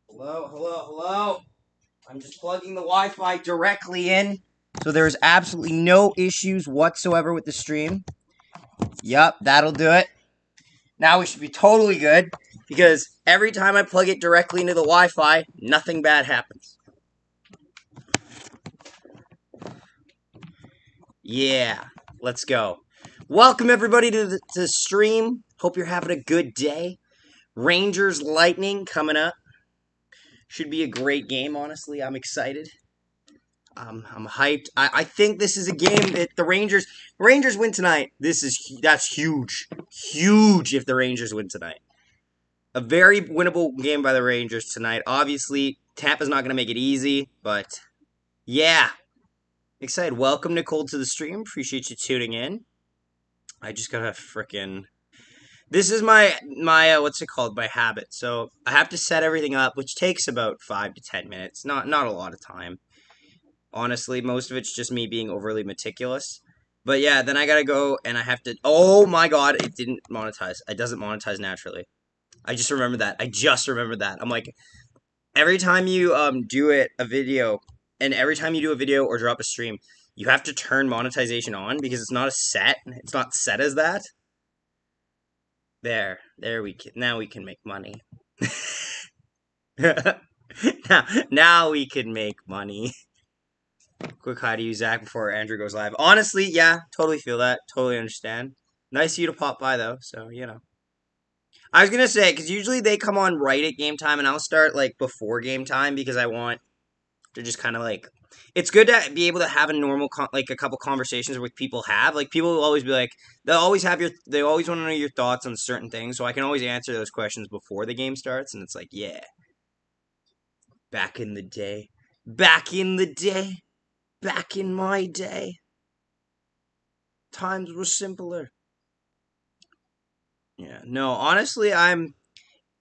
Hello, hello, hello. I'm just plugging the Wi-Fi directly in, so there's absolutely no issues whatsoever with the stream. Yup, that'll do it. Now we should be totally good, because every time I plug it directly into the Wi-Fi, nothing bad happens. Yeah, let's go. Welcome everybody to the stream. Hope you're having a good day. Rangers Lightning coming up. Should be a great game, honestly. I'm excited. I'm hyped. I think this is a game that the Rangers win tonight. That's huge. Huge if the Rangers win tonight. A very winnable game by the Rangers tonight. Obviously, Tampa's not going to make it easy, but yeah. Excited. Welcome, Nicole, to the stream. Appreciate you tuning in. I just got to frickin'... This is my what's it called? My habit. So I have to set everything up, which takes about 5 to 10 minutes. Not a lot of time. Honestly, most of it's just me being overly meticulous. But yeah, then I gotta go and I have to... Oh my god, it didn't monetize. It doesn't monetize naturally. I just remembered that. I'm like, every time you do a video, and every time you do a video or drop a stream, you have to turn monetization on because it's not It's not set as that. There we can. Now we can make money. now we can make money. Quick hi to you, Zach, before Andrew goes live. Honestly, yeah, totally feel that. Totally understand. Nice of you to pop by, though, so, you know. I was going to say, because usually they come on right at game time, and I'll start, like, before game time, because I want to just kind of, like... It's good to be able to have a normal, like, a couple conversations with people have. Like, people will always be like... They always want to know your thoughts on certain things, so I can always answer those questions before the game starts, and it's like, yeah. Back in the day. Back in the day. Back in my day, times were simpler. Yeah, no, honestly, I'm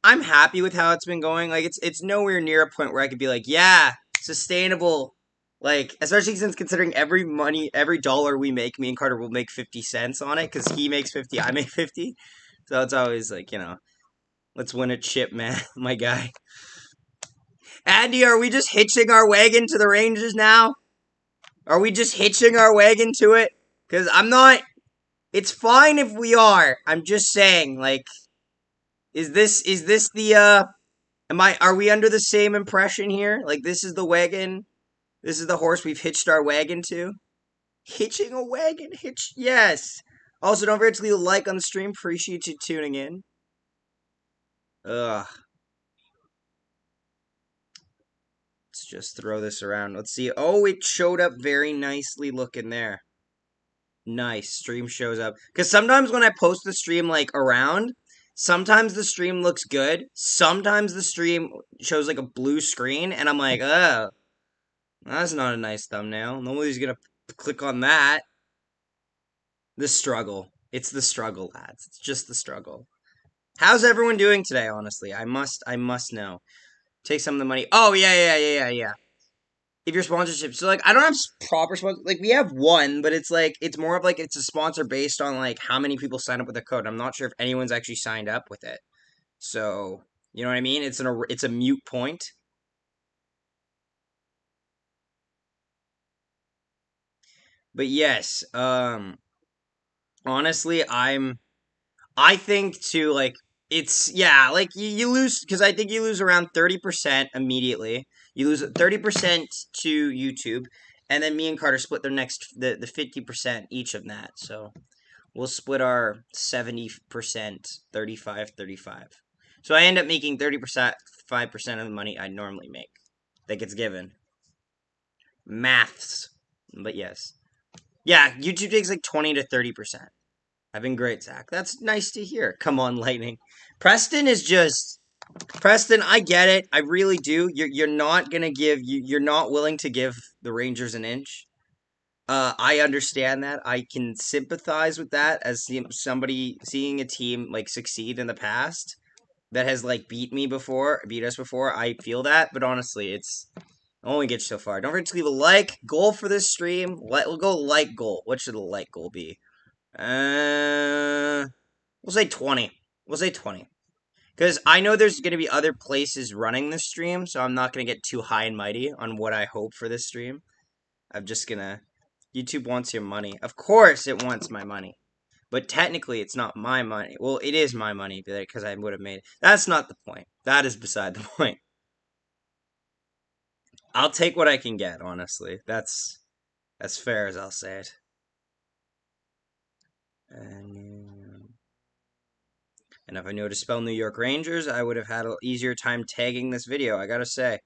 happy with how it's been going. Like, it's nowhere near a point where I could be like, yeah, sustainable. Like, especially since considering every dollar we make, me and Carter will make 50 cents on it, because he makes 50, I make 50. So it's always like, you know, let's win a chip, man, my guy. Andy, are we just hitching our wagon to the Rangers now? Are we just hitching our wagon to it? Because I'm not... It's fine if we are. I'm just saying, like... Is this the, are we under the same impression here? Like, this is the wagon? This is the horse we've hitched our wagon to? Hitching a wagon? Yes! Also, don't forget to leave a like on the stream. Appreciate you tuning in. Ugh. Let's just throw this around. Let's see. Oh, it showed up very nicely looking there. Nice. Stream shows up. Because sometimes when I post the stream, like, around, sometimes the stream looks good. Sometimes the stream shows, like, a blue screen, and I'm like, oh, that's not a nice thumbnail. Nobody's gonna click on that. The struggle. It's the struggle, lads. It's just the struggle. How's everyone doing today, honestly? I must know. Take some of the money. Oh, yeah. If your sponsorship, so like I don't have proper sponsor, like we have one, but it's like it's more of like it's a sponsor based on like how many people sign up with the code. I'm not sure if anyone's actually signed up with it, so you know what I mean. It's a mute point. But yes, honestly, I think too like it's yeah like you lose because I think you lose around 30% immediately. You lose 30% to YouTube, and then me and Carter split the 50% each of that. So we'll split our 70%, 35. So I end up making 30%, 5% of the money I normally make that gets given. Maths, but yes, yeah. YouTube takes like 20 to 30%. I've been great, Zach. That's nice to hear. Come on, Lightning. Preston is just... Preston, I get it. I really do. You're not gonna give... You're not willing to give the Rangers an inch. I understand that. I can sympathize with that as somebody seeing a team, like, succeed in the past that has, like, beat us before. I feel that, but honestly, it's... only gets so far. Don't forget to leave a like. Goal for this stream. We'll go like goal. What should the like goal be? We'll say 20. We'll say 20. Because I know there's going to be other places running the stream, so I'm not going to get too high and mighty on what I hope for this stream. I'm just going to... YouTube wants your money. Of course it wants my money. But technically, it's not my money. Well, it is my money, because I would have made it. That's not the point. That is beside the point. I'll take what I can get, honestly. That's as fair as I'll say it. And if I knew how to spell New York Rangers, I would have had an easier time tagging this video, I gotta say.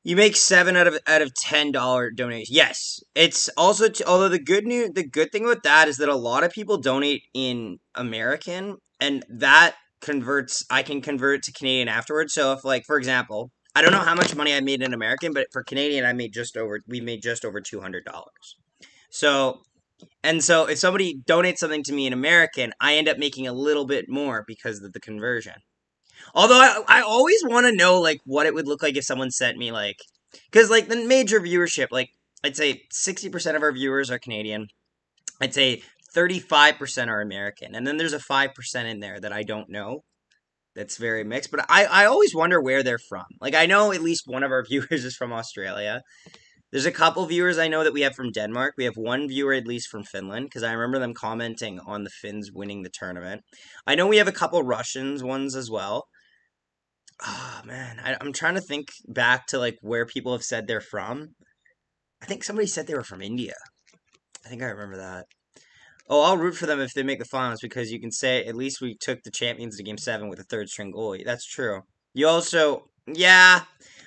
You make 7 out of $10 donations. Yes, it's also although the good thing with that is that a lot of people donate in American, and that converts. I can convert it to Canadian afterwards. So if, like, for example, I don't know how much money I made in American, but for Canadian, we made just over $200. So if somebody donates something to me in American, I end up making a little bit more because of the conversion. Although I always want to know, like, what it would look like if someone sent me, like... Because, like, the major viewership, like, I'd say 60% of our viewers are Canadian. I'd say 35% are American. And then there's a 5% in there that I don't know. That's very mixed. But I always wonder where they're from. Like, I know at least one of our viewers is from Australia. There's a couple viewers I know that we have from Denmark. We have one viewer at least from Finland, because I remember them commenting on the Finns winning the tournament. I know we have a couple Russians ones as well. Oh, man. I'm trying to think back to, like, where people have said they're from. I think somebody said they were from India. I think I remember that. Oh, I'll root for them if they make the finals, because you can say at least we took the champions to Game 7 with a third-string goalie. That's true. You also... Yeah,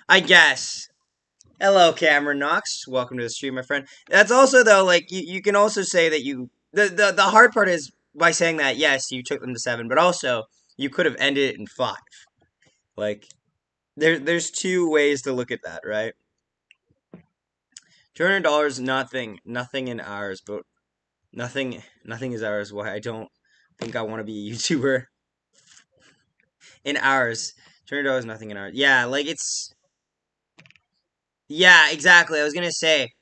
I guess. Hello, Cameron Knox. Welcome to the stream, my friend. That's also, though, like, you can also say that you... The hard part is, by saying that, yes, you took them to 7, but also, you could have ended it in 5. Like, there's two ways to look at that, right? $200, nothing in ours, but nothing is ours. Why I don't think I want to be a YouTuber. In ours, $200, nothing in ours. Yeah, like it's. Yeah, exactly. I was gonna say,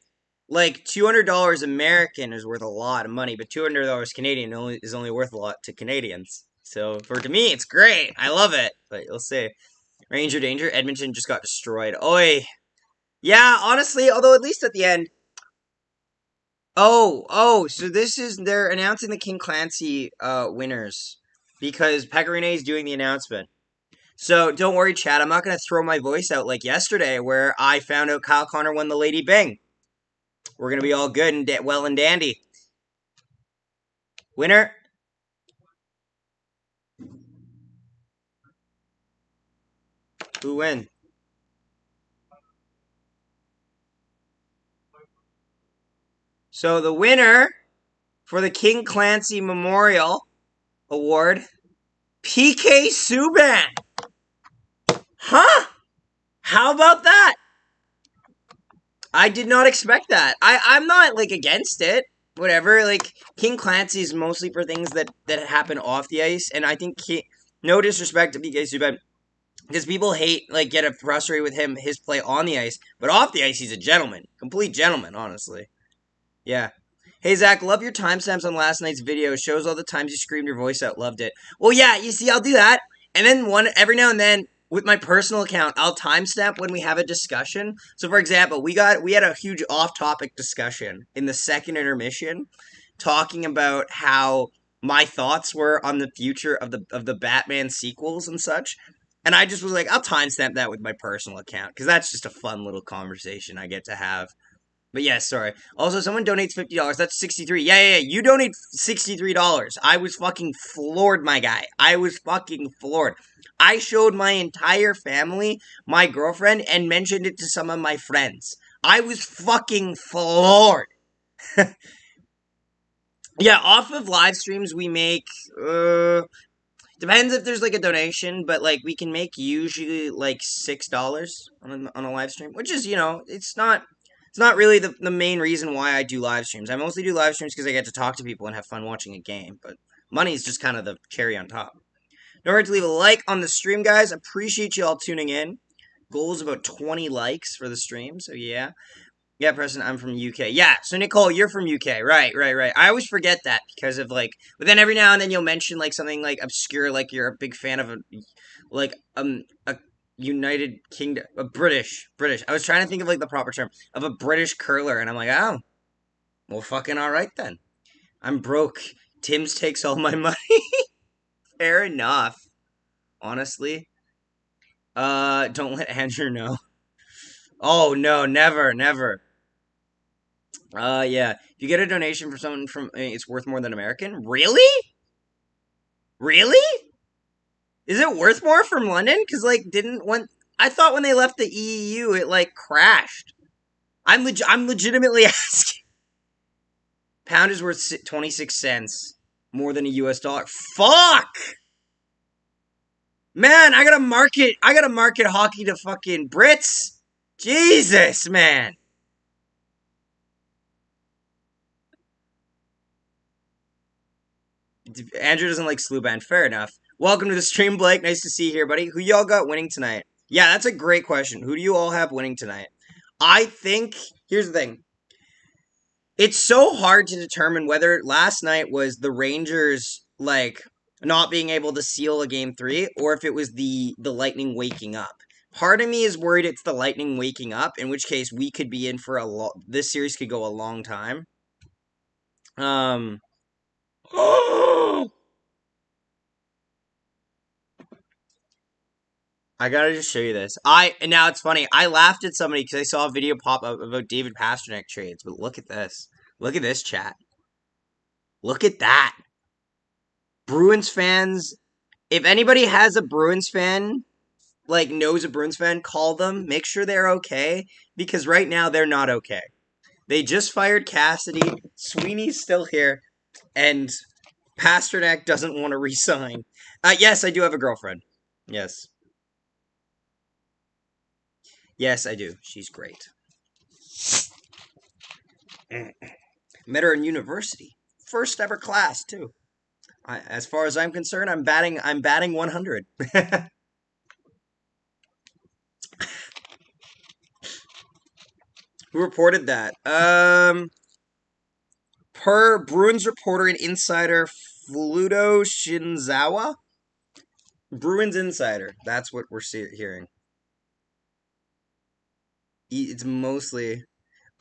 like, $200 American is worth a lot of money, but $200 Canadian is only worth a lot to Canadians. So to me, it's great. I love it. But you'll see. Ranger danger. Edmonton just got destroyed. Oi. Yeah, honestly, although at least at the end. Oh, so they're announcing the King Clancy winners because Pecorine is doing the announcement. So don't worry, Chad. I'm not going to throw my voice out like yesterday where I found out Kyle Connor won the Lady Bing. We're going to be all good and well and dandy. Winner. Who win? So the winner for the King Clancy Memorial Award, PK Subban. Huh? How about that? I did not expect that. I'm not, like, against it. Whatever. Like, King Clancy is mostly for things that happen off the ice. And I think, no disrespect to PK Subban, because people get frustrated with his play on the ice. But off the ice, he's a gentleman. Complete gentleman, honestly. Yeah. Hey, Zach, love your timestamps on last night's video. Shows all the times you screamed your voice out. Loved it. Well, yeah, you see, I'll do that. And then every now and then, with my personal account, I'll timestamp when we have a discussion. So, for example, we had a huge off-topic discussion in the second intermission, talking about how my thoughts were on the future of the Batman sequels and such. And I just was like, I'll timestamp that with my personal account, because that's just a fun little conversation I get to have. But yeah, sorry. Also, someone donates $50. That's $63. Yeah. You donate $63. I was fucking floored, my guy. I was fucking floored. I showed my entire family, my girlfriend, and mentioned it to some of my friends. I was fucking floored. Yeah, off of live streams, we make, depends if there's, like, a donation, but, like, we can make usually, like, $6 on a live stream, which is, it's not really the main reason why I do live streams. I mostly do live streams because I get to talk to people and have fun watching a game, but money is just kind of the cherry on top. Don't forget to leave a like on the stream, guys. Appreciate you all tuning in. Goal is about 20 likes for the stream, so yeah. Yeah, Preston, I'm from UK. Yeah, so Nicole, you're from UK. Right, right, right. I always forget that because of like, but then every now and then you'll mention like something like obscure, like you're a big fan of a United Kingdom, a British. I was trying to think of like the proper term of a British curler, and I'm like, oh, well, fucking all right then. I'm broke. Tim's takes all my money. Fair enough, honestly. Don't let Andrew know. Oh no, never, never. Yeah. If you get a donation for someone from, it's worth more than American. Really? Really? Is it worth more from London? Because like, didn't when I thought when they left the EU, it like crashed. I'm legitimately asking. Pound is worth 26 cents more than a US dollar. Fuck, man! I gotta market hockey to fucking Brits. Jesus, man. Andrew doesn't like Sluban. Fair enough. Welcome to the stream, Blake. Nice to see you here, buddy. Who y'all got winning tonight? Yeah, that's a great question. Who do you all have winning tonight? I think here's the thing. It's so hard to determine whether last night was the Rangers like not being able to seal a game 3 or if it was the Lightning waking up. Part of me is worried it's the Lightning waking up, in which case we could be in for this series could go a long time. Um I gotta just show you this. And now it's funny. I laughed at somebody because I saw a video pop up about David Pastrnak trades, but look at this. Look at this chat. Look at that. Bruins fans. If anybody has a Bruins fan, like knows a Bruins fan, call them. Make sure they're okay because right now they're not okay. They just fired Cassidy. Sweeney's still here, and Pastrnak doesn't want to resign. Yes, I do have a girlfriend. Yes. Yes, I do. She's great. Met her in university. First ever class, too. As far as I'm concerned, I'm batting 100. Who reported that? Per Bruins reporter and insider Fluto Shinzawa? Bruins insider. That's what we're hearing. It's mostly...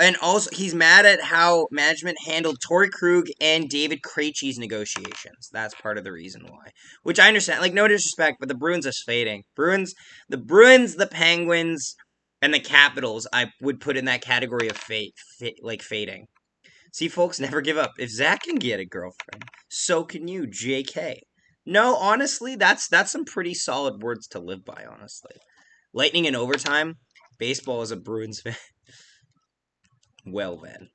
And also, he's mad at how management handled Torrey Krug and David Krejci's negotiations. That's part of the reason why. Which I understand. Like, no disrespect, but the Bruins are fading. The Bruins, the Penguins, and the Capitals, I would put in that category of fading. See, folks, never give up. If Zach can get a girlfriend, so can you, JK. No, honestly, that's some pretty solid words to live by, honestly. Lightning in overtime. Baseball is a Bruins fan. Well, then.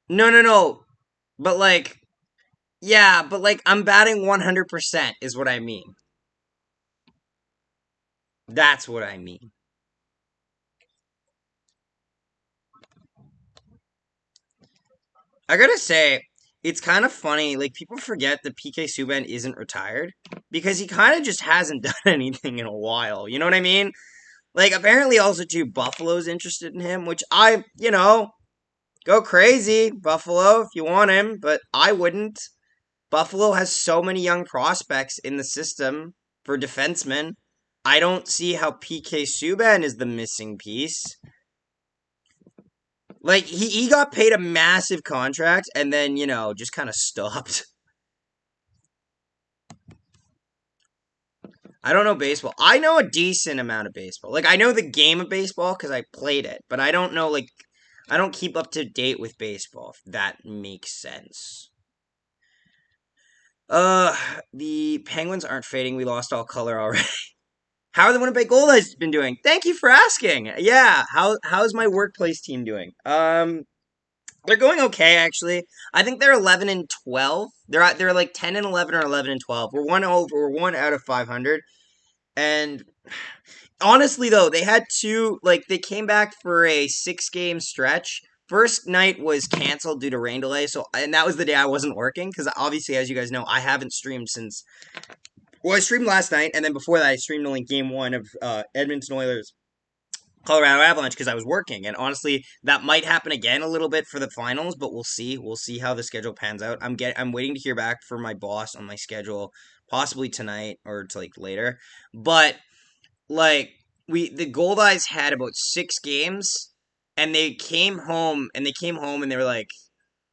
No. But, like, yeah, but, like, I'm batting 100% is what I mean. That's what I mean. I gotta say, it's kind of funny. Like, people forget that PK Subban isn't retired because he kind of just hasn't done anything in a while. You know what I mean? Like, apparently, also, too, Buffalo's interested in him, which go crazy, Buffalo, if you want him, but I wouldn't. Buffalo has so many young prospects in the system for defensemen. I don't see how PK Subban is the missing piece. Like, he got paid a massive contract and then, just kind of stopped. I don't know baseball. I know a decent amount of baseball. Like, I know the game of baseball because I played it, but I don't know, like, I don't keep up to date with baseball, if that makes sense. The Penguins aren't fading. We lost all color already. How are the Winnipeg Goldeyes been doing? Thank you for asking. Yeah, how's my workplace team doing? They're going okay actually. I think they're 11 and 12. They're like 10 and 11 or 11 and 12. We're one out of 500. And honestly though, they had they came back for a 6-game stretch. First night was canceled due to rain delay, and that was the day I wasn't working because obviously, as you guys know, I haven't streamed since. Well, I streamed last night, and then before that, I streamed only game 1 of Edmonton Oilers Colorado Avalanche because I was working, and honestly, that might happen again a little bit for the finals, but we'll see. We'll see how the schedule pans out. I'm waiting to hear back from my boss on my schedule, possibly tonight or to like later. But like the Gold Eyes had about 6 games, and they came home and they were like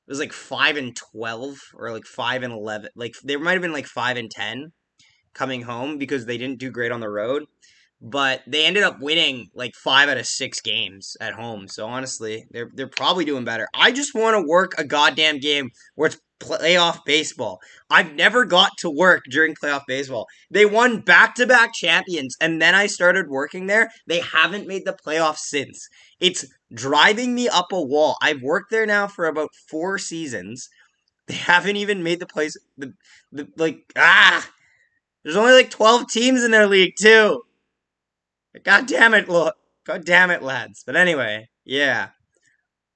it was like 5-12 or like 5-11. Like they might have been like 5-10 coming home because they didn't do great on the road, but they ended up winning like 5 out of 6 games at home. So honestly, they're probably doing better. I just want to work a goddamn game where it's playoff baseball. I've never got to work during playoff baseball. They won back-to-back champions, and then I started working there. They haven't made the playoffs since. It's driving me up a wall. I've worked there now for about 4 seasons. They haven't even made the place. There's only like 12 teams in their league too. God damn it, look. God damn it, lads. But anyway, yeah.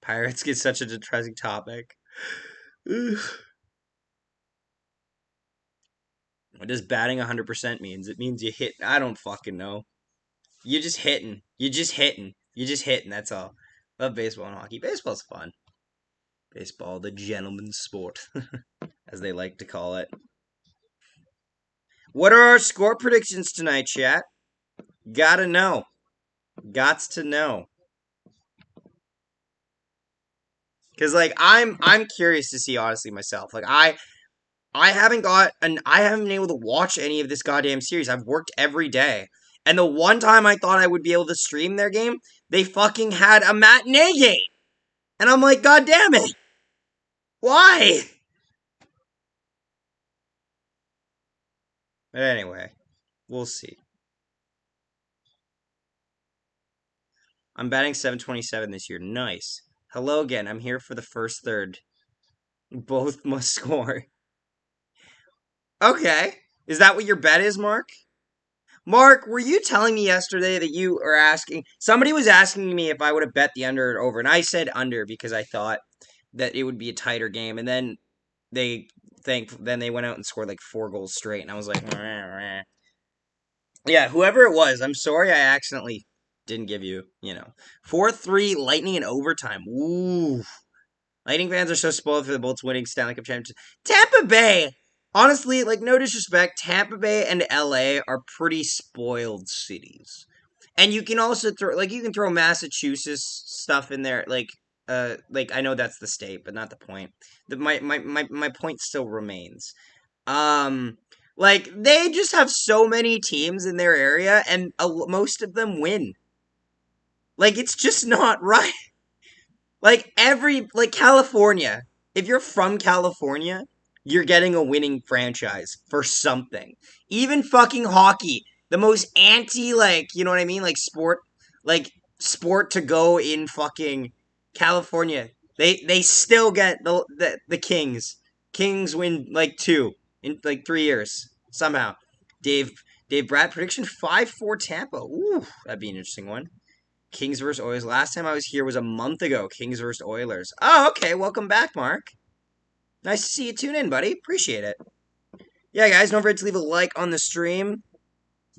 Pirates get such a depressing topic. What does batting 100% means? It means you hit. I don't fucking know. You're just hitting. You're just hitting. You're just hitting. That's all. Love baseball and hockey. Baseball's fun. Baseball, the gentleman's sport, as they like to call it. What are our score predictions tonight, chat? Gotta know. Gots to know. Cause like I'm curious to see honestly myself. Like I haven't been able to watch any of this goddamn series. I've worked every day. And the one time I thought I would be able to stream their game, they fucking had a matinee game. And I'm like, God damn it. Why? But anyway, we'll see. I'm batting 727 this year. Nice. Hello again. I'm here for the first third. Both must score. Okay. Is that what your bet is, Mark? Mark, were you telling me yesterday that you were asking somebody was asking me if I would have bet the under or over, and I said under because I thought that it would be a tighter game, and then they went out and scored like 4 goals straight, and I was like, yeah, whoever it was, I'm sorry I accidentally didn't give you, 4-3 Lightning in overtime. Ooh. Lightning fans are so spoiled for the Bolts winning Stanley Cup championship. Tampa Bay, honestly, like no disrespect, Tampa Bay and LA are pretty spoiled cities, and you can also throw Massachusetts stuff in there, like I know that's the state, but not the point. My point still remains. Like they just have so many teams in their area, and most of them win. Like it's just not right. Like California, if you're from California, you're getting a winning franchise for something. Even fucking hockey, the most anti you know what I mean, like sport to go in fucking California. They still get the Kings. Kings win like 2 in like 3 years somehow. Dave Brad prediction 5-4 Tampa. Ooh, that'd be an interesting one. Kings versus Oilers. Last time I was here was a month ago. Kings versus Oilers. Oh, okay. Welcome back, Mark. Nice to see you tune in, buddy. Appreciate it. Yeah, guys, don't forget to leave a like on the stream.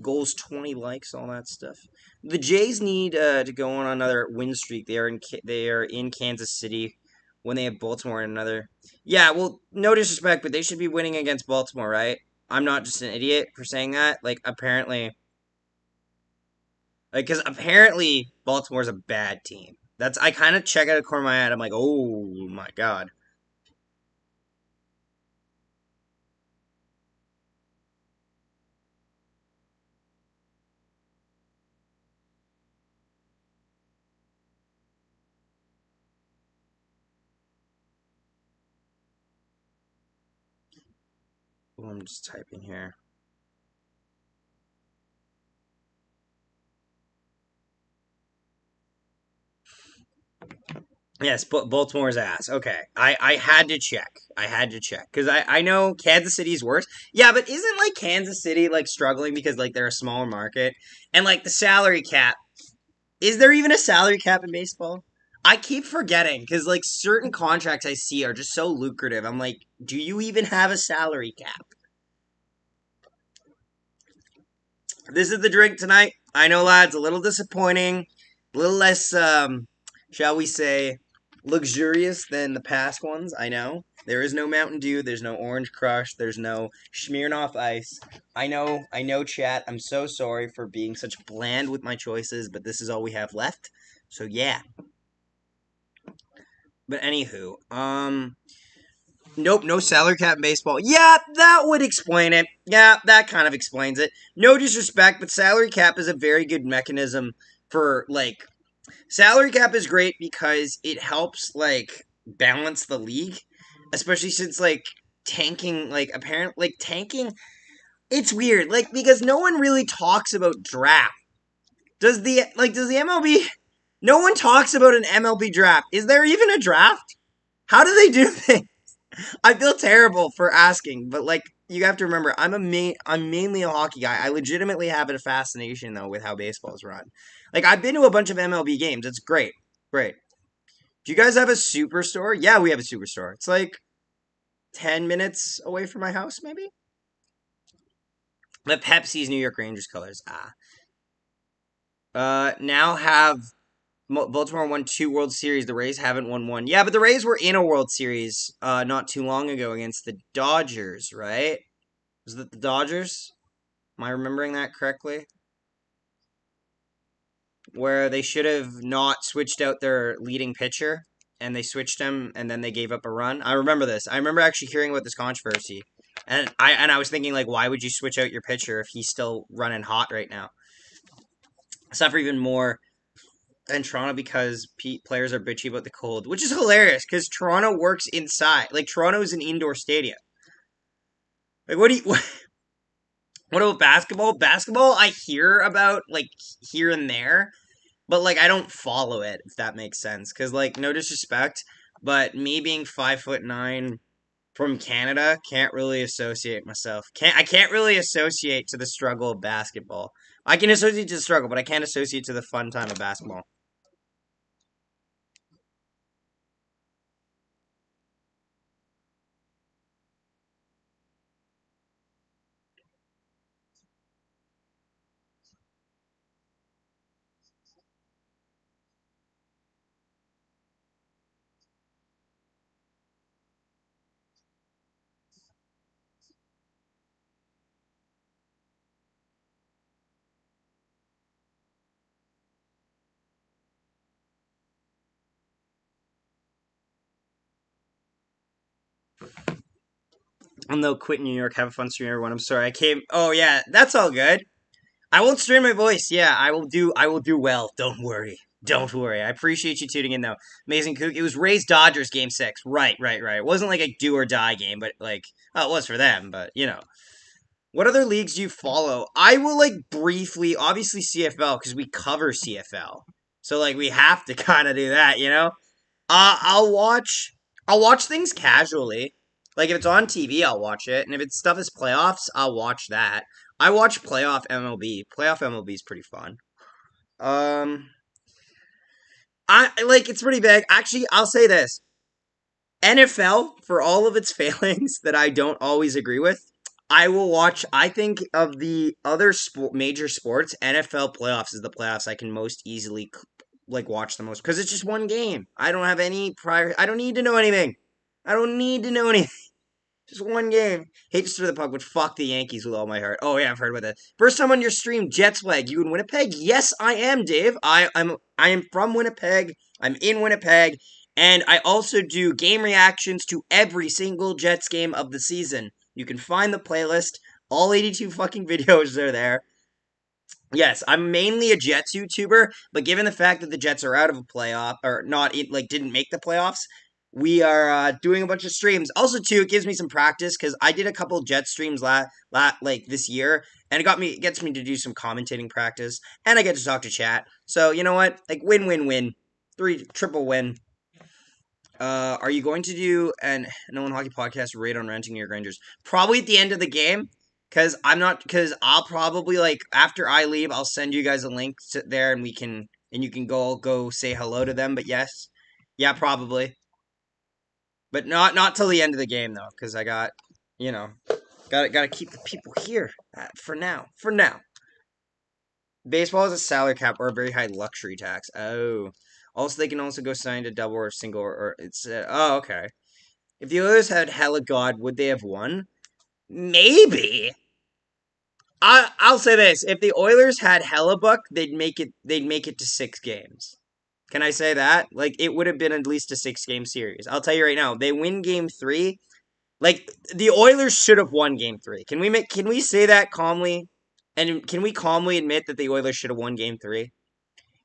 Goals 20 likes, all that stuff. The Jays need to go on another win streak. They are in Kansas City when they have Baltimore in another. Yeah, well, no disrespect, but they should be winning against Baltimore, right? I'm not just an idiot for saying that. Like, apparently. Because apparently Baltimore's a bad team. I kind of check out of the corner of my eye. I'm like, oh my god. Oh, I'm just typing here. Yes, Baltimore's ass. Okay. I had to check. Because I know Kansas City's worse. Yeah, but isn't, like, Kansas City, like, struggling because, like, they're a smaller market? And, like, the salary cap. Is there even a salary cap in baseball? I keep forgetting because, like, certain contracts I see are just so lucrative. I'm like, do you even have a salary cap? This is the drink tonight. I know, lads, a little disappointing. A little less, shall we say, luxurious than the past ones. I know there is no Mountain Dew, there's no Orange Crush, there's no Smirnoff Ice. I know, chat. I'm so sorry for being such bland with my choices, but this is all we have left. So yeah. But anywho, nope, no salary cap in baseball. Yeah, that would explain it. Yeah, that kind of explains it. No disrespect, but salary cap is a very good mechanism for like salary cap is great because it helps like balance the league, especially since like tanking tanking it's weird like because no one really talks about draft. Does the MLB no one talks about an MLB draft. Is there even a draft? How do they do things? I feel terrible for asking, but like you have to remember, I'm mainly a hockey guy. I legitimately have a fascination though with how baseball's run. Like I've been to a bunch of MLB games. It's great, great. Do you guys have a superstore? Yeah, we have a superstore. It's like 10 minutes away from my house, maybe. But Pepsi's New York Rangers colors. Now have Baltimore won 2 World Series. The Rays haven't won one. Yeah, but the Rays were in a World Series not too long ago against the Dodgers, right? Was it the Dodgers? Am I remembering that correctly? Where they should have not switched out their leading pitcher, and they switched him, and then they gave up a run. I remember this. I remember actually hearing about this controversy, and I was thinking like, why would you switch out your pitcher if he's still running hot right now? I suffer even more in Toronto because players are bitchy about the cold, which is hilarious because Toronto works inside. Like Toronto is an indoor stadium. Like what do you? What about basketball? Basketball, I hear about like here and there, but like I don't follow it if that makes sense. Because like no disrespect, but me being 5'9" from Canada can't really associate myself. I can't really associate to the struggle of basketball. I can associate to the struggle, but I can't associate to the fun time of basketball. And they'll quit New York. Have a fun stream, everyone. I'm sorry, I came. Oh yeah, that's all good. I won't strain my voice. Yeah, I will do. I will do well. Don't worry. Don't worry. I appreciate you tuning in though. Amazing Kook. It was Rays Dodgers game 6. Right, right, right. It wasn't like a do or die game, but like it was for them. But you know, what other leagues do you follow? I will like briefly, obviously CFL because we cover CFL, so like we have to kind of do that. You know, I'll watch. I'll watch things casually. Like if it's on TV, I'll watch it, and if it's stuff is playoffs, I'll watch that. I watch playoff MLB. Playoff MLB is pretty fun. Um, I like it's pretty big. Actually, I'll say this: NFL, for all of its failings that I don't always agree with, I will watch. I think of the other major sports, NFL playoffs is the playoffs I can most easily like watch the most because it's just one game. I don't have any prior. I don't need to know anything. I don't need to know anything. Just one game. Hate to stir the puck, but fuck the Yankees with all my heart. Oh yeah, I've heard about that. First time on your stream, Jets flag. You in Winnipeg? Yes, I am, Dave. I am from Winnipeg. I'm in Winnipeg, and I also do game reactions to every single Jets game of the season. You can find the playlist. All 82 fucking videos are there. Yes, I'm mainly a Jets YouTuber, but given the fact that the Jets are out of a playoff or not, like didn't make the playoffs, we are doing a bunch of streams. Also, too, it gives me some practice because I did a couple Jet streams like this year, and it gets me to do some commentating practice, and I get to talk to chat. So you know what? Like win, win, win, triple win. Are you going to do an No One Hockey podcast raid on renting your Rangers? Probably at the end of the game. Because I'll probably like after I leave, I'll send you guys a link to there, and you can go say hello to them. But yes, yeah, probably, but not till the end of the game though, because I got you know got to keep the people here for now. For now, Baseball has a salary cap or a very high luxury tax. Oh. Also, they can also go sign to double or single or it's. Oh, okay. If the Oilers had hella God, would they have won? Maybe. I'll say this: if the Oilers had Hellebuck, they'd make it. They'd make it to 6 games. Can I say that? Like it would have been at least a 6 game series. I'll tell you right now. They win Game 3. Like the Oilers should have won Game 3. Can we say that calmly? And can we calmly admit that the Oilers should have won Game 3?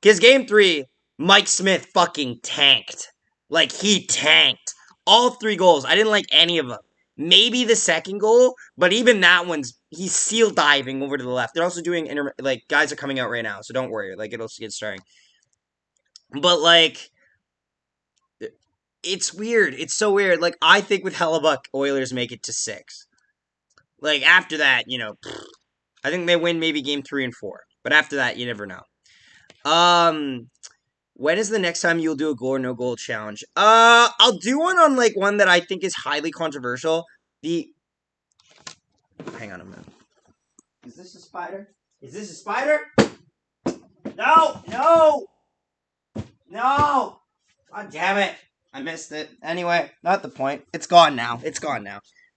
Because Game 3, Mike Smith fucking tanked. Like he tanked all 3 goals. I didn't like any of them. Maybe the second goal, but even that one's he's seal diving over to the left. They're also doing like guys are coming out right now, so don't worry. Like it'll get starting. But like it's weird. It's so weird. Like I think with Hellebuck, Oilers make it to 6. Like after that, I think they win maybe game 3 and 4. But after that, you never know. When is the next time you'll do a goal or no goal challenge? I'll do one on like one that I think is highly controversial. Hang on a minute. Is this a spider? Is this a spider? No! God damn it. I missed it. Anyway, not the point. It's gone now.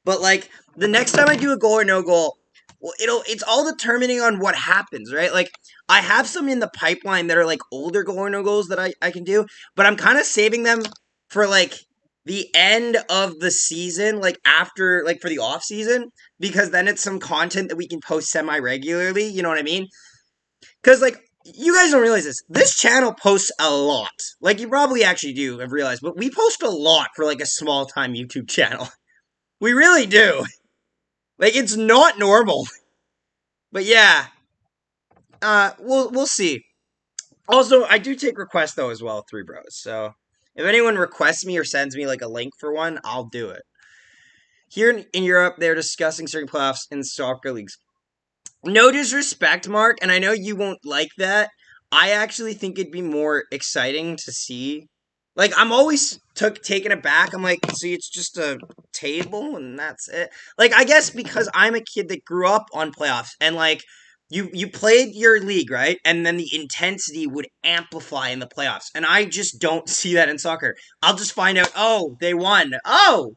But like, the next time I do a goal or no goal, well, it's all determining on what happens, right? Like, I have some in the pipeline that are like older goal or no goals that I can do, but I'm kind of saving them for like the end of the season, like after, like for the off season, because then it's some content that we can post semi-regularly, you know what I mean? Because like, you guys don't realize this. This channel posts a lot. Like, you probably actually do have realized, but we post a lot for like a small-time YouTube channel. We really do. Like, it's not normal. But yeah. We'll see. Also, I do take requests, though, as well, 3 Bros. So, if anyone requests me or sends me, like, a link for one, I'll do it. Here in Europe, they're discussing certain playoffs in soccer leagues. No disrespect, Mark, and I know you won't like that. I actually think it'd be more exciting to see. Like, I'm always taken aback. I'm like, see, it's just a table, and that's it. Like, I guess because I'm a kid that grew up on playoffs, and, like, you played your league, right? And then the intensity would amplify in the playoffs. And I just don't see that in soccer. I'll just find out, oh, they won. Oh!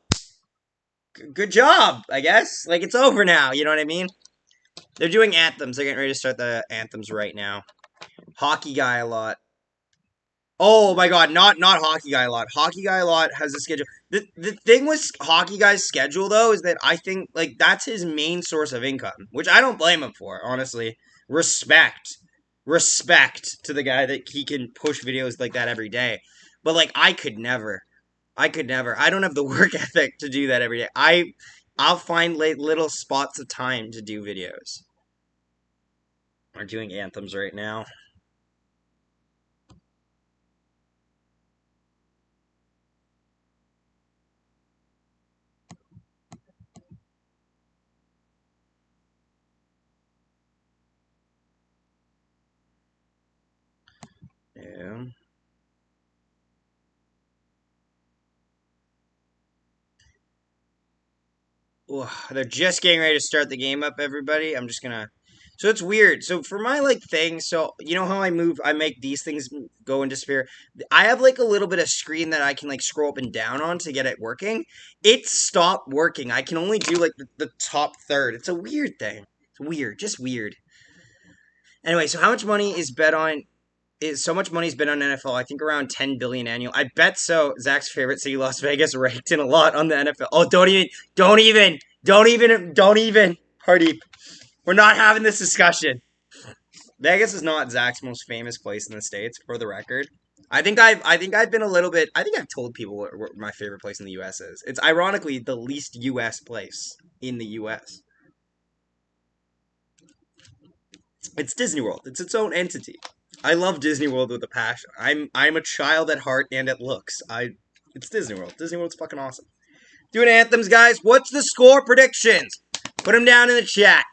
Good job, I guess. Like, it's over now, you know what I mean? They're doing anthems. They're getting ready to start the anthems right now. Hockey Guy a lot. Oh my god, not Hockey Guy a lot. Hockey Guy a lot has a schedule. The thing with Hockey Guy's schedule, though, is that I think, like, that's his main source of income. Which I don't blame him for, honestly. Respect. Respect to the guy that he can push videos like that every day. But, like, I could never. I don't have the work ethic to do that every day. I'll find little spots of time to do videos. We're doing anthems right now. Yeah. Ugh, they're just getting ready to start the game up, everybody. I'm just gonna. So it's weird. So for my like thing, so you know how I make these things go into sphere. I have like a little bit of screen that I can like scroll up and down on to get it working. It stopped working. I can only do like the top third. It's a weird thing. It's weird, just weird. Anyway, so how much money is bet on? Is so much money's been on NFL? I think around 10 billion annual. I bet so. Zach's favorite city, Las Vegas, ranked in a lot on the NFL. Oh, don't even. Party. We're not having this discussion. Vegas is not Zach's most famous place in the States, for the record. I think I've been a little bit. I think I've told people what my favorite place in the U.S. is. It's ironically the least U.S. place in the U.S. It's Disney World. It's its own entity. I love Disney World with a passion. I'm a child at heart and at looks. It's Disney World. Disney World's fucking awesome. Doing anthems, guys. What's the score predictions? Put them down in the chat.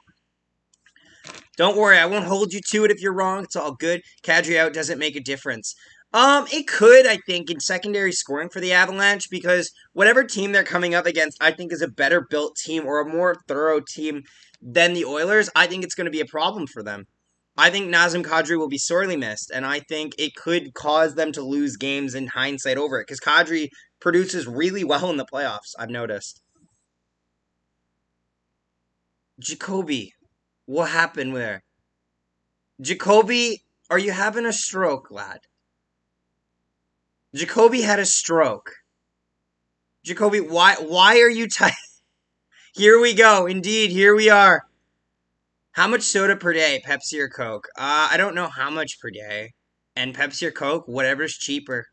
Don't worry, I won't hold you to it if you're wrong. It's all good. Kadri out doesn't make a difference. It could, I think, in secondary scoring for the Avalanche, because whatever team they're coming up against, I think is a better built team or a more thorough team than the Oilers. I think it's going to be a problem for them. I think Nazem Kadri will be sorely missed, and I think it could cause them to lose games in hindsight over it, because Kadri produces really well in the playoffs, I've noticed. Jacoby, what happened there? Jacoby, are you having a stroke, lad? Jacoby had a stroke. Jacoby, why are you tight? Here we go. Indeed, here we are. How much soda per day, Pepsi or Coke? I don't know how much per day. And Pepsi or Coke, whatever's cheaper.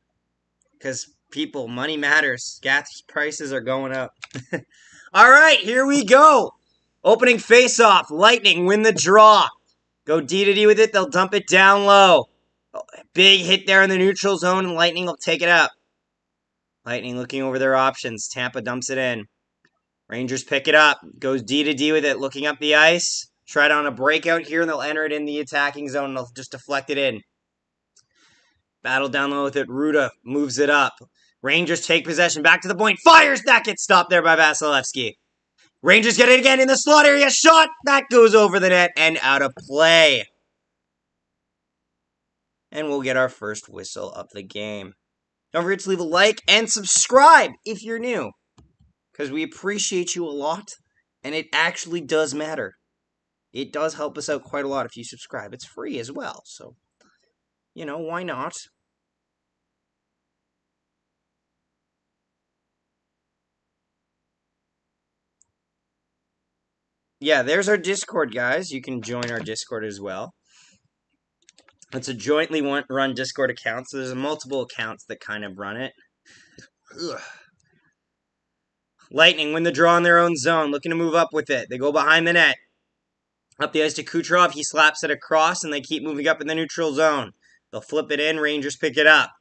Because people, money matters. Gas prices are going up. All right, here we go. Opening face-off. Lightning win the draw. Go D to D with it. They'll dump it down low. Big hit there in the neutral zone, and Lightning will take it up. Lightning looking over their options. Tampa dumps it in. Rangers pick it up. Goes D to D with it, looking up the ice. Try it on a breakout here, and they'll enter it in the attacking zone, and they'll just deflect it in. Battle down low with it. Ruda moves it up. Rangers take possession. Back to the point. Fires! That gets stopped there by Vasilevsky. Rangers get it again in the slot area. Shot! That goes over the net and out of play. And we'll get our first whistle of the game. Don't forget to leave a like and subscribe if you're new, because we appreciate you a lot, and it actually does matter. It does help us out quite a lot if you subscribe. It's free as well, so, you know, why not? Yeah, there's our Discord, guys. You can join our Discord as well. It's a jointly run Discord account, so there's multiple accounts that kind of run it. Ugh. Lightning win the draw in their own zone, looking to move up with it. They go behind the net. Up the ice to Kucherov, he slaps it across, and they keep moving up in the neutral zone. They'll flip it in, Rangers pick it up.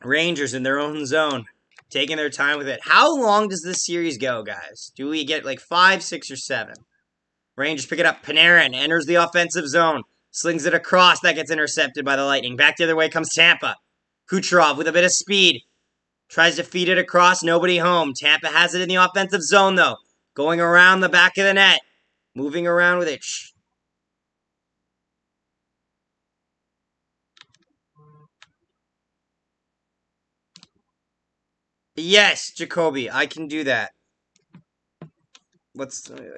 Rangers in their own zone, taking their time with it. How long does this series go, guys? Do we get like 5, 6, or 7? Rangers pick it up, Panarin enters the offensive zone. Slings it across, that gets intercepted by the Lightning. Back the other way comes Tampa. Kucherov with a bit of speed. Tries to feed it across, nobody home. Tampa has it in the offensive zone, though. Going around the back of the net. Moving around with it. Yes, Jacoby, I can do that.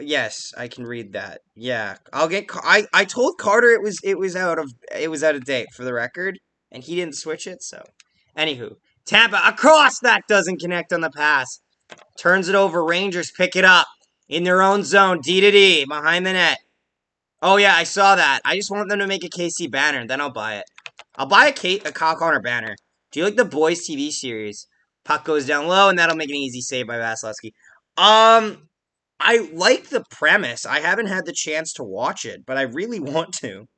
Yes, I can read that. Yeah, I'll get. I told Carter it was out of date for the record, and he didn't switch it. So, anywho, Tampa across, that doesn't connect on the pass. Turns it over. Rangers pick it up in their own zone. D to D behind the net. Oh yeah, I saw that. I just want them to make a KC banner, then I'll buy it. I'll buy a Kyle Connor banner. Do you like the Boys TV series? Puck goes down low, and that'll make an easy save by Vasilevsky. I like the premise. I haven't had the chance to watch it, but I really want to.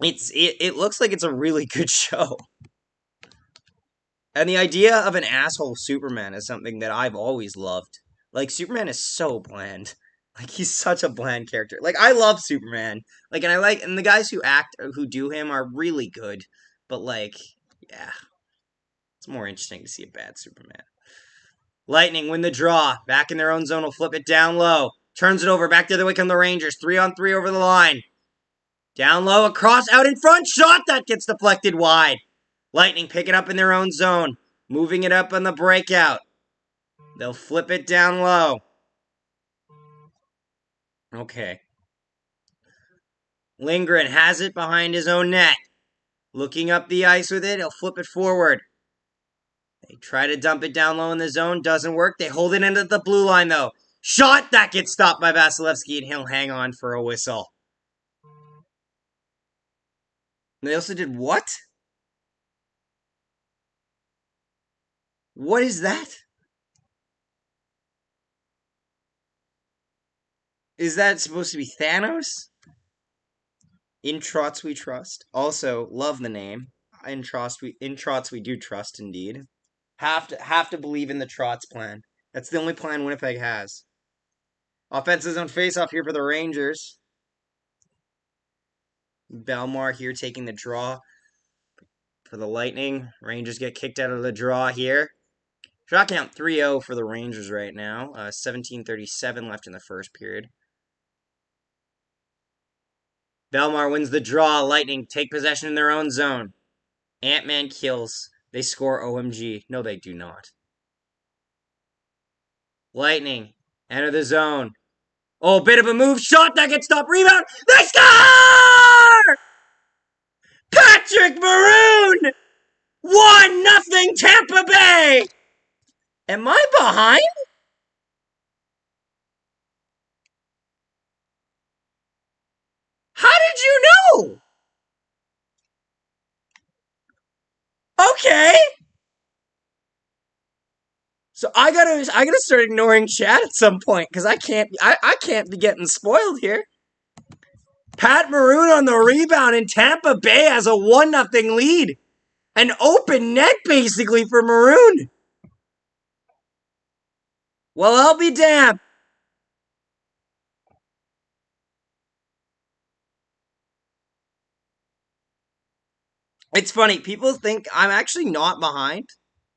It looks like it's a really good show. And the idea of an asshole Superman is something that I've always loved. Like, Superman is so bland. Like, he's such a bland character. Like, I love Superman. Like, and the guys who do him are really good. But, like, yeah. It's more interesting to see a bad Superman. Lightning win the draw. Back in their own zone, will flip it down low. Turns it over. Back the other way come the Rangers. 3-on-3 over the line. Down low, across, out in front. Shot that gets deflected wide. Lightning pick it up in their own zone. Moving it up on the breakout. They'll flip it down low. Okay. Lindgren has it behind his own net. Looking up the ice with it. He'll flip it forward. They try to dump it down low in the zone. Doesn't work. They hold it into the blue line, though. Shot! That gets stopped by Vasilevsky, and he'll hang on for a whistle. They also did what? What is that? Is that supposed to be Thanos? In Trots we trust. Also, love the name. In Trots we do trust indeed. Have to believe in the Trots plan. That's the only plan Winnipeg has. Offensive zone face-off here for the Rangers. Belmar here taking the draw for the Lightning. Rangers get kicked out of the draw here. Shot count 3-0 for the Rangers right now. 17:37 left in the first period. Belmar wins the draw. Lightning take possession in their own zone. Ant-Man kills. They score OMG. No, they do not. Lightning enter the zone. Oh, bit of a move. Shot that gets stopped. Rebound. They score! Patrick Maroon! 1-0 Tampa Bay! Am I behind? How did you know? Okay. So I gotta start ignoring chat at some point because I can't be getting spoiled here. Pat Maroon on the rebound and Tampa Bay has a 1-0 lead. An open net basically for Maroon. Well, I'll be damned. It's funny. People think I'm actually not behind.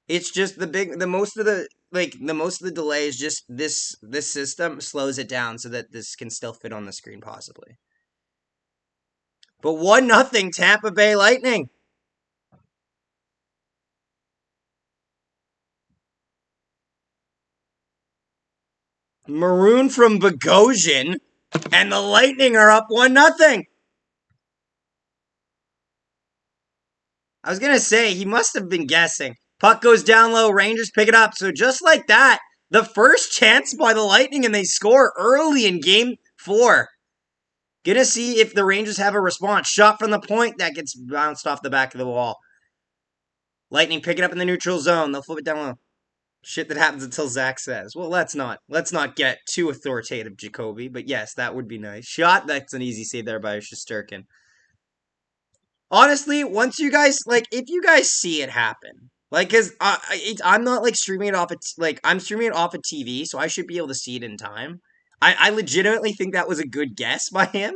It's just the most of the delay is just this system slows it down so that this can still fit on the screen possibly. But 1-0 Tampa Bay Lightning. Maroon from Bogosian, and the Lightning are up 1-0. I was gonna say he must have been guessing. Puck goes down low. Rangers pick it up. So just like that, the first chance by the Lightning, and they score early in Game 4. Gonna see if the Rangers have a response. Shot from the point that gets bounced off the back of the wall. Lightning pick it up in the neutral zone. They'll flip it down low. Shit that happens until Zach says. Well, let's not get too authoritative, Jacoby. But yes, that would be nice. Shot. That's an easy save there by Shesterkin. Honestly, once you guys if you guys see it happen, cause I'm not streaming it off I'm streaming it off a TV, so I should be able to see it in time. I legitimately think that was a good guess by him.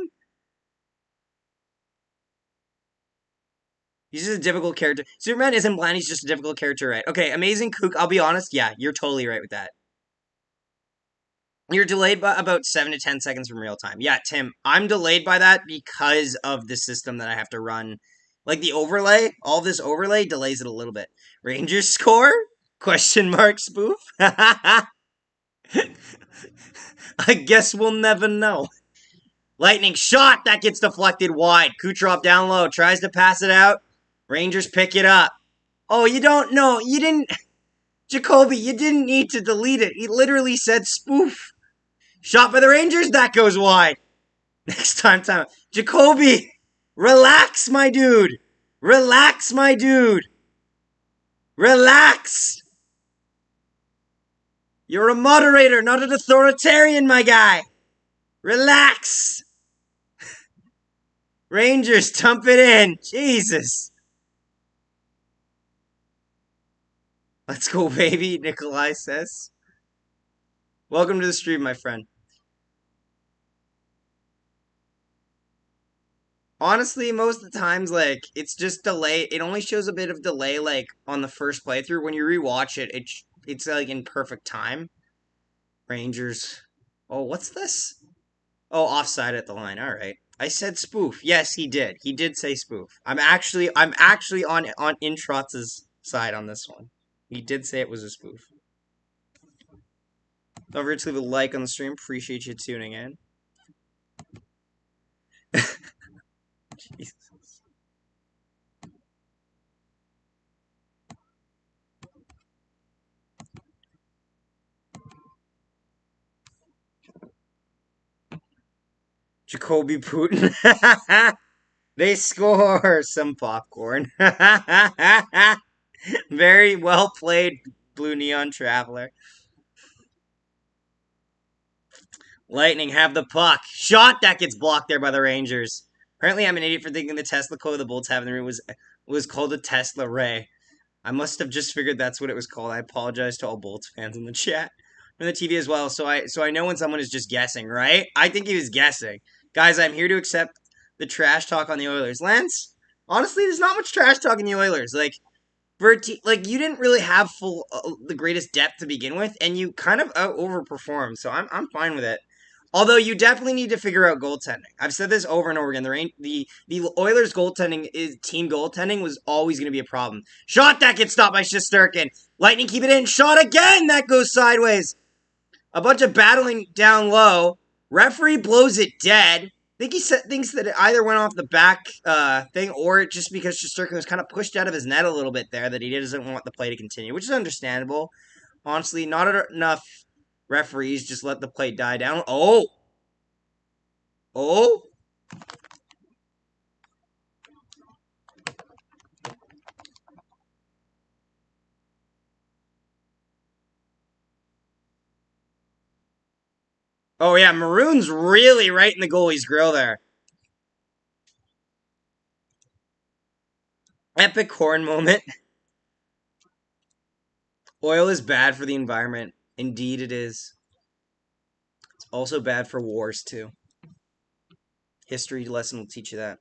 He's just a difficult character. Superman isn't bland, he's just a difficult character, right? Okay, Amazing Kook, I'll be honest, yeah, you're totally right with that. You're delayed by about 7 to 10 seconds from real time. Yeah, Tim, I'm delayed by that because of the system that I have to run. The overlay, all this overlay delays it a little bit. Rangers score? Question mark spoof? I guess we'll never know. Lightning shot that gets deflected wide. Kucherov down low, tries to pass it out. Rangers pick it up. Oh, you don't know. You didn't... Jacoby, you didn't need to delete it. He literally said spoof. Shot by the Rangers, that goes wide. Next time. Jacoby, relax, my dude. Relax, my dude. Relax. You're a moderator, not an authoritarian, my guy. Relax. Rangers, dump it in. Jesus. Let's go, baby, Nikolai says. Welcome to the stream, my friend. Honestly, most of the times, it's just delay. It only shows a bit of delay, on the first playthrough. When you rewatch it, it's in perfect time. Rangers. Oh, what's this? Oh, offside at the line. All right. I said spoof. Yes, he did. He did say spoof. I'm actually on Introtz's side on this one. He did say it was a spoof. Don't forget to leave a like on the stream. Appreciate you tuning in. Jesus. Jacoby Putin. They score some popcorn. Very well played, Blue Neon Traveler. Lightning have the puck. Shot that gets blocked there by the Rangers. Apparently, I'm an idiot for thinking the Tesla coil the Bolts have in the room was called a Tesla Ray. I must have just figured that's what it was called. I apologize to all Bolts fans in the chat. From the TV as well, so I know when someone is just guessing, right? I think he was guessing. Guys, I'm here to accept the trash talk on the Oilers. Lance, honestly, there's not much trash talk in the Oilers. You didn't really have the greatest depth to begin with, and you kind of overperformed, so I'm fine with it. Although you definitely need to figure out goaltending. I've said this over and over again. The Oilers goaltending team goaltending was always going to be a problem. Shot that gets stopped by Shesterkin. Lightning keep it in. Shot again. That goes sideways. A bunch of battling down low. Referee blows it dead. I think he thinks that it either went off the back thing or just because Shesterkin was kind of pushed out of his net a little bit there that he doesn't want the play to continue, which is understandable. Honestly, not enough referees just let the play die down. Oh! Oh! Oh, yeah, Maroon's really right in the goalie's grill there. Epic horn moment. Oil is bad for the environment. Indeed it is. It's also bad for wars, too. History lesson will teach you that.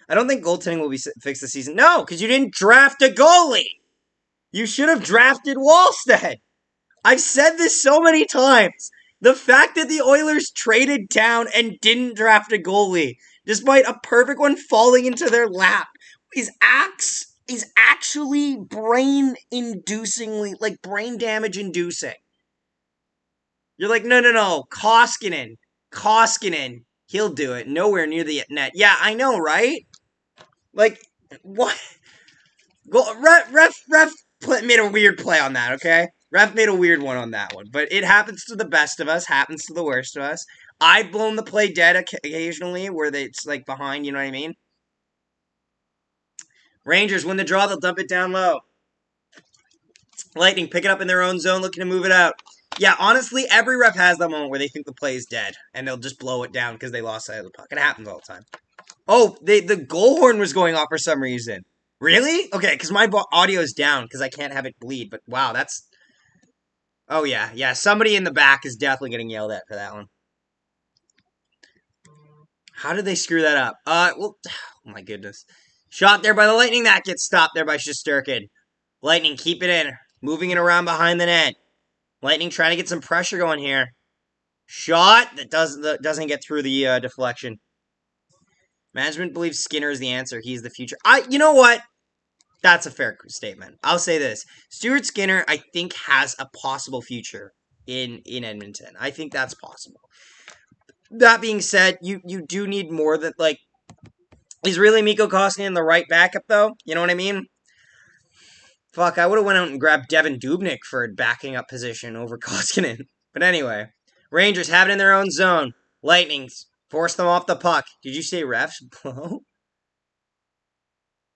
I don't think goaltending will be fixed this season. No, because you didn't draft a goalie. You should have drafted Wallstead. I've said this so many times. The fact that the Oilers traded down and didn't draft a goalie, despite a perfect one falling into their lap, is actually brain-inducingly, like brain damage-inducing. You're like, no, Koskinen, he'll do it. Nowhere near the net. Yeah, I know, right? Like, what? Ref made a weird play on that, okay? Ref made a weird one on that one. But it happens to the best of us, happens to the worst of us. I've blown the play dead occasionally where it's like behind, you know what I mean? Rangers win the draw, they'll dump it down low. Lightning pick it up in their own zone, looking to move it out. Yeah, honestly, every ref has that moment where they think the play is dead, and they'll just blow it down because they lost sight of the puck. It happens all the time. Oh, the goal horn was going off for some reason. Really? Okay, because my audio is down because I can't have it bleed, but wow, that's... Oh, yeah, somebody in the back is definitely getting yelled at for that one. How did they screw that up? Well, oh my goodness. Shot there by the Lightning, that gets stopped there by Shesterkin. Lightning, keep it in. Moving it around behind the net. Lightning trying to get some pressure going here. Shot that doesn't get through the deflection. Management believes Skinner is the answer. He's the future. You know what? That's a fair statement. I'll say this. Stuart Skinner, I think, has a possible future in Edmonton. I think that's possible. That being said, you do need more than, like... Is really Mikko Koskinen the right backup, though? You know what I mean? Fuck, I would have went out and grabbed Devin Dubnyk for a backing up position over Koskinen. But anyway, Rangers have it in their own zone. Lightning force them off the puck. Did you say refs blow?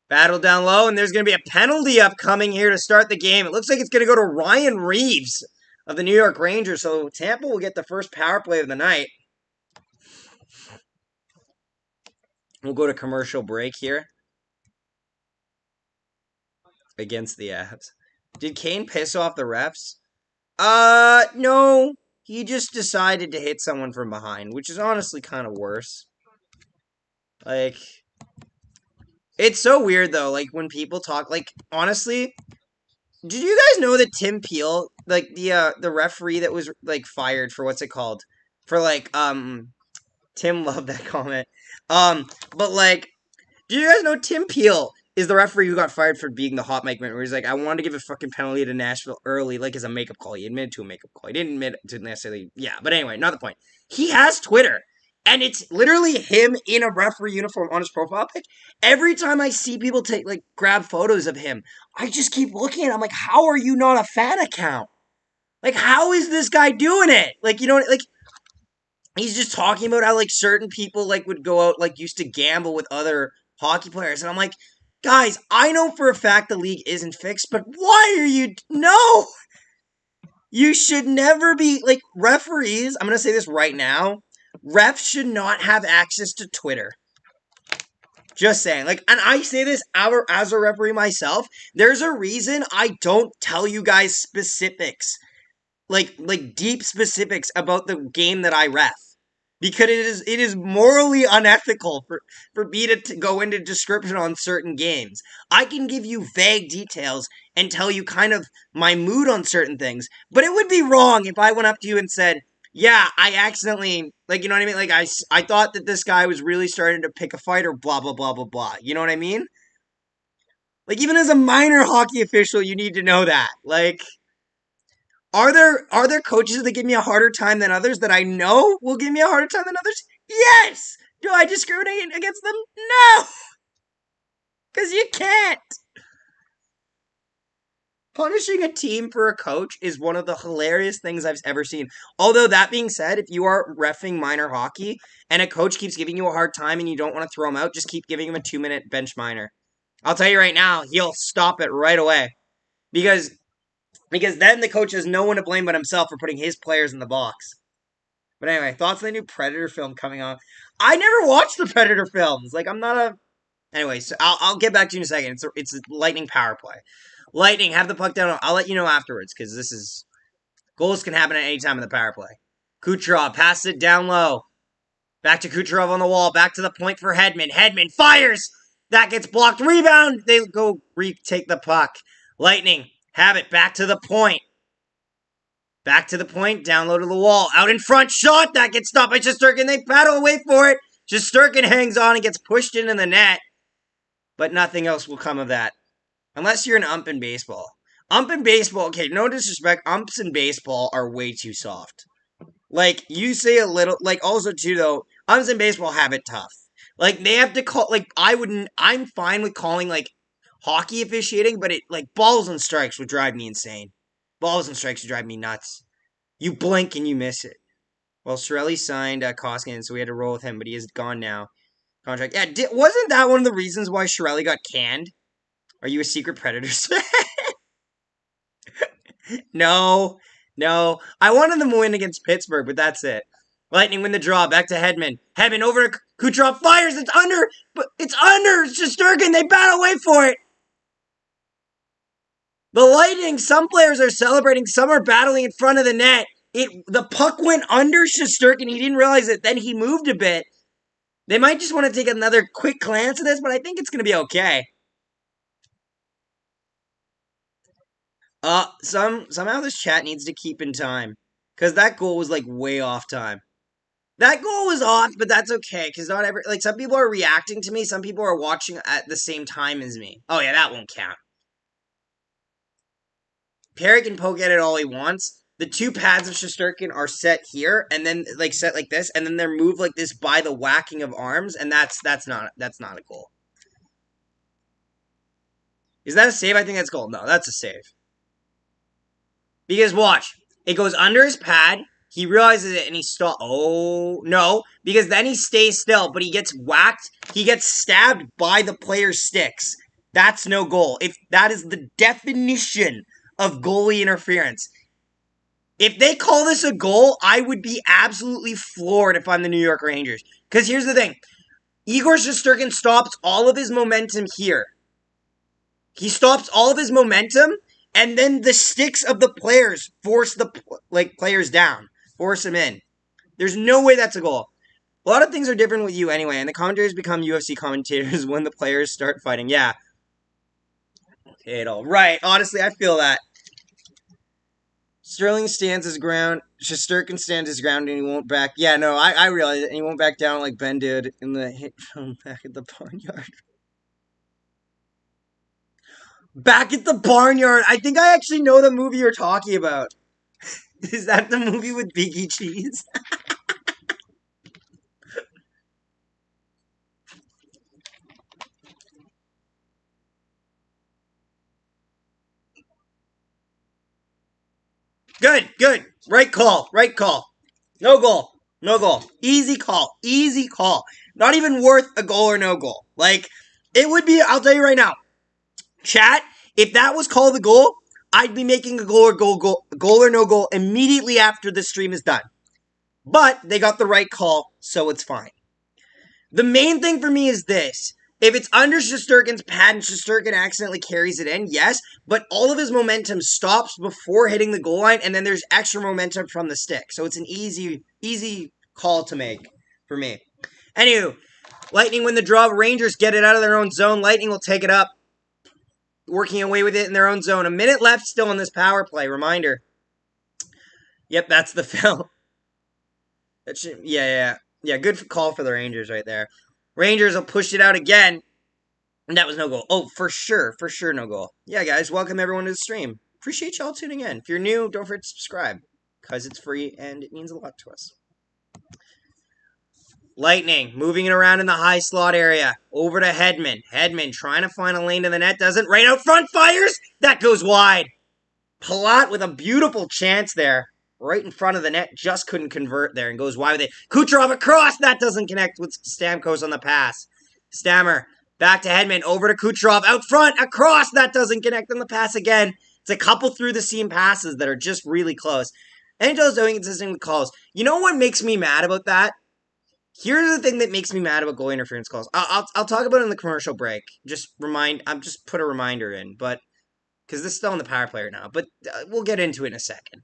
Battle down low, and there's going to be a penalty upcoming here to start the game. It looks like it's going to go to Ryan Reeves of the New York Rangers, so Tampa will get the first power play of the night. We'll go to commercial break here. Against the Avs. Did Kane piss off the refs? No. He just decided to hit someone from behind, which is honestly kind of worse. Like, it's so weird, though, like, when people talk, like, honestly, did you guys know that Tim Peel, like, the referee that was, like, fired for, what's it called? For, like, Tim loved that comment. But, like, do you guys know Tim Peel is the referee who got fired for being the hot mic man, where he's like, I wanted to give a fucking penalty to Nashville early, like as a makeup call. He admitted to a makeup call. He didn't admit to necessarily, yeah, but anyway, not the point. He has Twitter, and it's literally him in a referee uniform on his profile pic. Every time I see people grab photos of him, I just keep looking at him, I'm like, how are you not a fan account? Like, how is this guy doing it? Like, you know, like, he's just talking about how, like, certain people, like, would go out, like, used to gamble with other hockey players, and I'm like, guys, I know for a fact the league isn't fixed, but why are you... No! You should never be... Like, referees, I'm going to say this right now, refs should not have access to Twitter. Just saying. Like, and I say this as a referee myself, there's a reason I don't tell you guys specifics. Like deep specifics about the game that I ref. Because it is morally unethical for me to go into description on certain games. I can give you vague details and tell you kind of my mood on certain things, but it would be wrong if I went up to you and said, Yeah, I accidentally, like, you know what I mean? Like, I thought that this guy was really starting to pick a fight or blah, blah, blah, blah, blah. You know what I mean? Like, even as a minor hockey official, you need to know that. Like, are there coaches that give me a harder time than others that I know will give me a harder time than others? Yes! Do I discriminate against them? No! Because you can't! Punishing a team for a coach is one of the hilarious things I've ever seen. Although, that being said, if you are reffing minor hockey and a coach keeps giving you a hard time and you don't want to throw him out, just keep giving him a 2-minute bench minor. I'll tell you right now, he'll stop it right away. Because then the coach has no one to blame but himself for putting his players in the box. But anyway, thoughts on the new Predator film coming on? I never watched the Predator films. Like, I'm not a... Anyway, so I'll get back to you in a second. It's a Lightning power play. Lightning, have the puck down. I'll let you know afterwards, because this is... Goals can happen at any time in the power play. Kucherov passes it down low. Back to Kucherov on the wall. Back to the point for Hedman. Hedman fires! That gets blocked. Rebound! They go retake the puck. Lightning, have it. Back to the point. Back to the point. Down low to the wall. Out in front. Shot! That gets stopped by Shesterkin. They paddle away for it. Shesterkin hangs on and gets pushed into the net. But nothing else will come of that. Unless you're an ump in baseball. Ump in baseball, okay, no disrespect, umps in baseball are way too soft. Like, you say a little, like, also, too, though, umps in baseball have it tough. Like, they have to call, like, I'm fine with calling, like, hockey officiating, but balls and strikes would drive me insane. Balls and strikes would drive me nuts. You blink and you miss it. Well, Shirelli signed Koskinen, so we had to roll with him, but he is gone now. Contract. Yeah, wasn't that one of the reasons why Shirelli got canned? Are you a secret Predators fan? No. I wanted them to win against Pittsburgh, but that's it. Lightning win the draw. Back to Hedman. Hedman over to Kucherov. Fires. It's under. But it's under. It's Shesterkin. They battle away for it. The Lightning, some players are celebrating. Some are battling in front of the net. The puck went under Shesterkin. He didn't realize it. Then he moved a bit. They might just want to take another quick glance at this, but I think it's going to be okay. Somehow this chat needs to keep in time. Because that goal was, like, way off time. That goal was off, but that's okay. Because not every... Like, some people are reacting to me. Some people are watching at the same time as me. Oh, yeah, that won't count. Perry can poke at it all he wants. The two pads of Shesterkin are set here, and then, like, set like this. And then they're moved like this by the whacking of arms. And that's not a goal. Is that a save? I think that's goal. No, that's a save. Because watch, it goes under his pad, he realizes it, and he stops. Oh, no, because then he stays still, but he gets whacked, he gets stabbed by the player's sticks. That's no goal. If that is the definition of goalie interference. If they call this a goal, I would be absolutely floored if I'm the New York Rangers. Because here's the thing, Igor Shesterkin stops all of his momentum here. He stops all of his momentum, and then the sticks of the players force the players down. Force them in. There's no way that's a goal. A lot of things are different with you anyway, and the commentators become UFC commentators when the players start fighting. Yeah. Okay, it all. Right. Honestly, I feel that. Sterling stands his ground. Shesterkin stands his ground, and he won't back. Yeah, no, I realize it, and he won't back down like Ben did in the hit from back at the barnyard. Back at the barnyard. I think I actually know the movie you're talking about. Is that the movie with Biggie Cheese? Good. Right call. No goal. Easy call. Not even worth a goal or no goal. Like, it would be, I'll tell you right now. Chat, if that was called a goal, I'd be making a goal or no goal immediately after the stream is done. But they got the right call, so it's fine. The main thing for me is this. If it's under Shesterkin's pad and Shesterkin accidentally carries it in, yes, but all of his momentum stops before hitting the goal line, and then there's extra momentum from the stick. So it's an easy call to make for me. Anywho, Lightning win the draw. Rangers get it out of their own zone. Lightning will take it up. Working away with it in their own zone. A minute left still in this power play. Reminder. Yep, that's the film. Yeah, good call for the Rangers right there. Rangers will push it out again. And that was no goal. Oh, for sure, no goal. Yeah, guys, welcome everyone to the stream. Appreciate y'all tuning in. If you're new, don't forget to subscribe, because it's free and it means a lot to us. Lightning, moving it around in the high slot area. Over to Hedman. Hedman trying to find a lane to the net. Doesn't. Right out front, fires! That goes wide. Palat with a beautiful chance there. Right in front of the net. Just couldn't convert there and goes wide with it. Kucherov across. That doesn't connect with Stamkos on the pass. Stammer. Back to Hedman. Over to Kucherov. Out front. Across. That doesn't connect on the pass again. It's a couple through the seam passes that are just really close. NHL's doing consistent with calls. You know what makes me mad about that? Here's the thing that makes me mad about goal interference calls. I'll talk about it in the commercial break. I'm just put a reminder in, but because this is still on the power play right now. But we'll get into it in a second.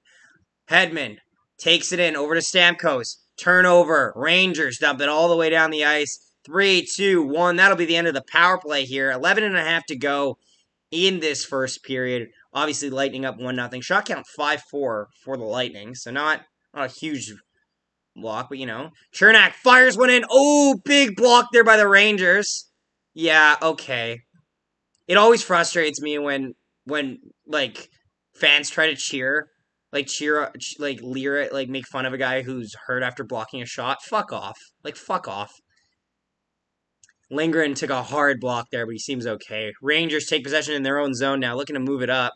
Hedman takes it in over to Stamkos. Turnover. Rangers dump it all the way down the ice. 3, 2, 1. That'll be the end of the power play here. 11.5 to go in this first period. Obviously, Lightning up 1-0. Shot count 5-4 for the Lightning, so not a huge block, but Chernak fires one in. Oh, big block there by the Rangers. Yeah, okay. It always frustrates me when like fans try to cheer, like leer at, like make fun of a guy who's hurt after blocking a shot. Fuck off. Fuck off. Lindgren took a hard block there, but he seems okay. Rangers take possession in their own zone now, looking to move it up.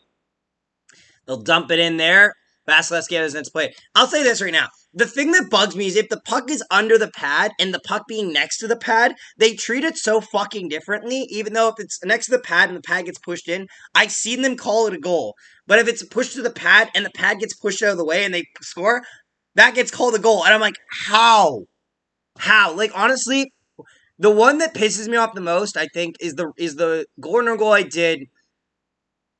They'll dump it in there. Vasilevsky has next play. I'll say this right now. The thing that bugs me is if the puck is under the pad and the puck being next to the pad, they treat it so fucking differently, even though if it's next to the pad and the pad gets pushed in, I've seen them call it a goal. But if it's pushed to the pad and the pad gets pushed out of the way and they score, that gets called a goal. And I'm like, how? How? Like, honestly, the one that pisses me off the most, I think, is the goal or no goal I did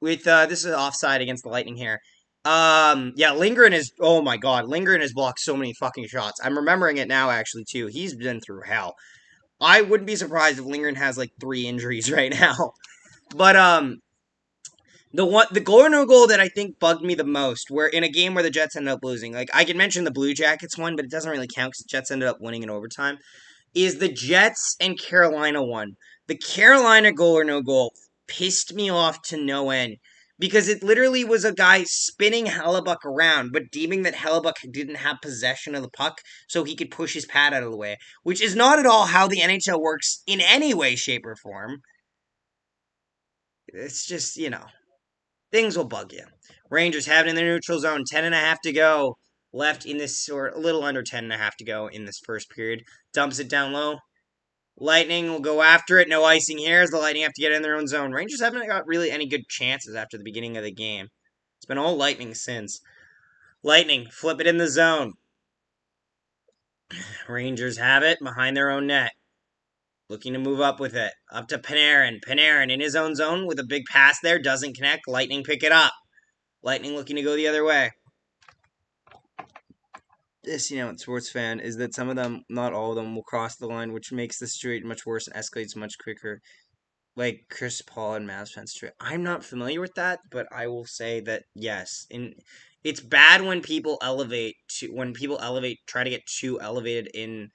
with, this is offside against the Lightning here. Yeah, Lindgren is, oh my god, Lindgren has blocked so many fucking shots. I'm remembering it now, actually, too. He's been through hell. I wouldn't be surprised if Lindgren has, 3 injuries right now. But, the goal or no goal that I think bugged me the most, where in a game where the Jets ended up losing, I can mention the Blue Jackets one, but it doesn't really count because the Jets ended up winning in overtime, is the Jets and Carolina one. The Carolina goal or no goal pissed me off to no end. Because it literally was a guy spinning Hellebuck around, but deeming that Hellebuck didn't have possession of the puck, so he could push his pad out of the way. Which is not at all how the NHL works in any way, shape, or form. It's just, things will bug you. Rangers have it in their neutral zone, 10.5 to go. Left in this, or a little under 10.5 to go in this first period. Dumps it down low. Lightning will go after it. No icing here as the Lightning have to get in their own zone. Rangers haven't got really any good chances after the beginning of the game. It's been all Lightning since. Lightning, flip it in the zone. Rangers have it behind their own net. Looking to move up with it. Up to Panarin. Panarin in his own zone with a big pass there. Doesn't connect. Lightning pick it up. Lightning looking to go the other way. This, sports fan, is that some of them, not all of them, will cross the line, which makes the situation much worse and escalates much quicker. Like Chris Paul and Mavs fans. I'm not familiar with that, but I will say that yes, it's bad when people try to get too elevated in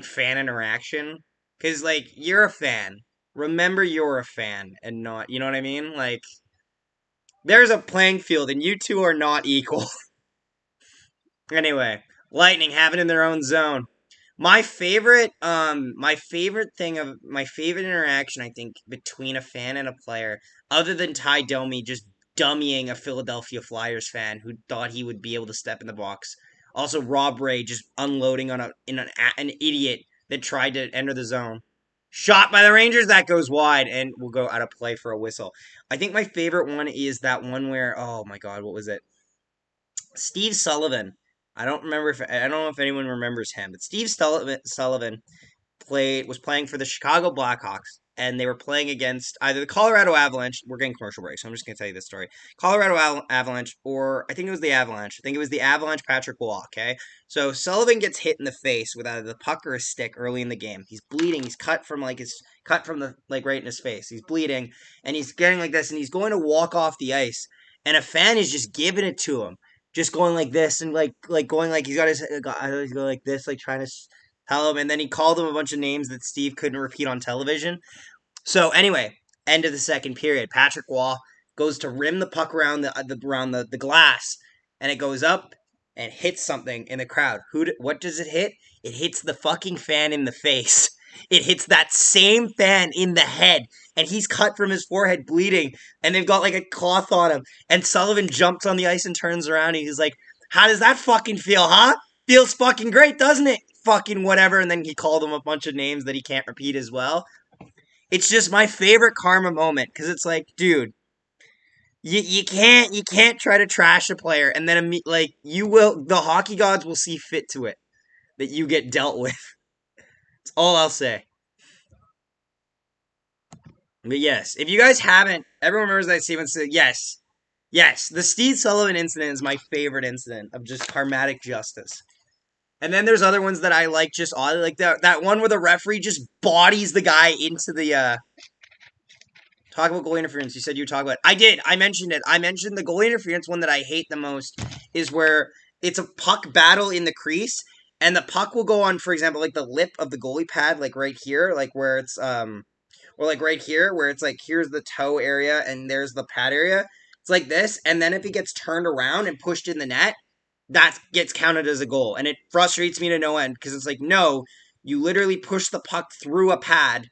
fan interaction, because you're a fan. Remember, you're a fan and not, you know what I mean? There's a playing field, and you two are not equal. Anyway. Lightning have it in their own zone. My favorite interaction, I think, between a fan and a player, other than Ty Domi just dummying a Philadelphia Flyers fan who thought he would be able to step in the box. Also, Rob Ray just unloading on an idiot that tried to enter the zone. Shot by the Rangers, that goes wide and will go out of play for a whistle. I think my favorite one is that one where, oh my god, what was it? Steve Sullivan. I don't know if anyone remembers him, but Steve Sullivan was playing for the Chicago Blackhawks, and they were playing against either the Colorado Avalanche. We're getting commercial break, so I'm just going to tell you this story. Colorado Avalanche, or I think it was the Avalanche. I think it was the Avalanche Patrick Roy, okay? So Sullivan gets hit in the face with either the puck or a stick early in the game. He's bleeding. He's cut from right in his face. He's bleeding, and he's getting like this, and he's going to walk off the ice, and a fan is just giving it to him. just going like this and going like he's got his he's going like this, like trying to tell him, and then he called him a bunch of names that Steve couldn't repeat on television. So anyway, end of the second period. Patrick Waugh goes to rim the puck around the glass, and it goes up and hits something in the crowd. What does it hit? It hits the fucking fan in the face. It hits that same fan in the head, and he's cut from his forehead bleeding, and they've got like a cloth on him, and Sullivan jumps on the ice and turns around, and he's like, how does that fucking feel, huh? Feels fucking great, doesn't it? Fucking whatever, and then he called him a bunch of names that he can't repeat as well. It's just my favorite karma moment, because it's like, dude, you can't try to trash a player, and then the hockey gods will see fit to it that you get dealt with. That's all I'll say. But yes, if you guys haven't, everyone remembers that Steven said, yes, the Steve Sullivan incident is my favorite incident of just karmatic justice. And then there's other ones that I like just oddly, like that one where the referee just bodies the guy into the, talk about goal interference. You said you would talk about it. I did. I mentioned it. I mentioned the goal interference one that I hate the most is where it's a puck battle in the crease, and the puck will go on, for example, like the lip of the goalie pad, like right here, like where it's, or like right here, where it's like, here's the toe area, and there's the pad area. It's like this, and then if it gets turned around and pushed in the net, that gets counted as a goal. And it frustrates me to no end, because it's like, no, you literally push the puck through a pad.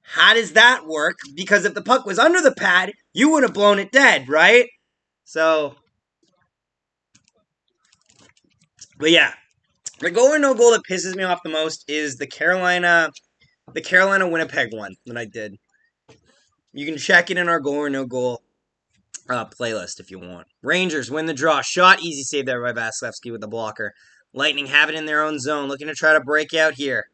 How does that work? Because if the puck was under the pad, you would have blown it dead, right? So, but yeah. The goal or no goal that pisses me off the most is the Carolina Winnipeg one that I did. You can check it in our goal or no goal playlist if you want. Rangers win the draw. Shot, easy save there by Vasilevsky with the blocker. Lightning have it in their own zone, looking to try to break out here.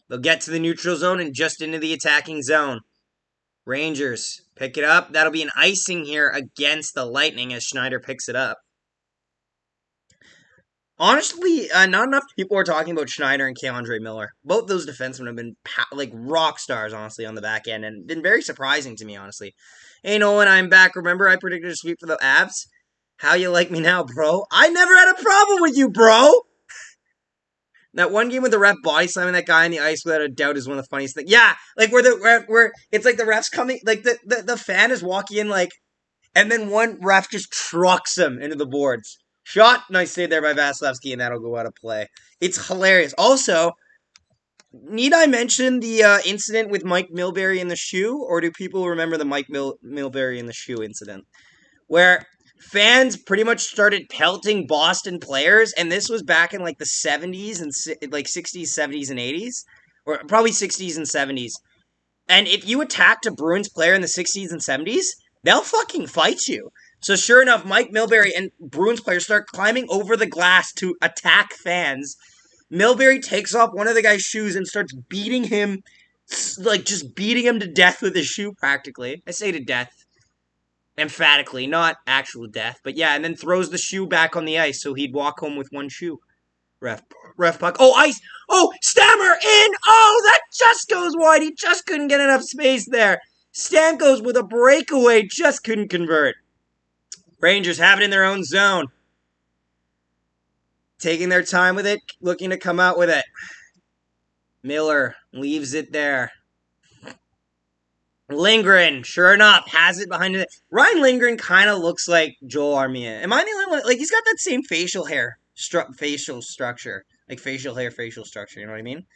They'll get to the neutral zone and just into the attacking zone. Rangers pick it up. That'll be an icing here against the Lightning as Schneider picks it up. Honestly, not enough people are talking about Schneider and K'Andre Miller. Both those defensemen have been like rock stars, honestly, on the back end, and been very surprising to me, honestly. Hey, Nolan, I'm back. Remember I predicted a sweep for the Avs? How you like me now, bro? I never had a problem with you, bro! That one game with the ref body slamming that guy on the ice without a doubt is one of the funniest things. Yeah, like where it's like the ref's coming, like the fan is walking in, like, and then one ref just trucks him into the boards. Shot, nice save there by Vasilevsky, and that'll go out of play. It's hilarious. Also, need I mention the incident with Mike Milbury in the shoe, or do people remember the Mike Milbury in the shoe incident? Where fans pretty much started pelting Boston players, and this was back in like the 70s and like 60s, 70s, and 80s, or probably 60s and 70s. And if you attacked a Bruins player in the 60s and 70s, they'll fucking fight you. So sure enough, Mike Milbury and Bruins players start climbing over the glass to attack fans. Milbury takes off one of the guy's shoes and starts beating him, like just beating him to death with his shoe practically. I say to death. Emphatically, not actual death, but yeah, and then throws the shoe back on the ice so he'd walk home with one shoe. Ref puck. Oh, ice! Oh, Stammer in! Oh, that just goes wide. He just couldn't get enough space there. Stamkos with a breakaway, just couldn't convert. Rangers have it in their own zone. Taking their time with it, looking to come out with it. Miller leaves it there. Lindgren, sure enough, has it behind it. Ryan Lindgren kind of looks like Joel Armia. Am I the only one? Like, he's got that same facial hair, facial structure. Like, facial hair, facial structure, you know what I mean?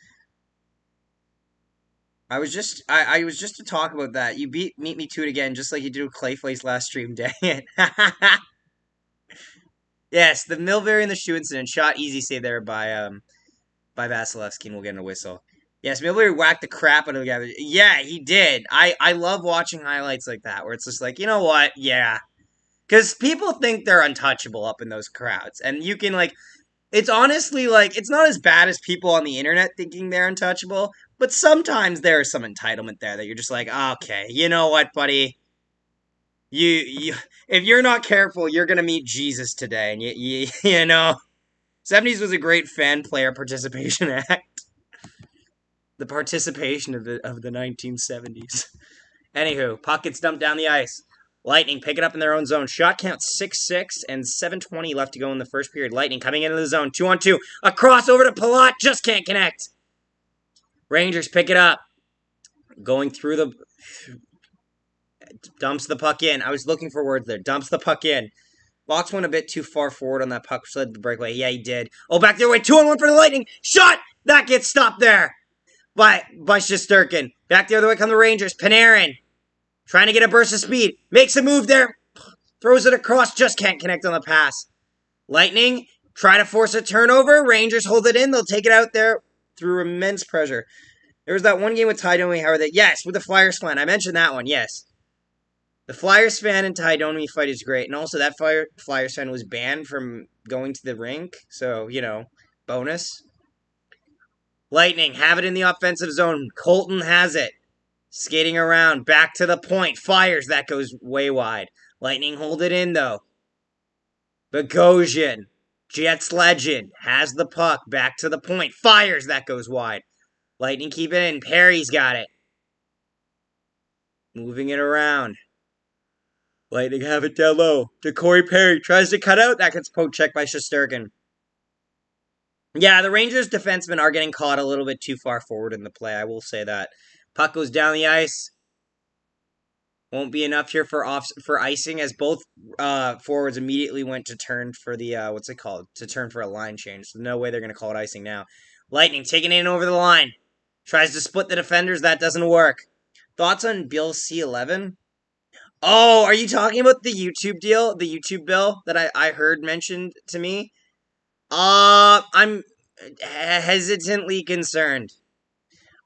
I was just to talk about that. You meet me to it again, just like you did with Clayface last stream, dang it. Yes, the Milbury and the shoe incident. Shot, easy save there by Vasilevsky, and we'll get in a whistle. Yes, Milbury whacked the crap out of the guy. Yeah, he did. I love watching highlights like that, where it's just like, you know what? Yeah. Because people think they're untouchable up in those crowds. And you can, like, it's honestly, like, it's not as bad as people on the internet thinking they're untouchable, but sometimes there is some entitlement there that you're just like, okay, you know what, buddy? You if you're not careful, you're going to meet Jesus today. And, you know, 70s was a great fan player participation act. The participation of the 1970s. Anywho, puck gets dumped down the ice. Lightning pick it up in their own zone. Shot count 6-6 and 7:20 left to go in the first period. Lightning coming into the zone. 2-on-2. A cross over to Palat. Just can't connect. Rangers pick it up. Going through the... Dumps the puck in. I was looking for words there. Dumps the puck in. Box went a bit too far forward on that puck, which led to the breakaway. Yeah, he did. Oh, back the other way. 2-on-1 for the Lightning. Shot! That gets stopped there by Shesterkin. Back the other way come the Rangers. Panarin. Trying to get a burst of speed. Makes a move there. Throws it across. Just can't connect on the pass. Lightning try to force a turnover. Rangers hold it in. They'll take it out there through immense pressure. There was that one game with Ty Domi Howard that, yes, with the Flyers fan. I mentioned that one, yes. The Flyers fan and Ty Domi fight is great. And also that Flyers fan was banned from going to the rink. So, you know, bonus. Lightning have it in the offensive zone. Colton has it. Skating around. Back to the point. Fires. That goes way wide. Lightning hold it in, though. Bogosian. Jets legend. Has the puck. Back to the point. Fires. That goes wide. Lightning keep it in. Perry's got it. Moving it around. Lightning have it down low. To Corey Perry. Tries to cut out. That gets poke checked by Shesterkin. Yeah, the Rangers defensemen are getting caught a little bit too far forward in the play. I will say that. Puck goes down the ice. Won't be enough here for icing as both forwards immediately went to turn for the, what's it called? To turn for a line change. So no way they're going to call it icing now. Lightning taking it in over the line. Tries to split the defenders. That doesn't work. Thoughts on Bill C-11? Oh, are you talking about the YouTube deal? The YouTube bill that I heard mentioned to me? I'm hesitantly concerned.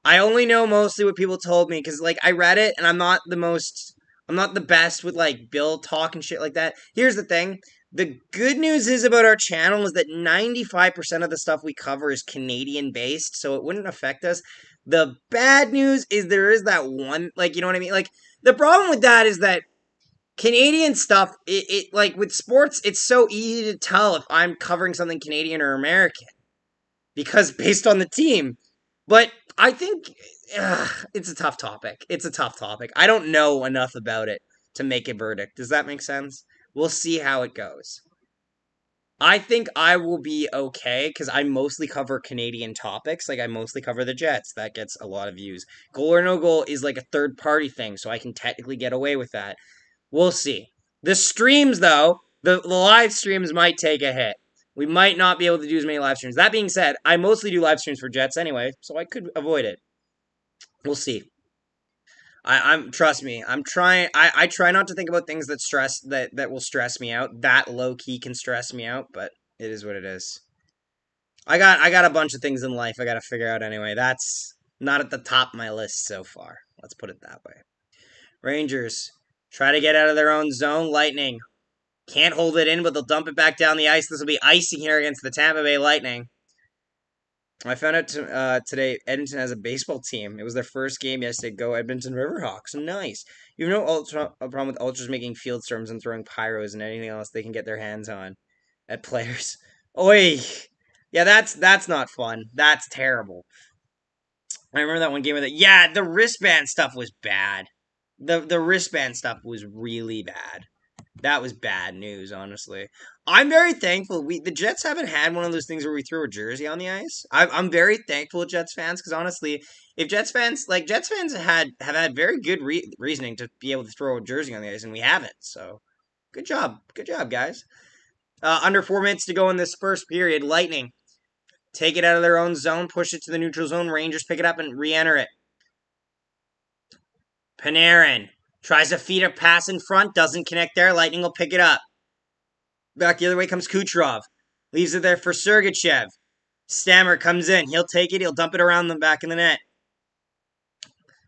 I only know mostly what people told me, because, like, I read it, and I'm not the best with, like, bill talk and shit like that. Here's the thing. The good news is about our channel is that 95% of the stuff we cover is Canadian-based, so it wouldn't affect us. The bad news is there is that one, like, you know what I mean? Like, the problem with that is that Canadian stuff, it like, with sports, it's so easy to tell if I'm covering something Canadian or American. Because based on the team. But I think it's a tough topic. It's a tough topic. I don't know enough about it to make a verdict. Does that make sense? We'll see how it goes. I think I will be okay, because I mostly cover Canadian topics. Like, I mostly cover the Jets. That gets a lot of views. Goal or no goal is like a third-party thing, so I can technically get away with that. We'll see. The streams, though, the live streams might take a hit. We might not be able to do as many live streams. That being said, I mostly do live streams for Jets anyway, so I could avoid it. We'll see. Trust me, I'm trying. I try not to think about things that will stress me out. That low key can stress me out, but it is what it is. I got a bunch of things in life I got to figure out anyway. That's not at the top of my list so far. Let's put it that way. Rangers try to get out of their own zone. Lightning can't hold it in, but they'll dump it back down the ice. This will be icing here against the Tampa Bay Lightning. I found out today Edmonton has a baseball team. It was their first game yesterday. Go Edmonton Riverhawks. Nice. You have no problem with ultras making field storms and throwing pyros and anything else they can get their hands on at players. Oi. Yeah, that's not fun. That's terrible. I remember that one game with it. Yeah, the wristband stuff was bad. The wristband stuff was really bad. That was bad news, honestly. I'm very thankful. The Jets haven't had one of those things where we throw a jersey on the ice. I'm very thankful to Jets fans, because honestly, if Jets fans have had very good reasoning to be able to throw a jersey on the ice, and we haven't. So, good job, guys. Under 4 minutes to go in this first period. Lightning take it out of their own zone, push it to the neutral zone. Rangers pick it up and re-enter it. Panarin tries to feed a pass in front, doesn't connect there. Lightning will pick it up. Back the other way comes Kucherov. Leaves it there for Sergachev. Stammer comes in. He'll take it. He'll dump it around the back of the net.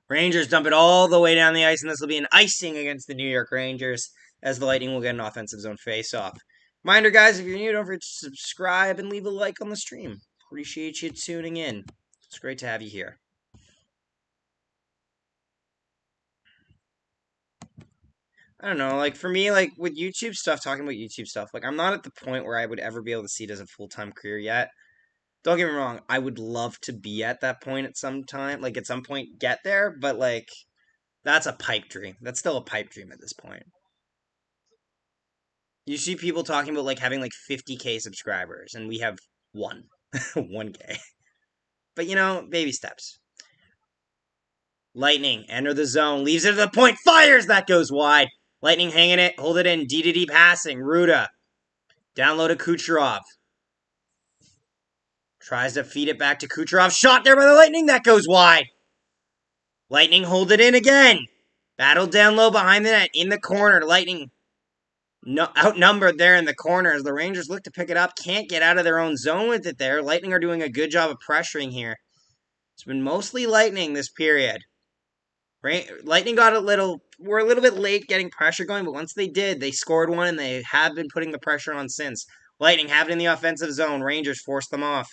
Rangers dump it all the way down the ice, and this will be an icing against the New York Rangers, as the Lightning will get an offensive zone face-off. Reminder, guys, if you're new, don't forget to subscribe and leave a like on the stream. Appreciate you tuning in. It's great to have you here. I don't know, like, for me, like, with YouTube stuff, talking about YouTube stuff, like, I'm not at the point where I would ever be able to see it as a full-time career yet. Don't get me wrong, I would love to be at that point at some time, like, at some point get there, but, like, that's a pipe dream. That's still a pipe dream at this point. You see people talking about like having like 50K subscribers, and we have 1K. But you know, baby steps. Lightning, enter the zone, leaves it to the point, fires, that goes wide. Lightning hanging it, hold it in, D passing, Ruda. Download to Kucherov. Tries to feed it back to Kucherov, shot there by the Lightning, that goes wide. Lightning hold it in again. Battle down low behind the net, in the corner, Lightning outnumbered there in the corner as the Rangers look to pick it up, can't get out of their own zone with it there. Lightning are doing a good job of pressuring here. It's been mostly Lightning this period. Lightning were a little bit late getting pressure going, but once they did, they scored one, and they have been putting the pressure on since. Lightning have it in the offensive zone. Rangers forced them off.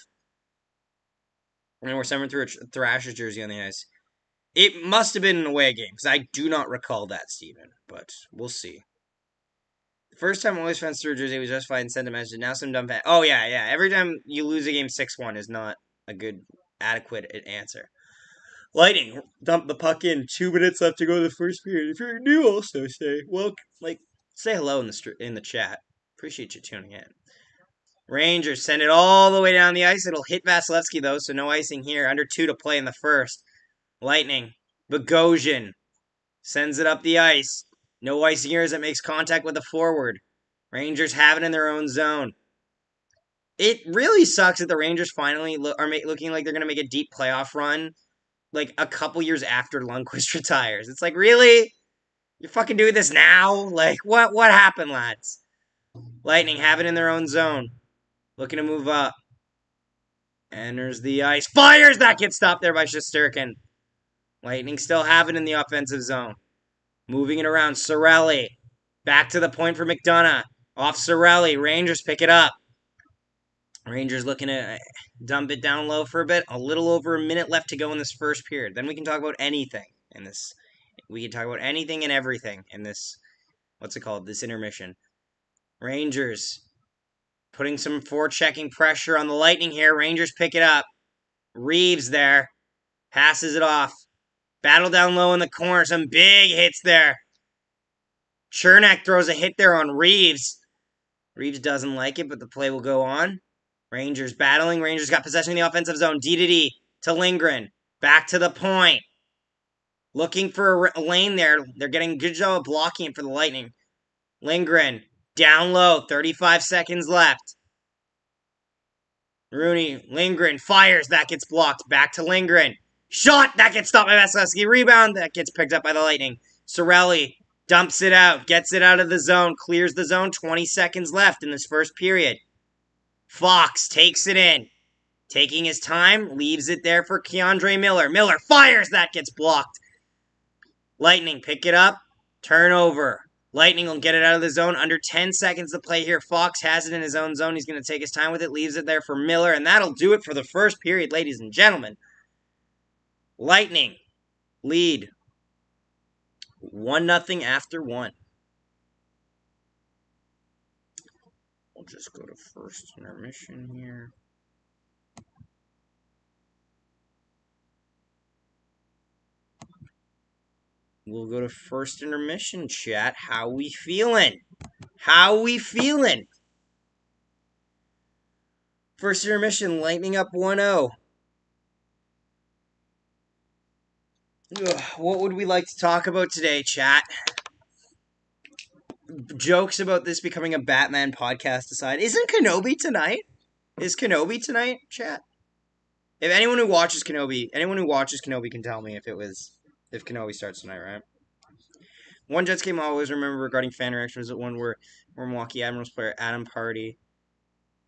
And we're summoning through a Thrashers jersey on the ice. It must have been an away game, because I do not recall that, Steven, but we'll see. The first time Oilers fans threw a jersey was justified and sent a message. Now some dumb fan. Oh, yeah. Every time you lose a game 6-1 is not a good, adequate answer. Lightning dump the puck in. 2 minutes left to go to the first period. If you're new, also say hello in the chat. Appreciate you tuning in. Rangers send it all the way down the ice. It'll hit Vasilevsky though, so no icing here. Under 2 to play in the first. Lightning, Bogosian sends it up the ice. No icing here as it makes contact with the forward. Rangers have it in their own zone. It really sucks that the Rangers finally are looking like they're going to make a deep playoff run like a couple years after Lundqvist retires. It's like, really? You're fucking doing this now? Like, what happened, lads? Lightning have it in their own zone. Looking to move up. Enters the ice. Fires! That gets stopped there by Shesterkin. Lightning still have it in the offensive zone. Moving it around. Cirelli. Back to the point for McDonough. Off Cirelli. Rangers pick it up. Rangers looking to dump it down low for a bit. A little over a minute left to go in this first period. Then we can talk about anything in this. We can talk about anything and everything in this. What's it called? This intermission. Rangers putting some forechecking pressure on the Lightning here. Rangers pick it up. Reeves there. Passes it off. Battle down low in the corner. Some big hits there. Chernak throws a hit there on Reeves. Reeves doesn't like it, but the play will go on. Rangers battling. Rangers got possession in the offensive zone. D to Lindgren. Back to the point. Looking for a lane there. They're getting a good job of blocking it for the Lightning. Lindgren. Down low. 35 seconds left. Rooney. Lindgren fires. That gets blocked. Back to Lindgren. Shot. That gets stopped by Vasilevsky. Rebound. That gets picked up by the Lightning. Cirelli dumps it out. Gets it out of the zone. Clears the zone. 20 seconds left in this first period. Fox takes it in. Taking his time. Leaves it there for Keandre Miller. Miller fires. That gets blocked. Lightning pick it up. Turnover. Lightning will get it out of the zone. Under 10 seconds to play here. Fox has it in his own zone. He's going to take his time with it. Leaves it there for Miller. And that'll do it for the first period, ladies and gentlemen. Lightning lead 1-0 after 1. We'll just go to first intermission here. We'll go to first intermission, chat. How we feeling? How we feeling? First intermission, Lightning up 1-0. What would we like to talk about today, chat? Jokes about this becoming a Batman podcast aside. Isn't Kenobi tonight? Is Kenobi tonight, chat? If anyone who watches Kenobi can tell me if Kenobi starts tonight, right? One Jets game I always remember regarding fan reaction was the one where Milwaukee Admirals player Adam Pardy,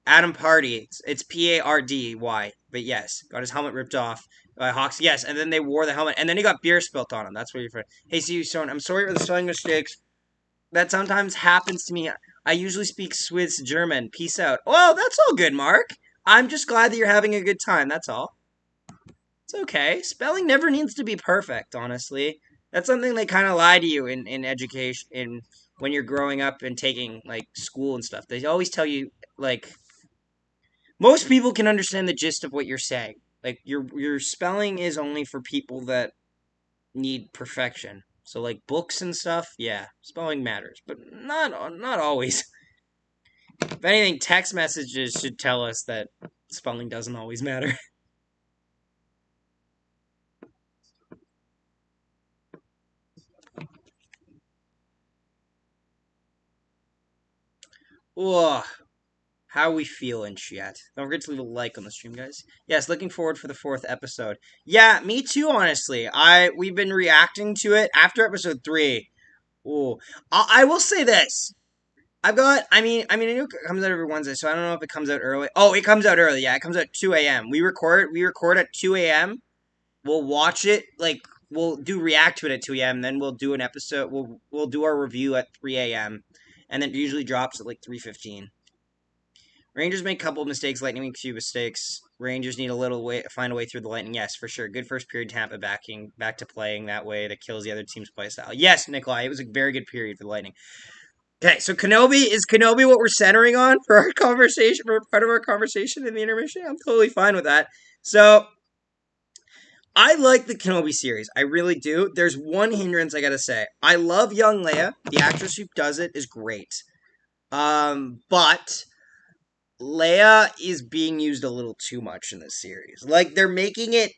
it's Pardy, but yes, got his helmet ripped off by Hawks, yes, and then they wore the helmet, and then he got beer spilt on him. That's what you're for. Hey, see you soon. I'm sorry for the spelling mistakes. That sometimes happens to me. I usually speak Swiss German. Peace out. Oh, that's all good, Mark. I'm just glad that you're having a good time, that's all. It's okay. Spelling never needs to be perfect, honestly. That's something they kind of lie to you in education, when you're growing up and taking, like, school and stuff. They always tell you, like, most people can understand the gist of what you're saying. Like, your spelling is only for people that need perfection. So, like, books and stuff, yeah, spelling matters. But not always. If anything, text messages should tell us that spelling doesn't always matter. Ugh. How are we feeling, chat? Don't forget to leave a like on the stream, guys. Yes, looking forward for the 4th episode. Yeah, me too, honestly. We've been reacting to it after episode 3. Ooh. I will say this. I know it comes out every Wednesday, so I don't know if it comes out early. Oh, it comes out early. Yeah, it comes out at 2 a.m. We record at 2 a.m. We'll watch it, we'll react to it at 2 a.m. Then we'll do an episode. We'll do our review at 3 a.m. And then it usually drops at 3:15. Rangers make a couple of mistakes. Lightning make a few mistakes. Rangers need find a way through the Lightning. Yes, for sure. Good first period. Tampa back to playing that way that kills the other team's play style. Yes, Nikolai, it was a very good period for the Lightning. Okay, so is Kenobi what we're centering on for our conversation, for part of our conversation in the intermission? I'm totally fine with that. So, I like the Kenobi series. I really do. There's one hindrance I gotta say. I love young Leia. The actress who does it is great. But Leia is being used a little too much in this series. They're making it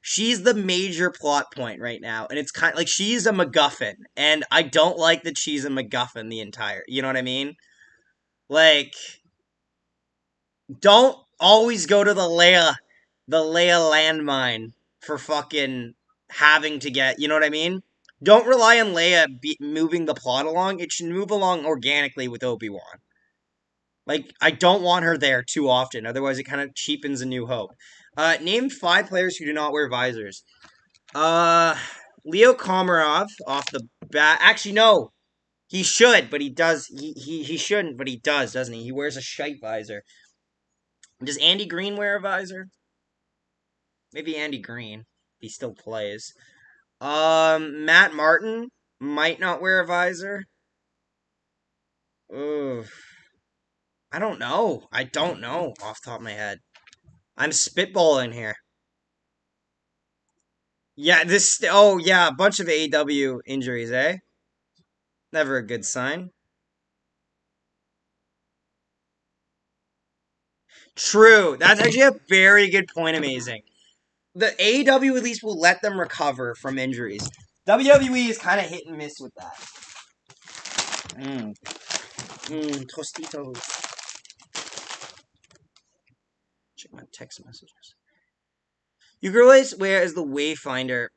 she's the major plot point right now, and it's kind of she's a MacGuffin, and I don't like that she's a MacGuffin the entire. You know what I mean? Don't always go to the Leia landmine for fucking having to get. You know what I mean? Don't rely on Leia moving the plot along. It should move along organically with Obi-Wan. I don't want her there too often. Otherwise, it kind of cheapens A New Hope. Name 5 players who do not wear visors. Leo Komarov off the bat. Actually, no. He should, but he does. He shouldn't, but he does, doesn't he? He wears a shite visor. Does Andy Green wear a visor? Maybe Andy Green. He still plays. Matt Martin might not wear a visor. Ugh. I don't know. I don't know off the top of my head. I'm spitballing here. Yeah, a bunch of AEW injuries, eh? Never a good sign. True. That's actually a very good point, Amazing. The AEW at least will let them recover from injuries. WWE is kind of hit and miss with that. Tostitos. Check my text messages. You realize where is the Wayfinder?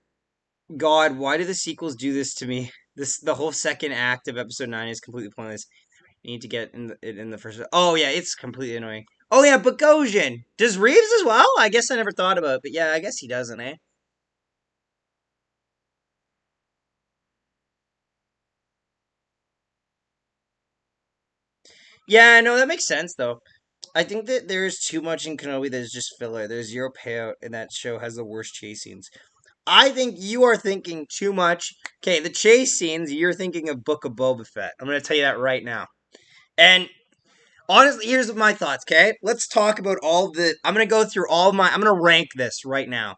God, why do the sequels do this to me? The whole second act of episode 9 is completely pointless. You need to get in the first. Oh yeah, it's completely annoying. Oh yeah, Bogosian. Does Reeves as well? I guess I never thought about it, but yeah, I guess he doesn't, eh? Yeah, no, that makes sense though. I think that there's too much in Kenobi that is just filler. There's zero payout, and that show has the worst chase scenes. I think you are thinking too much. Okay, the chase scenes, you're thinking of Book of Boba Fett. I'm going to tell you that right now. And honestly, here's my thoughts, okay? Let's talk about I'm going to go through I'm going to rank this right now.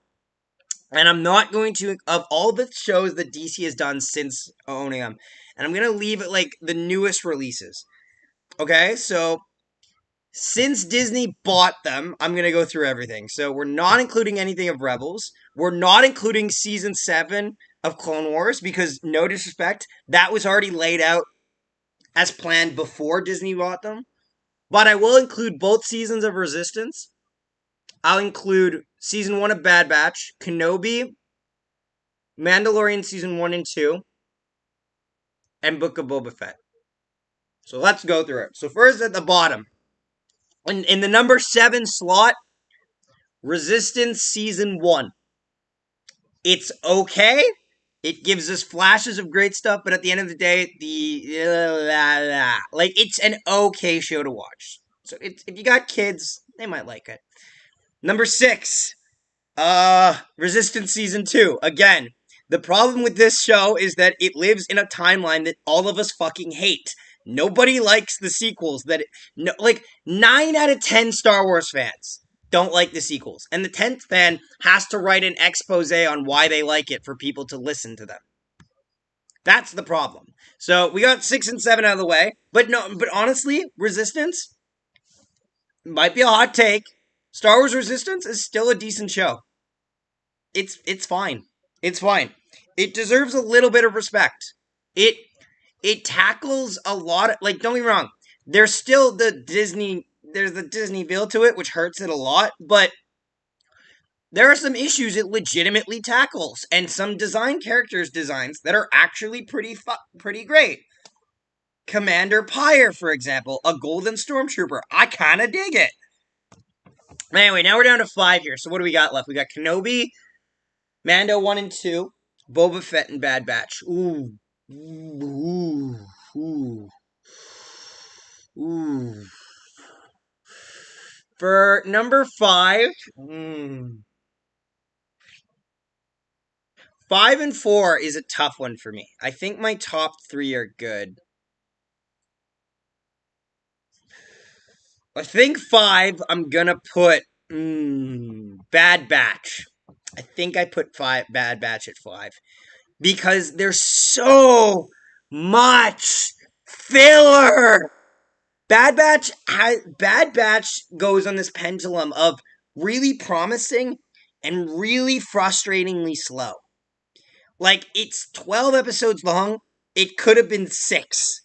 And I'm not going to, of all the shows that DC has done since owning them, and I'm going to leave it the newest releases. Okay, so since Disney bought them, I'm going to go through everything. So we're not including anything of Rebels. We're not including Season 7 of Clone Wars because, no disrespect, that was already laid out as planned before Disney bought them. But I will include both seasons of Resistance. I'll include Season 1 of Bad Batch, Kenobi, Mandalorian Season 1 and 2, and Book of Boba Fett. So let's go through it. So first at the bottom, in the number 7 slot, Resistance Season 1. It's okay. It gives us flashes of great stuff, but at the end of the day, it's an okay show to watch. So if you got kids, they might like it. Number 6, Resistance Season 2. Again, the problem with this show is that it lives in a timeline that all of us fucking hate. Nobody likes the sequels. 9 out of 10 Star Wars fans don't like the sequels. And the 10th fan has to write an expose on why they like it for people to listen to them. That's the problem. So we got 6 and 7 out of the way. But honestly, Resistance, might be a hot take. Star Wars Resistance is still a decent show. It's fine. It's fine. It deserves a little bit of respect. It tackles a lot of, like, don't get me wrong. There's still there's the Disney feel to it, which hurts it a lot, but there are some issues it legitimately tackles, and some characters designs that are actually pretty great. Commander Pyre, for example, a golden stormtrooper. I kind of dig it. Anyway, now we're down to 5 here. So what do we got left? We got Kenobi, Mando 1 and 2, Boba Fett, and Bad Batch. Ooh. For number 5, 5 and 4 is a tough one for me. I think my top 3 are good. I think 5, I'm gonna put Bad Batch. I think I put Bad Batch at 5. Because there's so much filler. Bad Batch goes on this pendulum of really promising and really frustratingly slow. Like, it's 12 episodes long. It could have been 6.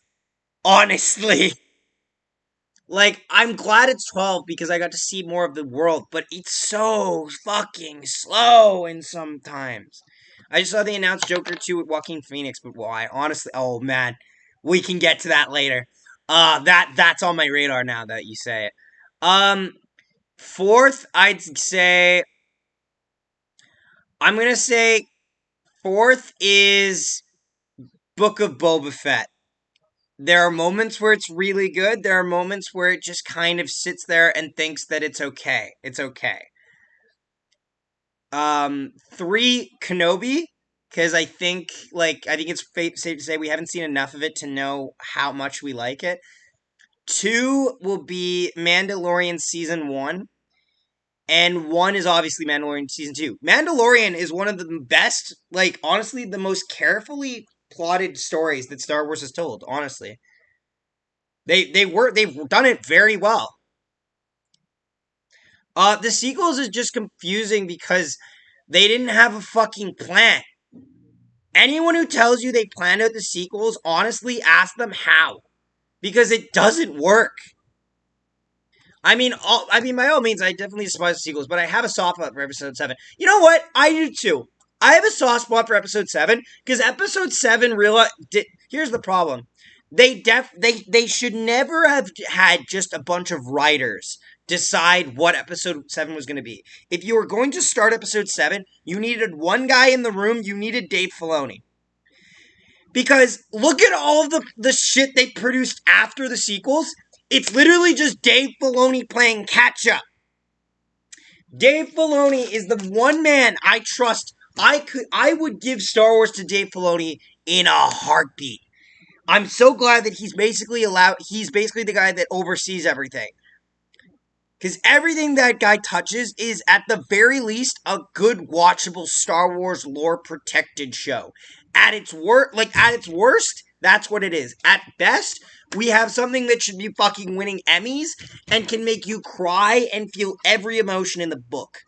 Honestly. Like, I'm glad it's 12 because I got to see more of the world, but it's so fucking slow in sometimes. I just saw they announced Joker 2 with Joaquin Phoenix, but why? Honestly, oh man, we can get to that later. That's on my radar now that you say it. 4th, I'd say, I'm gonna say 4th is Book of Boba Fett. There are moments where it's really good. There are moments where it just kind of sits there and thinks that it's okay. It's okay. 3, Kenobi, because I think it's safe to say we haven't seen enough of it to know how much we like it. 2 will be Mandalorian Season 1. And 1 is obviously Mandalorian Season 2. Mandalorian is one of the best, like, honestly, the most carefully plotted stories that Star Wars has told, honestly. They've done it very well. The sequels is just confusing because they didn't have a fucking plan. Anyone who tells you they planned out the sequels, honestly, ask them how. Because it doesn't work. I mean, by all means, I definitely despise the sequels, but I have a soft spot for Episode 7. You know what? I do too. I have a soft spot for Episode 7, because Episode 7 here's the problem. They should never have had just a bunch of writers decide what Episode 7 was going to be. If you were going to start Episode 7, you needed one guy in the room, you needed Dave Filoni. Because look at all of the shit they produced after the sequels. It's literally just Dave Filoni playing catch-up. Dave Filoni is the one man I trust. I would give Star Wars to Dave Filoni in a heartbeat. I'm so glad that he's basically the guy that oversees everything. Because everything that guy touches is, at the very least, a good, watchable Star Wars lore-protected show. At its worst, that's what it is. At best, we have something that should be fucking winning Emmys and can make you cry and feel every emotion in the book.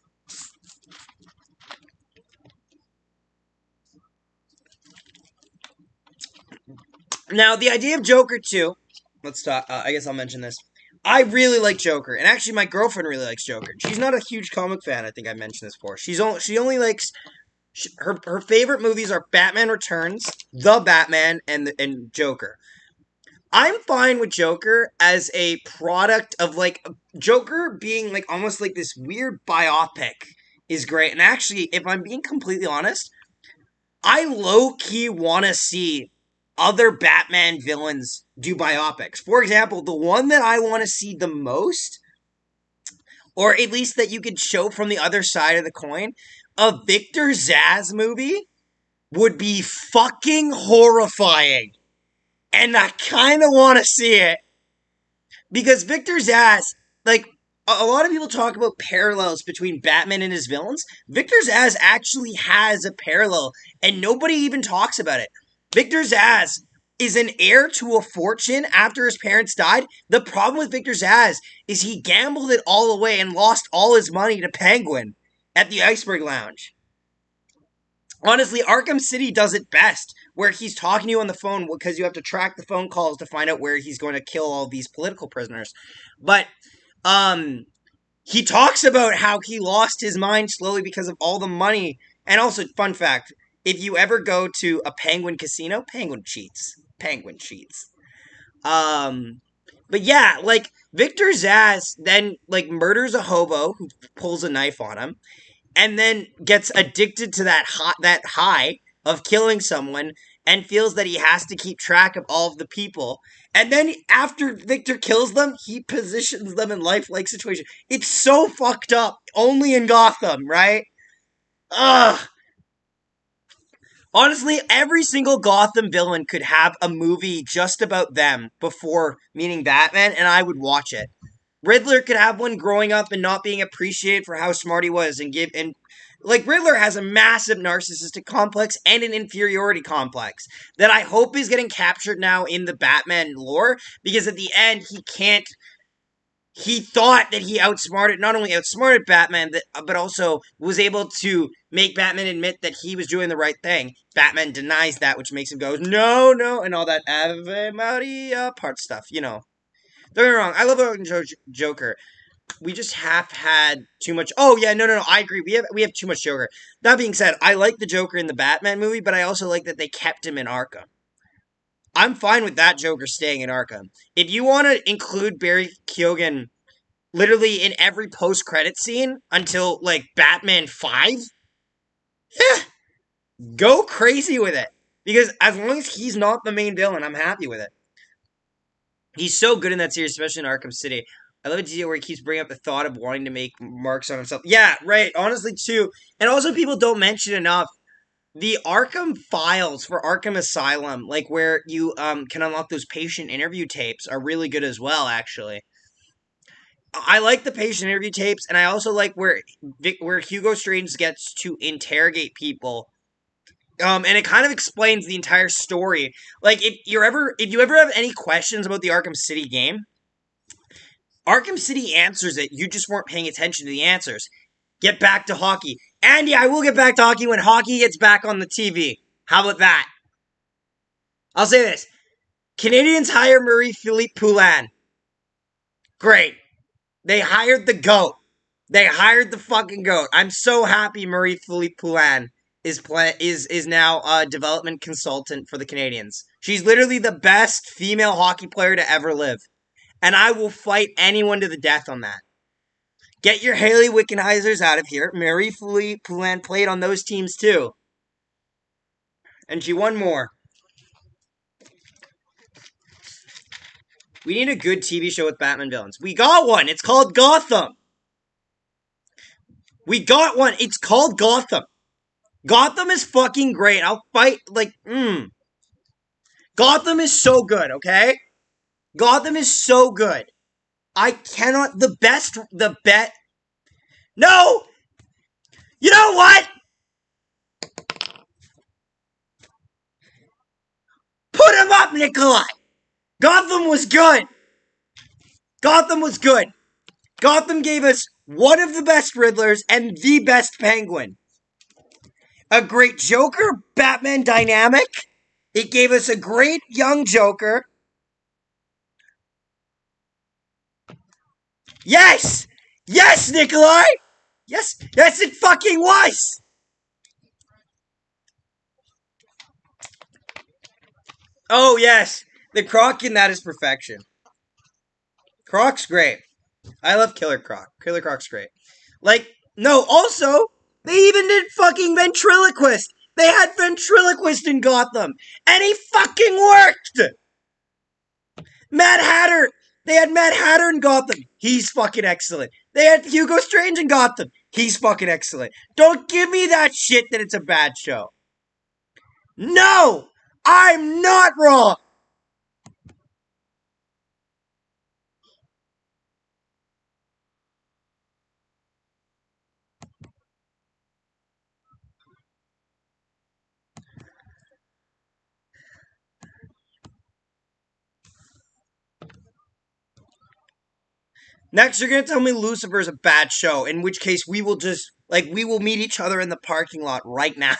Now, the idea of Joker 2, let's talk, I guess I'll mention this. I really like Joker, and actually my girlfriend really likes Joker. She's not a huge comic fan, I think I mentioned this before. She only likes, her favorite movies are Batman Returns, The Batman, and Joker. I'm fine with Joker as a product of, like, Joker being, like, almost like this weird biopic is great. And actually, if I'm being completely honest, I low-key want to see other Batman villains do biopics. For example, the one that I want to see the most, or at least that you could show from the other side of the coin, a Victor Zsasz movie would be fucking horrifying. And I kind of want to see it. Because Victor Zsasz, like, a lot of people talk about parallels between Batman and his villains. Victor Zsasz actually has a parallel, and nobody even talks about it. Victor Zsasz is an heir to a fortune after his parents died. The problem with Victor Zsasz is he gambled it all away and lost all his money to Penguin at the Iceberg Lounge. Honestly, Arkham City does it best, where he's talking to you on the phone because you have to track the phone calls to find out where he's going to kill all these political prisoners. But he talks about how he lost his mind slowly because of all the money. And also, fun fact, if you ever go to a Penguin casino, Penguin cheats. Penguin cheats. But yeah, like, Victor Zsasz then, like, murders a hobo who pulls a knife on him, and then gets addicted to that high of killing someone, and feels that he has to keep track of all of the people. And then after Victor kills them, he positions them in lifelike situations. It's so fucked up. Only in Gotham, right? Ugh. Honestly, every single Gotham villain could have a movie just about them before meeting Batman, and I would watch it. Riddler could have one growing up and not being appreciated for how smart he was, and like, Riddler has a massive narcissistic complex and an inferiority complex that I hope is getting captured now in the Batman lore, because at the end he thought that he not only outsmarted Batman, but also was able to make Batman admit that he was doing the right thing. Batman denies that, which makes him go, no, no, and all that Ave Maria part stuff, you know. Don't get me wrong, I love Joker. We just have had too much. Oh yeah, no, I agree. We have too much Joker. That being said, I like the Joker in the Batman movie, but I also like that they kept him in Arkham. I'm fine with that Joker staying in Arkham. If you want to include Barry Keoghan literally in every post-credit scene until, like, Batman 5, yeah, go crazy with it. Because as long as he's not the main villain, I'm happy with it. He's so good in that series, especially in Arkham City. I love a detail where he keeps bringing up the thought of wanting to make marks on himself. Yeah, right. Honestly, too. And also, people don't mention enough the Arkham files for Arkham Asylum, like where you can unlock those patient interview tapes, are really good as well. Actually, I like the patient interview tapes, and I also like where Hugo Strange gets to interrogate people. And it kind of explains the entire story. Like, if you ever have any questions about the Arkham City game, Arkham City answers it. You just weren't paying attention to the answers. Get back to hockey. And yeah, I will get back to hockey when hockey gets back on the TV. How about that? I'll say this. Canadians hire Marie-Philippe Poulin. Great. They hired the GOAT. They hired the fucking GOAT. I'm so happy Marie-Philippe Poulin is now a development consultant for the Canadians. She's literally the best female hockey player to ever live. And I will fight anyone to the death on that. Get your Haley Wickenheisers out of here. Marie-Philippe Poulin played on those teams too. And she won more. We need a good TV show with Batman villains. We got one. It's called Gotham. We got one. It's called Gotham. Gotham is fucking great. I'll fight, Gotham is so good, okay? Gotham is so good. I cannot, the bet. No! You know what? Put him up, Nikolai! Gotham was good. Gotham was good. Gotham gave us one of the best Riddlers and the best Penguin. A great Joker-Batman dynamic. It gave us a great young Joker. Yes! Yes, Nikolai! Yes, it fucking was! Oh, yes. The Croc in that is perfection. Croc's great. I love Killer Croc. Killer Croc's great. Like, no, also, they even did fucking ventriloquist. They had ventriloquist in Gotham. And he fucking worked! Mad Hatter. They had Mad Hatter in Gotham. He's fucking excellent. They had Hugo Strange in Gotham. He's fucking excellent. Don't give me that shit that it's a bad show. No! I'm not wrong! Next, you're gonna tell me Lucifer's a bad show, in which case we will just, like, we will meet each other in the parking lot right now.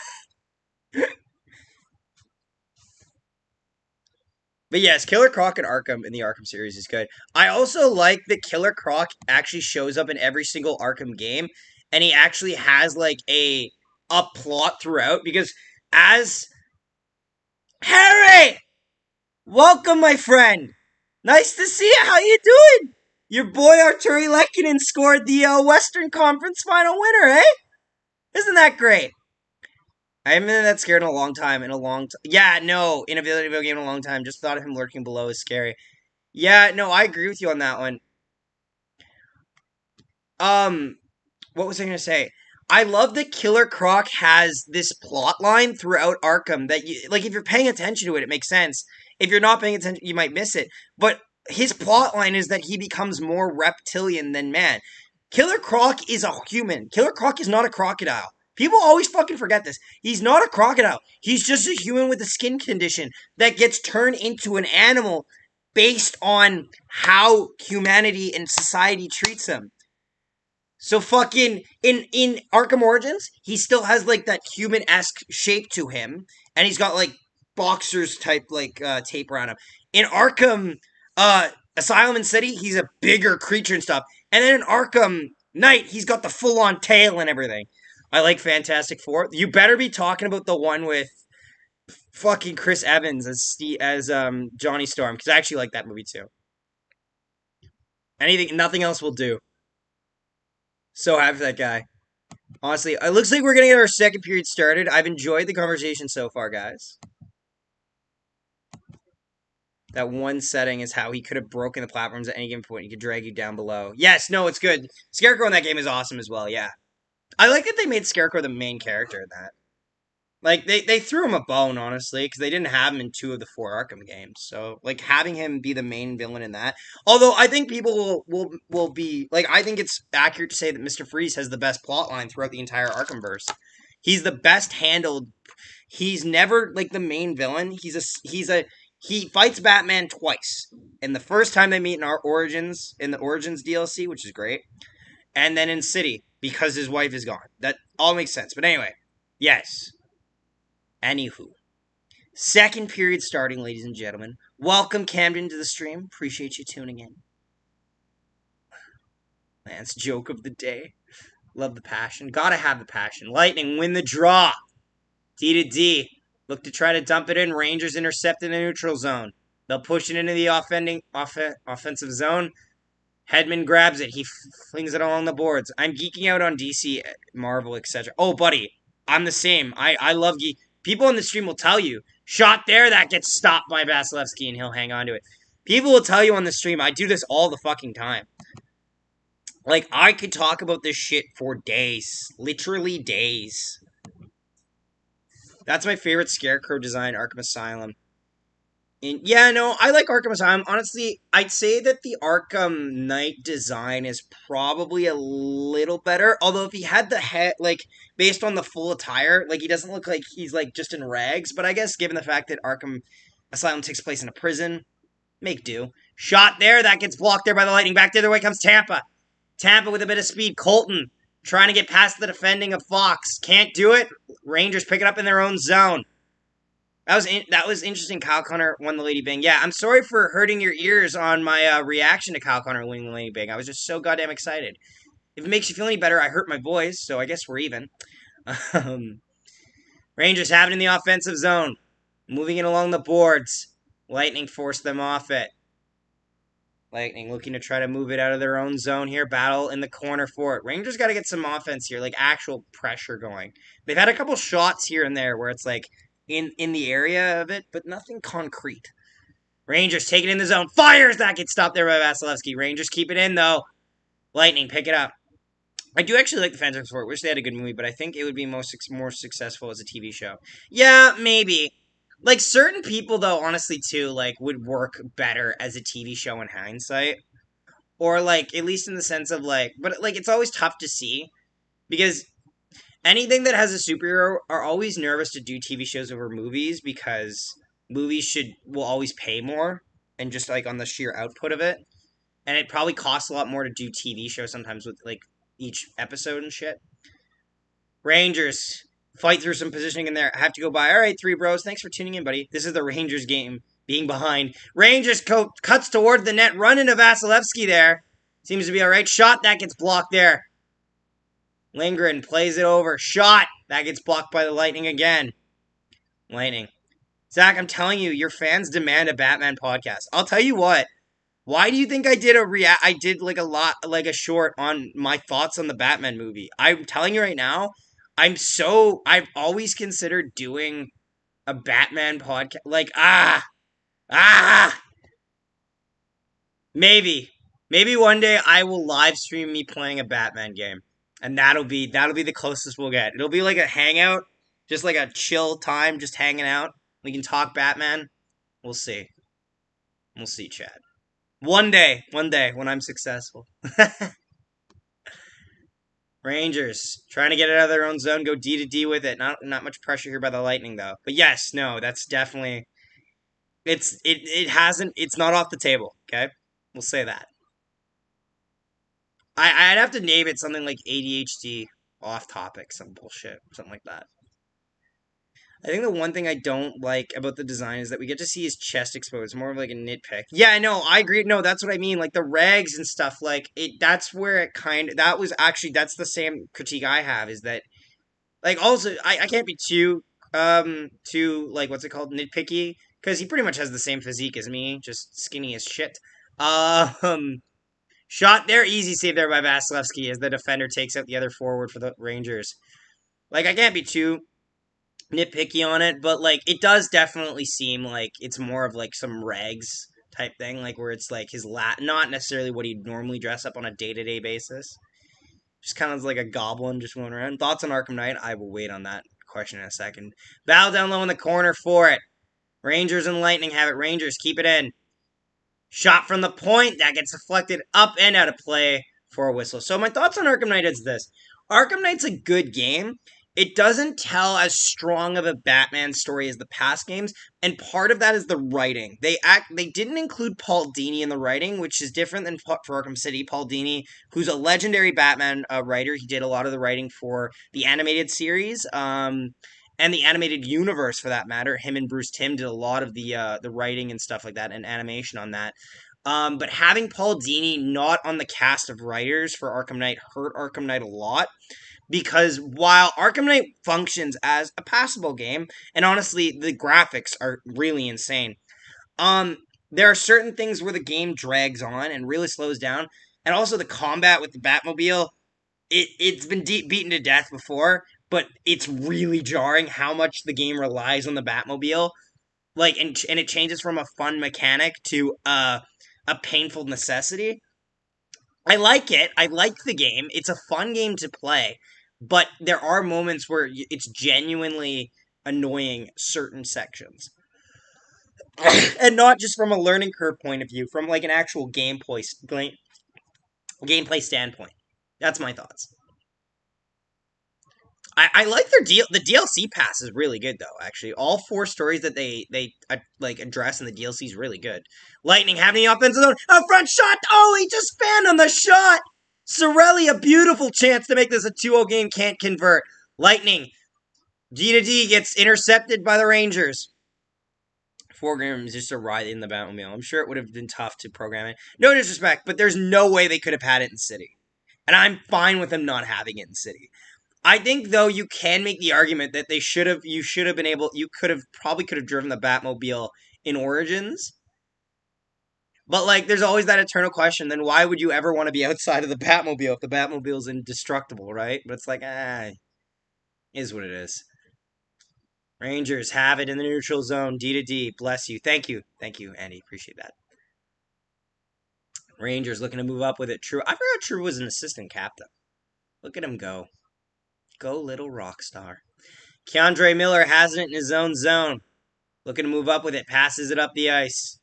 But yes, Killer Croc and Arkham in the Arkham series is good. I also like that Killer Croc actually shows up in every single Arkham game, and he actually has like a plot throughout because as Harry, welcome, my friend. Nice to see you. How you doing? Your boy Arturi Lekkinen scored the Western Conference Final winner, eh? Isn't that great? I haven't been that scared in a long time. Yeah, no, in a video game in a long time. Just thought of him lurking below is scary. Yeah, no, I agree with you on that one. Um, what was I gonna say? I love that Killer Croc has this plot line throughout Arkham that you like. If you're paying attention to it, it makes sense. If you're not paying attention, you might miss it. But his plot line is that he becomes more reptilian than man. Killer Croc is a human. Killer Croc is not a crocodile. People always fucking forget this. He's not a crocodile. He's just a human with a skin condition that gets turned into an animal based on how humanity and society treats him. So fucking in Arkham Origins, he still has like that human-esque shape to him, and he's got like boxers type like tape around him. In Arkham Asylum and City, he's a bigger creature and stuff. And then in Arkham Knight, he's got the full-on tail and everything. I like Fantastic Four. You better be talking about the one with fucking Chris Evans as Johnny Storm, because I actually like that movie too. Nothing else will do. So happy for that guy. Honestly, it looks like we're gonna get our second period started. I've enjoyed the conversation so far, guys. That one setting is how he could have broken the platforms at any given point. He could drag you down below. Yes, no, it's good. Scarecrow in that game is awesome as well, yeah. I like that they made Scarecrow the main character in that. Like, they threw him a bone, honestly, because they didn't have him in 2 of the 4 Arkham games. So, like, having him be the main villain in that. Although, I think people will be... Like, I think it's accurate to say that Mr. Freeze has the best plotline throughout the entire Arkhamverse. He's the best handled... He's never, like, the main villain. He fights Batman twice. And the first time they meet in our Origins, in the Origins DLC, which is great. And then in City, because his wife is gone. That all makes sense. But anyway, yes. Anywho, second period starting, ladies and gentlemen. Welcome, Camden, to the stream. Appreciate you tuning in. Lance, joke of the day. Love the passion. Gotta have the passion. Lightning, win the draw. D to D. Look to try to dump it in. Rangers intercept in the neutral zone. They'll push it into the offensive zone. Hedman grabs it. He flings it along the boards. I'm geeking out on DC, Marvel, etc. Oh, buddy. I'm the same. I love geek. People on the stream will tell you, shot there, that gets stopped by Vasilevsky, and he'll hang on to it. People will tell you on the stream, I do this all the fucking time. Like, I could talk about this shit for days. Literally days. That's my favorite Scarecrow design, Arkham Asylum. Yeah, no, I like Arkham Asylum. Honestly, I'd say that the Arkham Knight design is probably a little better. Although if he had the head, like, based on the full attire, like, he doesn't look like he's, like, just in rags. But I guess given the fact that Arkham Asylum takes place in a prison, make do. Shot there, that gets blocked there by the Lightning. Back the other way comes Tampa. Tampa with a bit of speed. Colton trying to get past the defending of Fox. Can't do it. Rangers pick it up in their own zone. That was interesting. Kyle Connor won the Lady Bing. Yeah, I'm sorry for hurting your ears on my reaction to Kyle Connor winning the Lady Bing. I was just so goddamn excited. If it makes you feel any better, I hurt my voice, so I guess we're even. Rangers have it in the offensive zone. Moving it along the boards. Lightning forced them off it. Lightning looking to try to move it out of their own zone here. Battle in the corner for it. Rangers got to get some offense here, like actual pressure going. They've had a couple shots here and there where it's like, in the area of it, but nothing concrete. Rangers take it in the zone. Fires! That gets stopped there by Vasilevsky. Rangers keep it in, though. Lightning, pick it up. I do actually like the Fantastic Four. Wish they had a good movie, but I think it would be more successful as a TV show. Yeah, maybe. Like, certain people, though, honestly, too, like, would work better as a TV show in hindsight. Or, like, at least in the sense of, like... But, like, it's always tough to see. Because... anything that has a superhero are always nervous to do TV shows over movies because movies will always pay more and just like on the sheer output of it. And it probably costs a lot more to do TV shows sometimes with, like, each episode and shit. Rangers fight through some positioning in there. I have to go by. All right, three bros. Thanks for tuning in, buddy. This is the Rangers game. Being behind. Rangers cuts toward the net. Run into Vasilevsky there. Seems to be all right. Shot. That gets blocked there. Lindgren plays it over. Shot. That gets blocked by the Lightning again. Lightning. Zach, I'm telling you, your fans demand a Batman podcast. I'll tell you what. Why do you think I did I did like a short on my thoughts on the Batman movie? I'm telling you right now, I've always considered doing a Batman podcast. Like, maybe one day I will live stream me playing a Batman game. And that'll be the closest we'll get. It'll be like a hangout, just like a chill time, just hanging out. We can talk Batman. We'll see. We'll see, Chad. One day, when I'm successful. Rangers, trying to get it out of their own zone, go D to D with it. Not much pressure here by the Lightning, though. But yes, no, that's definitely... It's not off the table, okay? We'll say that. I'd have to name it something like ADHD, off topic, some bullshit, something like that. I think the one thing I don't like about the design is that we get to see his chest exposed. More of like a nitpick. Yeah, no, I agree. No, that's what I mean. Like the rags and stuff, like that's where it that's the same critique I have, is that like also I can't be too like what's it called, nitpicky, because he pretty much has the same physique as me, just skinny as shit. Shot there, easy save there by Vasilevsky as the defender takes out the other forward for the Rangers. Like I can't be too nitpicky on it, but like it does definitely seem like it's more of like some rags type thing, like where it's like his not necessarily what he'd normally dress up on a day-to-day basis, just kind of like a goblin just going around. Thoughts on Arkham Knight? I will wait on that question in a second. Battle down low in the corner for it. Rangers and Lightning have it. Rangers keep it in. Shot from the point that gets deflected up and out of play for a whistle. So my thoughts on Arkham Knight is this: Arkham Knight's a good game. It doesn't tell as strong of a Batman story as the past games, and part of that is the writing. They didn't include Paul Dini in the writing, which is different than for Arkham City. Paul Dini, who's a legendary Batman writer, he did a lot of the writing for the animated series, and the animated universe for that matter. Him and Bruce Timm did a lot of the writing and stuff like that, and animation on that. But having Paul Dini not on the cast of writers for Arkham Knight hurt Arkham Knight a lot. Because while Arkham Knight functions as a passable game, and honestly, the graphics are really insane, there are certain things where the game drags on and really slows down, and also the combat with the Batmobile, it's been beaten to death before, but it's really jarring how much the game relies on the Batmobile, like, and it changes from a fun mechanic to a painful necessity. I like it. I like the game. It's a fun game to play. But there are moments where it's genuinely annoying certain sections. And not just from a learning curve point of view, from like an actual gameplay standpoint. That's my thoughts. I like their deal. The DLC pass is really good, though, actually. All 4 stories that they like address in the DLC is really good. Lightning having the offensive zone. A front shot. Oh, he just fanned on the shot. Sorelli, a beautiful chance to make this a 2-0 game, can't convert. Lightning, D to D, gets intercepted by the Rangers. 4 games just a ride in the Batmobile. I'm sure it would have been tough to program it. No disrespect, but there's no way they could have had it in City. And I'm fine with them not having it in City. I think, though, you can make the argument that you probably could have driven the Batmobile in Origins. But, like, there's always that eternal question, then why would you ever want to be outside of the Batmobile if the Batmobile's indestructible, right? But it's like, is what it is. Rangers have it in the neutral zone, D to D, bless you. Thank you, Andy, appreciate that. Rangers looking to move up with it. True, I forgot True was an assistant captain. Look at him go. Go, little rock star. Keandre Miller has it in his own zone. Looking to move up with it, passes it up the ice.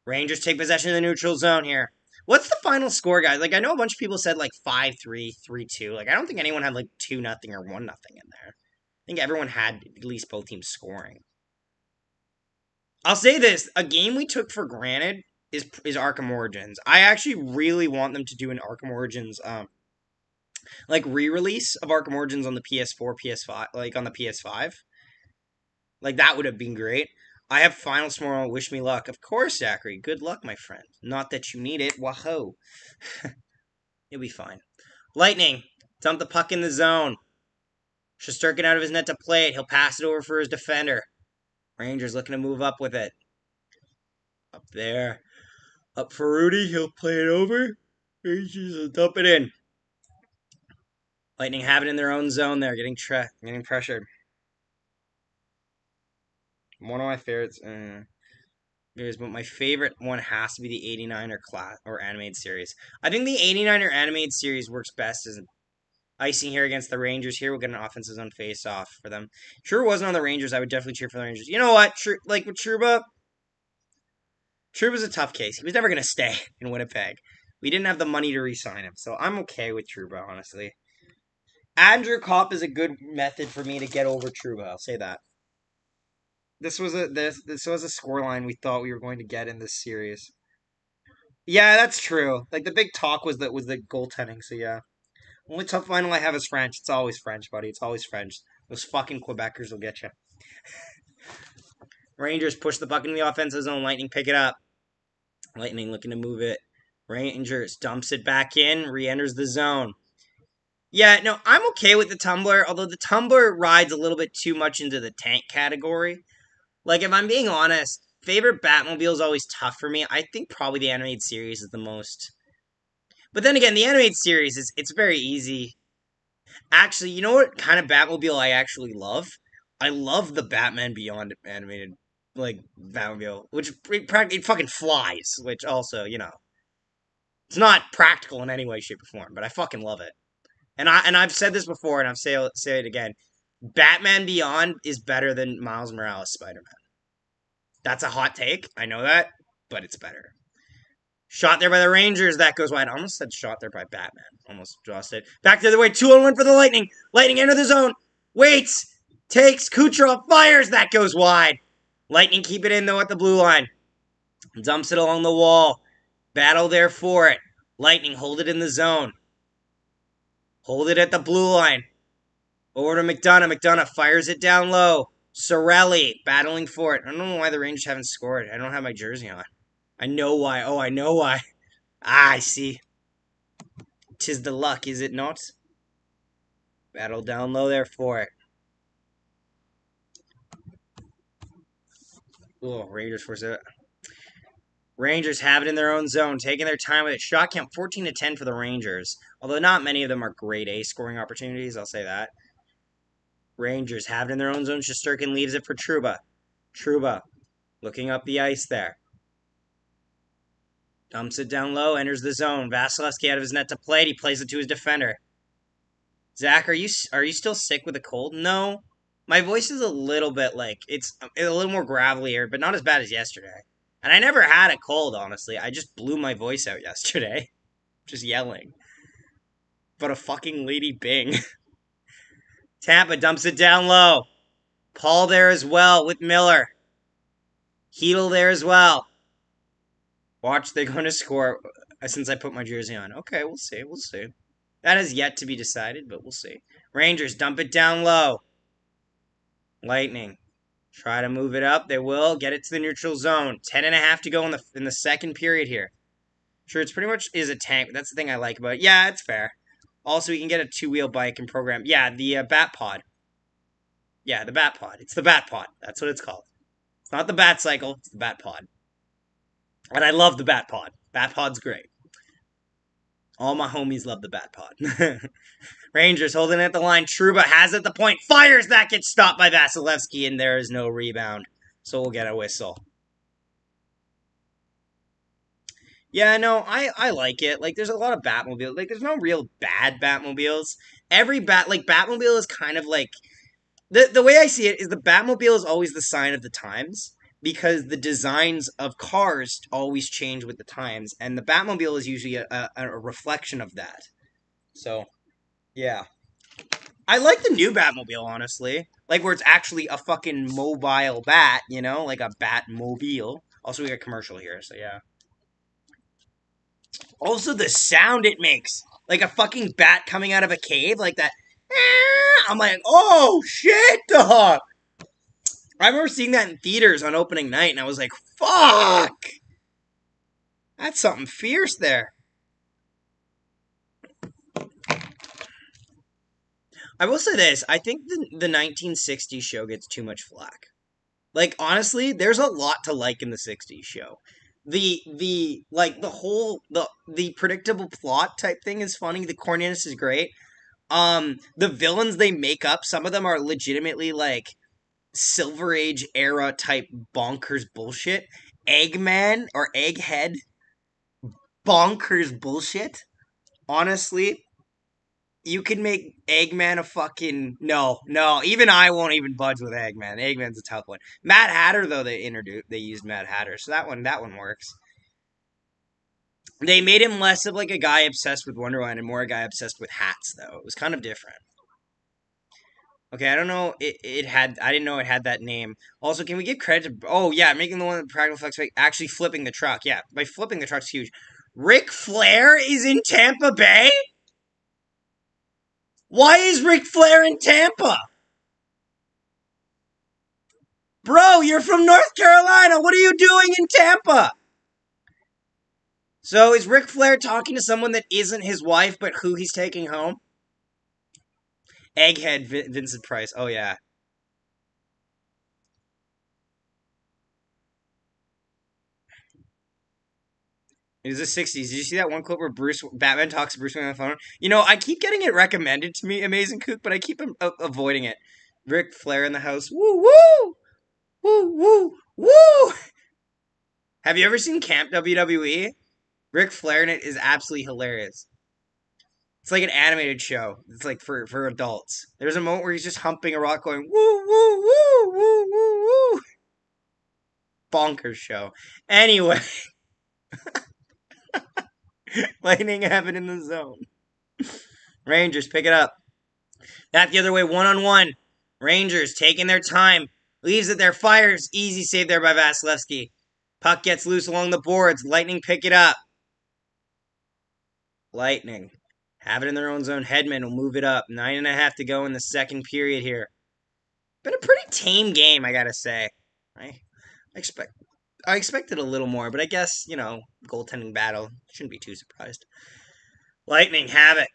Rangers take possession of the neutral zone here. What's the final score, guys? Like, I know a bunch of people said, like, 5-3, 3-2. Like, I don't think anyone had, like, 2-0 or 1-0 in there. I think everyone had at least both teams scoring. I'll say this. A game we took for granted is Arkham Origins. I actually really want them to do an Arkham Origins like re-release of Arkham Origins on the PS4, PS5, like on the PS5. Like that would have been great. I have finals tomorrow. Wish me luck. Of course, Zachary. Good luck, my friend. Not that you need it. Wahoo. You'll be fine. Lightning. Dump the puck in the zone. Shesterkin out of his net to play it. He'll pass it over for his defender. Rangers looking to move up with it. Up there. Up for Rudy. He'll play it over. Rangers will dump it in. Lightning have it in their own zone there. Getting pressured. One of my favorites. But my favorite one has to be the 89er class or animated series. I think the 89er animated series works best as icing here against the Rangers. Here we'll get an offensive zone face-off for them. Sure wasn't on the Rangers. I would definitely cheer for the Rangers. You know what? Like with Trouba a tough case. He was never going to stay in Winnipeg. We didn't have the money to re-sign him, so I'm okay with Trouba, honestly. Andrew Kopp is a good method for me to get over Trouba. I'll say that. This was a scoreline we thought we were going to get in this series. Yeah, that's true. Like the big talk was the goaltending. So yeah, only tough final I have is French. It's always French, buddy. It's always French. Those fucking Quebecers will get you. Rangers push the puck into the offensive zone. Lightning pick it up. Lightning looking to move it. Rangers dumps it back in. Re-enters the zone. Yeah, no, I'm okay with the tumbler. Although the tumbler rides a little bit too much into the tank category. Like, if I'm being honest, favorite Batmobile is always tough for me. I think probably the animated series is the most. But then again, the animated series it's very easy. Actually, you know what kind of Batmobile I actually love? I love the Batman Beyond animated like Batmobile, which it fucking flies. Which also, you know, it's not practical in any way, shape, or form. But I fucking love it. And I've said this before, and I'll say it again. Batman Beyond is better than Miles Morales Spider-Man. That's a hot take. I know that, but it's better. Shot there by the Rangers. That goes wide. I almost said shot there by Batman. Almost lost it. Back the other way. 2-on-1 for the Lightning. Lightning enter the zone. Waits. Takes. Kucherov fires. That goes wide. Lightning keep it in, though, at the blue line. Dumps it along the wall. Battle there for it. Lightning hold it in the zone. Hold it at the blue line. Over to McDonough. McDonough fires it down low. Sorelli battling for it. I don't know why the Rangers haven't scored. I don't have my jersey on. I know why. Oh, I know why. Ah, I see. 'Tis the luck, is it not? Battle down low there for it. Oh, Rangers force it. Rangers have it in their own zone, taking their time with it. Shot count 14-10 for the Rangers. Although not many of them are grade A scoring opportunities, I'll say that. Rangers have it in their own zone. Shesterkin leaves it for Trouba. Trouba looking up the ice there. Dumps it down low, enters the zone. Vasilevsky out of his net to play it. He plays it to his defender. Zach, are you still sick with a cold? No. My voice is a little bit like, it's a little more gravelier, but not as bad as yesterday. And I never had a cold, honestly. I just blew my voice out yesterday. Just yelling. But a fucking Lady Bing. Tampa dumps it down low. Paul there as well with Miller. Heedle there as well. Watch, they're going to score since I put my jersey on. Okay, we'll see. We'll see. That is yet to be decided, but we'll see. Rangers dump it down low. Lightning try to move it up. They will get it to the neutral zone. 10.5 to go in the second period here. Sure, it's pretty much is a tank, but that's the thing I like about it. Yeah, it's fair. Also, you can get a two-wheel bike and program. Yeah, the Bat Pod. Yeah, the Bat Pod. It's the Bat Pod. That's what it's called. It's not the Bat Cycle. It's the Bat Pod. And I love the Bat Pod. Bat Pod's great. All my homies love the Bat Pod. Rangers holding it at the line. Trouba has it at the point. Fires. That gets stopped by Vasilevsky, and there is no rebound. So we'll get a whistle. Yeah, no, I like it. Like, there's a lot of Batmobiles. Like, there's no real bad Batmobiles. Batmobile is kind of like... The way I see it is the Batmobile is always the sign of the times, because the designs of cars always change with the times, and the Batmobile is usually a reflection of that. So, yeah. I like the new Batmobile, honestly. Like, where it's actually a fucking mobile bat, you know? Like a Batmobile. Also, we got a commercial here, so yeah. Also, the sound it makes, like a fucking bat coming out of a cave, like that. I'm like, oh shit, dog. I remember seeing that in theaters on opening night, and I was like, fuck. That's something fierce there. I will say this: I think the 1960s show gets too much flack. Like honestly, there's a lot to like in the 60s show. The like the whole the predictable plot type thing is funny. The corniness is great. The villains they make up, some of them are legitimately like Silver Age era type bonkers bullshit. Eggman or Egghead bonkers bullshit. Honestly, you could make Eggman a fucking no. Even I won't even budge with Eggman. Eggman's a tough one. Mad Hatter though they used Mad Hatter, so that one works. They made him less of like a guy obsessed with Wonderland and more a guy obsessed with hats though. It was kind of different. Okay, I don't know. It had. I didn't know it had that name. Also, can we give credit to? Oh yeah, making the one with practical effects, actually flipping the truck. Yeah, by flipping the truck's huge. Ric Flair is in Tampa Bay. Why is Ric Flair in Tampa? Bro, you're from North Carolina. What are you doing in Tampa? So is Ric Flair talking to someone that isn't his wife, but who he's taking home? Egghead Vincent Price. Oh yeah. It was the 60s. Did you see that one clip where Batman talks to Bruce Wayne on the phone? You know, I keep getting it recommended to me, Amazing Kook, but I keep avoiding it. Ric Flair in the house. Woo, woo! Woo, woo, woo! Have you ever seen Camp WWE? Ric Flair in it is absolutely hilarious. It's like an animated show. It's like for adults. There's a moment where he's just humping a rock going, woo, woo, woo, woo, woo, woo. Bonkers show. Anyway, Lightning Heaven in the zone. Rangers, pick it up. Back the other way, one-on-one. Rangers taking their time. Leaves it there, fires. Easy save there by Vasilevsky. Puck gets loose along the boards. Lightning pick it up. Lightning. Have it in their own zone. Hedman will move it up. 9.5 to go in the second period here. Been a pretty tame game, I gotta say. I expected a little more, but I guess, goaltending battle. Shouldn't be too surprised. Lightning have it.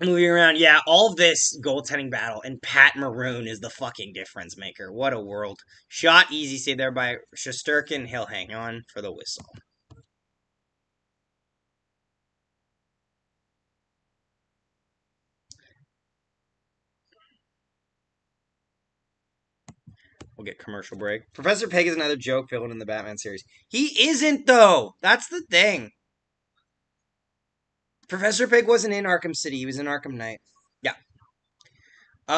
Moving around, yeah, all this goaltending battle, and Pat Maroon is the fucking difference maker. What a world. Shot, easy save there by Shesterkin. He'll hang on for the whistle. We'll get commercial break. Professor Pig is another joke villain in the Batman series. He isn't, though! That's the thing. Professor Pig wasn't in Arkham City. He was in Arkham Knight. Yeah.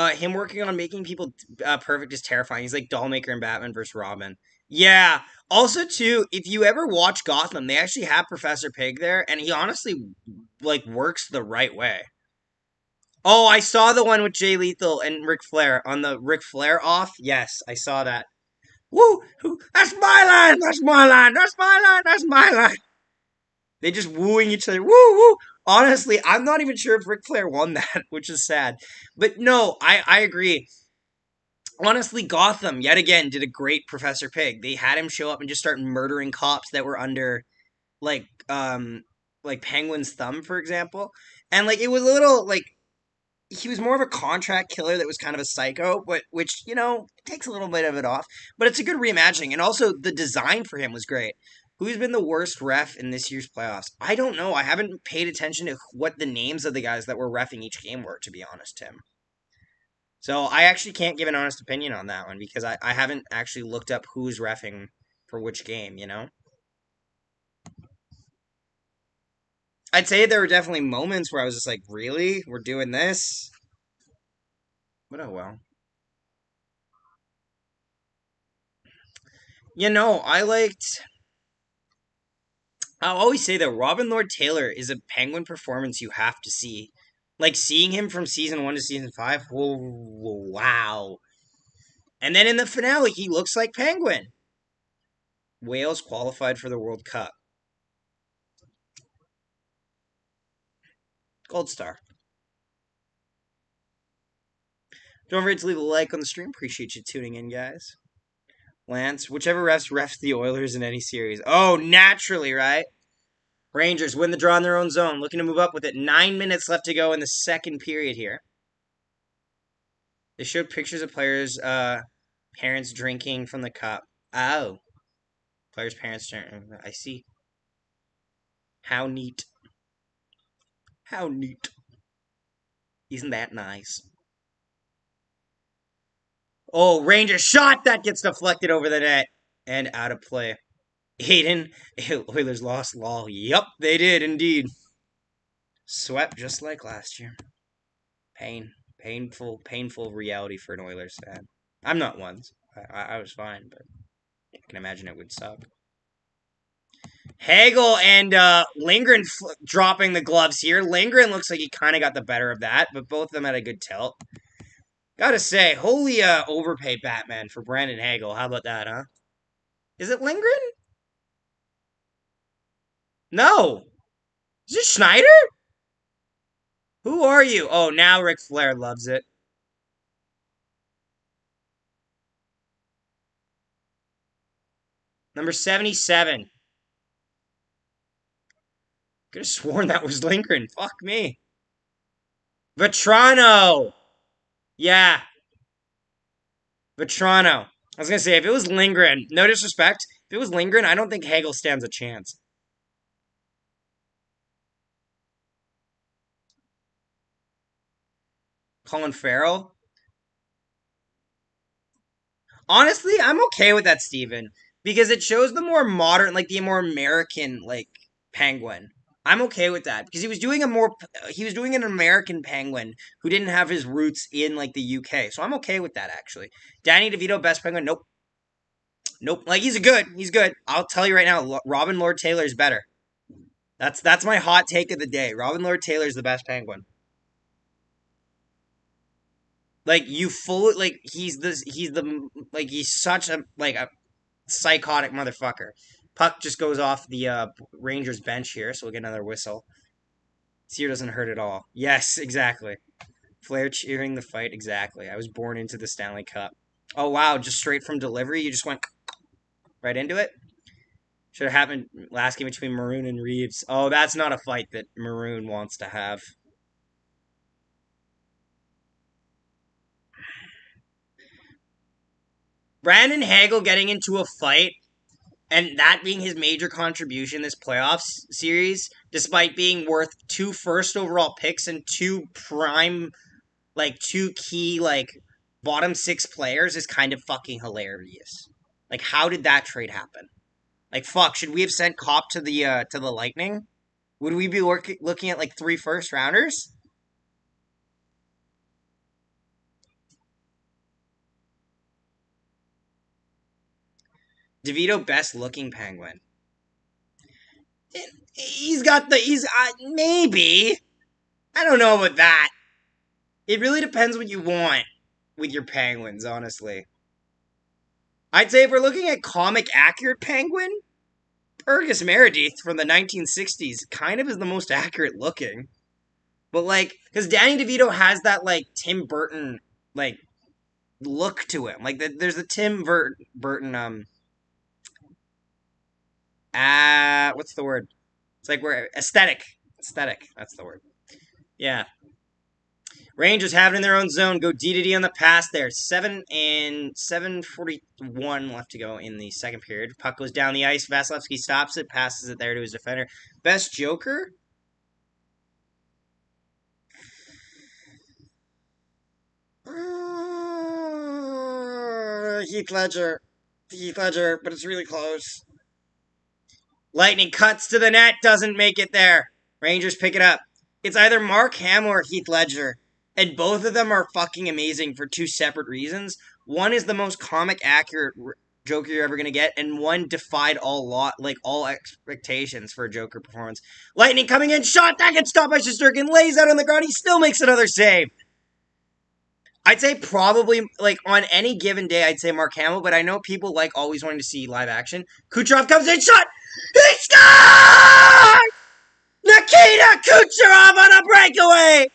Him working on making people perfect is terrifying. He's like Dollmaker in Batman vs. Robin. Yeah. Also, too, if you ever watch Gotham, they actually have Professor Pig there, and he honestly, works the right way. Oh, I saw the one with Jay Lethal and Ric Flair on the Ric Flair off. Yes, I saw that. Woo! That's my line! That's my line! That's my line! That's my line! They just wooing each other. Woo woo! Honestly, I'm not even sure if Ric Flair won that, which is sad. But no, I agree. Honestly, Gotham, yet again, did a great Professor Pig. They had him show up and just start murdering cops that were under, like, Penguin's thumb, for example. And, it was a little, he was more of a contract killer that was kind of a psycho, but which, takes a little bit of it off. But it's a good reimagining. And also, the design for him was great. Who's been the worst ref in this year's playoffs? I don't know. I haven't paid attention to what the names of the guys that were refing each game were, to be honest, Tim. So I actually can't give an honest opinion on that one because I haven't actually looked up who's refing for which game, I'd say there were definitely moments where I was just like, really? We're doing this? But oh well. I liked. I'll always say that Robin Lord Taylor is a Penguin performance you have to see. Like seeing him from season 1 to season 5, whoa, wow. And then in the finale, he looks like Penguin. Wales qualified for the World Cup. Gold star. Don't forget to leave a like on the stream. Appreciate you tuning in, guys. Lance, whichever refs the Oilers in any series. Oh, naturally, right? Rangers win the draw in their own zone. Looking to move up with it. 9 minutes left to go in the second period here. They showed pictures of players' parents drinking from the cup. Oh. Players' parents. I see. How neat. How neat. Isn't that nice? Oh, Rangers shot! That gets deflected over the net. And out of play. Aiden. Oilers lost. Lol. Yup, they did indeed. Swept just like last year. Painful reality for an Oilers fan. I'm not one. I was fine, but I can imagine it would suck. Hagel and Lindgren dropping the gloves here. Lindgren looks like he kind of got the better of that, but both of them had a good tilt. Gotta say, holy overpay Batman for Brandon Hagel. How about that, huh? Is it Lindgren? No. Is it Schneider? Who are you? Oh, now Ric Flair loves it. Number 77. Could have sworn that was Lindgren. Fuck me. Vetrano. Yeah. Vetrano. I was going to say, if it was Lindgren, no disrespect, if it was Lindgren, I don't think Hagel stands a chance. Colin Farrell? Honestly, I'm okay with that, Steven. Because it shows the more modern, like the more American, like, Penguin. I'm okay with that. Because he was doing an American Penguin who didn't have his roots in, like, the UK. So I'm okay with that, actually. Danny DeVito, best Penguin? Nope. Nope. Like, he's good. I'll tell you right now, Robin Lord Taylor's better. That's my hot take of the day. Robin Lord Taylor's the best Penguin. Like, he's such a psychotic motherfucker. Puck just goes off the Rangers bench here, so we'll get another whistle. Sear doesn't hurt at all. Yes, exactly. Flair cheering the fight, exactly. I was born into the Stanley Cup. Oh, wow, just straight from delivery, you just went right into it? Should have happened last game between Maroon and Reeves. Oh, that's not a fight that Maroon wants to have. Brandon Hagel getting into a fight and that being his major contribution this playoffs series, despite being worth 2 first overall picks and 2 key, bottom 6 players is kind of fucking hilarious. Like, how did that trade happen? Like, fuck, should we have sent Kopp to the Lightning? Would we be looking at, 3 first rounders? DeVito, best looking Penguin. Maybe. I don't know about that. It really depends what you want with your Penguins, honestly. I'd say if we're looking at comic accurate Penguin, Fergus Meredith from the 1960s kind of is the most accurate looking. But, because Danny DeVito has that, Tim Burton, look to him. There's the Tim Burton, what's the word? It's we're aesthetic. Aesthetic, that's the word. Yeah. Rangers have it in their own zone. Go D-to-D on the pass there. 7:41 left to go in the second period. Puck goes down the ice. Vasilevsky stops it, passes it there to his defender. Best Joker? Heath Ledger, but it's really close. Lightning cuts to the net, doesn't make it there. Rangers pick it up. It's either Mark Hamill or Heath Ledger, and both of them are fucking amazing for 2 separate reasons. One is the most comic accurate Joker you're ever gonna get, and one defied all expectations for a Joker performance. Lightning coming in, shot that gets stopped by Shesterkin, lays out on the ground, he still makes another save. I'd say probably, on any given day, I'd say Mark Hamill, but I know people always wanting to see live action. Kucherov comes in, shot! He scores! Nikita Kucherov on a breakaway!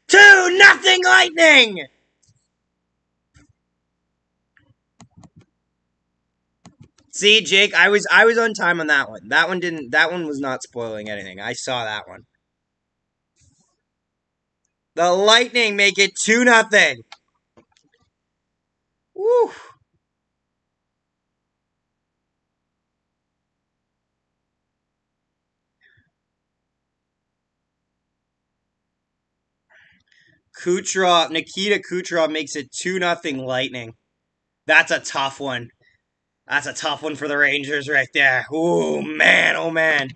2-0 Lightning! See, Jake, I was on time on that one. That one was not spoiling anything. I saw that one. The Lightning make it 2-0. Woo! Nikita Kucherov makes it 2-0 Lightning. That's a tough one. That's a tough one for the Rangers right there. Oh man.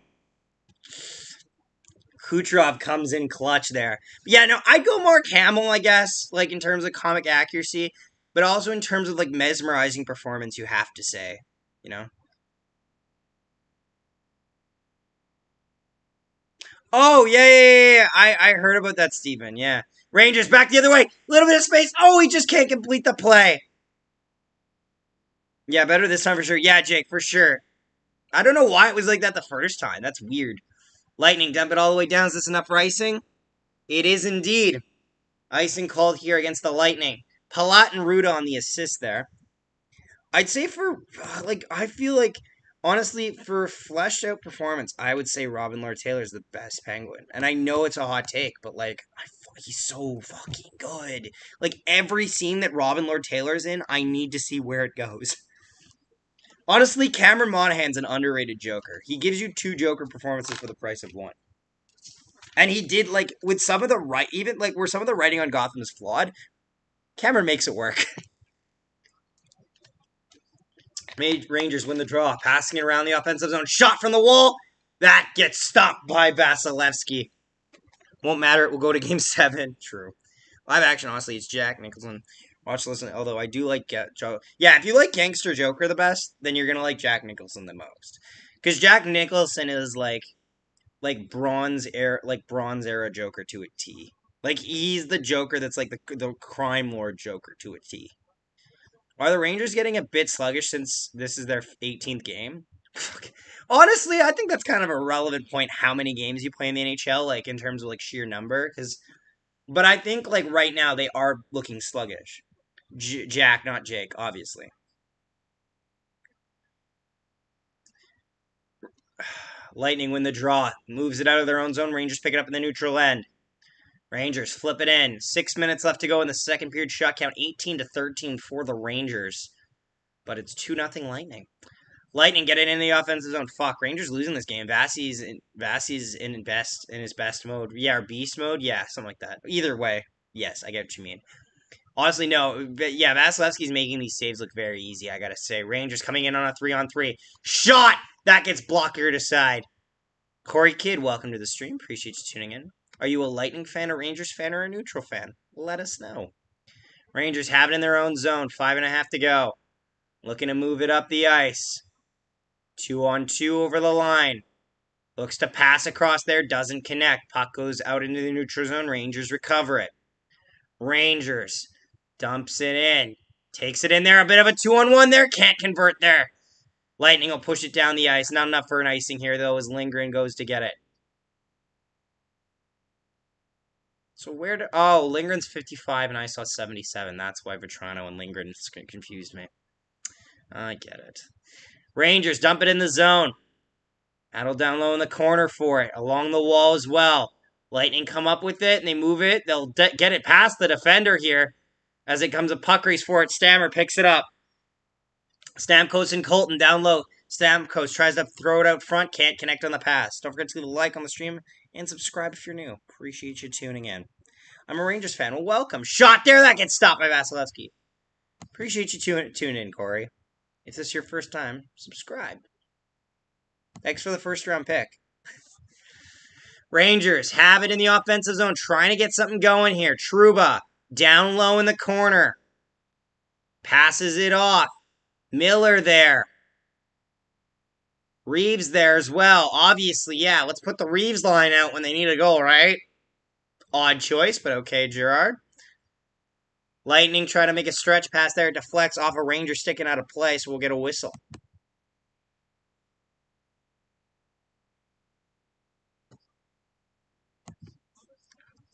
Kucherov comes in clutch there. But yeah, no, I'd go Mark Hamill, I guess, like in terms of comic accuracy, but also in terms of like mesmerizing performance, you have to say, you know? Oh, yeah. I heard about that, Steven. Yeah. Rangers back the other way. Little bit of space. Oh, he just can't complete the play. Yeah, better this time for sure. Yeah, Jake, for sure. I don't know why it was like that the first time. That's weird. Lightning dump it all the way down. Is this enough for icing? It is indeed. Icing called here against the Lightning. Palat and Ruda on the assist there. I'd say I feel like, honestly, for fleshed out performance, I would say Robin Lord Taylor is the best Penguin. And I know it's a hot take, but he's so fucking good. Like, every scene that Robin Lord Taylor's in, I need to see where it goes. Honestly, Cameron Monaghan's an underrated Joker. He gives you 2 Joker performances for the price of 1. And he did, like, with some of the even, like, where some of the writing on Gotham is flawed, Cameron makes it work. Rangers win the draw. Passing it around the offensive zone. Shot from the wall. That gets stopped by Vasilevsky. Won't matter. It will go to game 7. True. Live action, honestly, it's Jack Nicholson. Watch, listen. Although I do like Joe. Yeah, if you like Gangster Joker the best, then you're gonna like Jack Nicholson the most. Because Jack Nicholson is like bronze era Joker to a T. Like he's the Joker that's like the crime lord Joker to a T. Are the Rangers getting a bit sluggish since this is their 18th game? Honestly, I think that's kind of a relevant point. How many games you play in the NHL, like in terms of like sheer number, but I think like right now they are looking sluggish. Jack, not Jake, obviously. Lightning win the draw, moves it out of their own zone. Rangers pick it up in the neutral end. Rangers flip it in. 6 minutes left to go in the second period. Shot count 18-13 for the Rangers, but it's 2-0 Lightning. Lightning get it in the offensive zone. Fuck, Rangers losing this game. Vassie's in his best mode. Yeah, or beast mode. Yeah, something like that. Either way, yes, I get what you mean. Honestly, no. But yeah, Vasilevsky's making these saves look very easy, I gotta say. Rangers coming in on a 3-on-3. Shot! That gets blockered aside. Corey Kidd, welcome to the stream. Appreciate you tuning in. Are you a Lightning fan, a Rangers fan, or a neutral fan? Let us know. Rangers have it in their own zone. 5.5 to go. Looking to move it up the ice. 2-on-2 over the line. Looks to pass across there. Doesn't connect. Puck goes out into the neutral zone. Rangers recover it. Rangers dumps it in. Takes it in there. A bit of a 2-on-1 there. Can't convert there. Lightning will push it down the ice. Not enough for an icing here, though, as Lindgren goes to get it. So where do... Oh, Lindgren's 55 and I saw 77. That's why Vetrano and Lindgren confused me. I get it. Rangers dump it in the zone. Battle down low in the corner for it. Along the wall as well. Lightning come up with it and they move it. They'll get it past the defender here. As it comes a puck race for it. Stammer picks it up. Stamkos and Colton down low. Stamkos tries to throw it out front. Can't connect on the pass. Don't forget to leave a like on the stream and subscribe if you're new. Appreciate you tuning in. I'm a Rangers fan. Well, welcome. Shot there. That gets stopped by Vasilevsky. Appreciate you tuning in, Corey. If this is your first time, subscribe. Thanks for the first round pick. Rangers have it in the offensive zone, trying to get something going here. Trouba down low in the corner. Passes it off. Miller there. Reeves there as well. Obviously, yeah, let's put the Reeves line out when they need a goal, right? Odd choice, but okay, Gerard. Lightning try to make a stretch pass there. It deflects off a Ranger sticking out of play, so we'll get a whistle.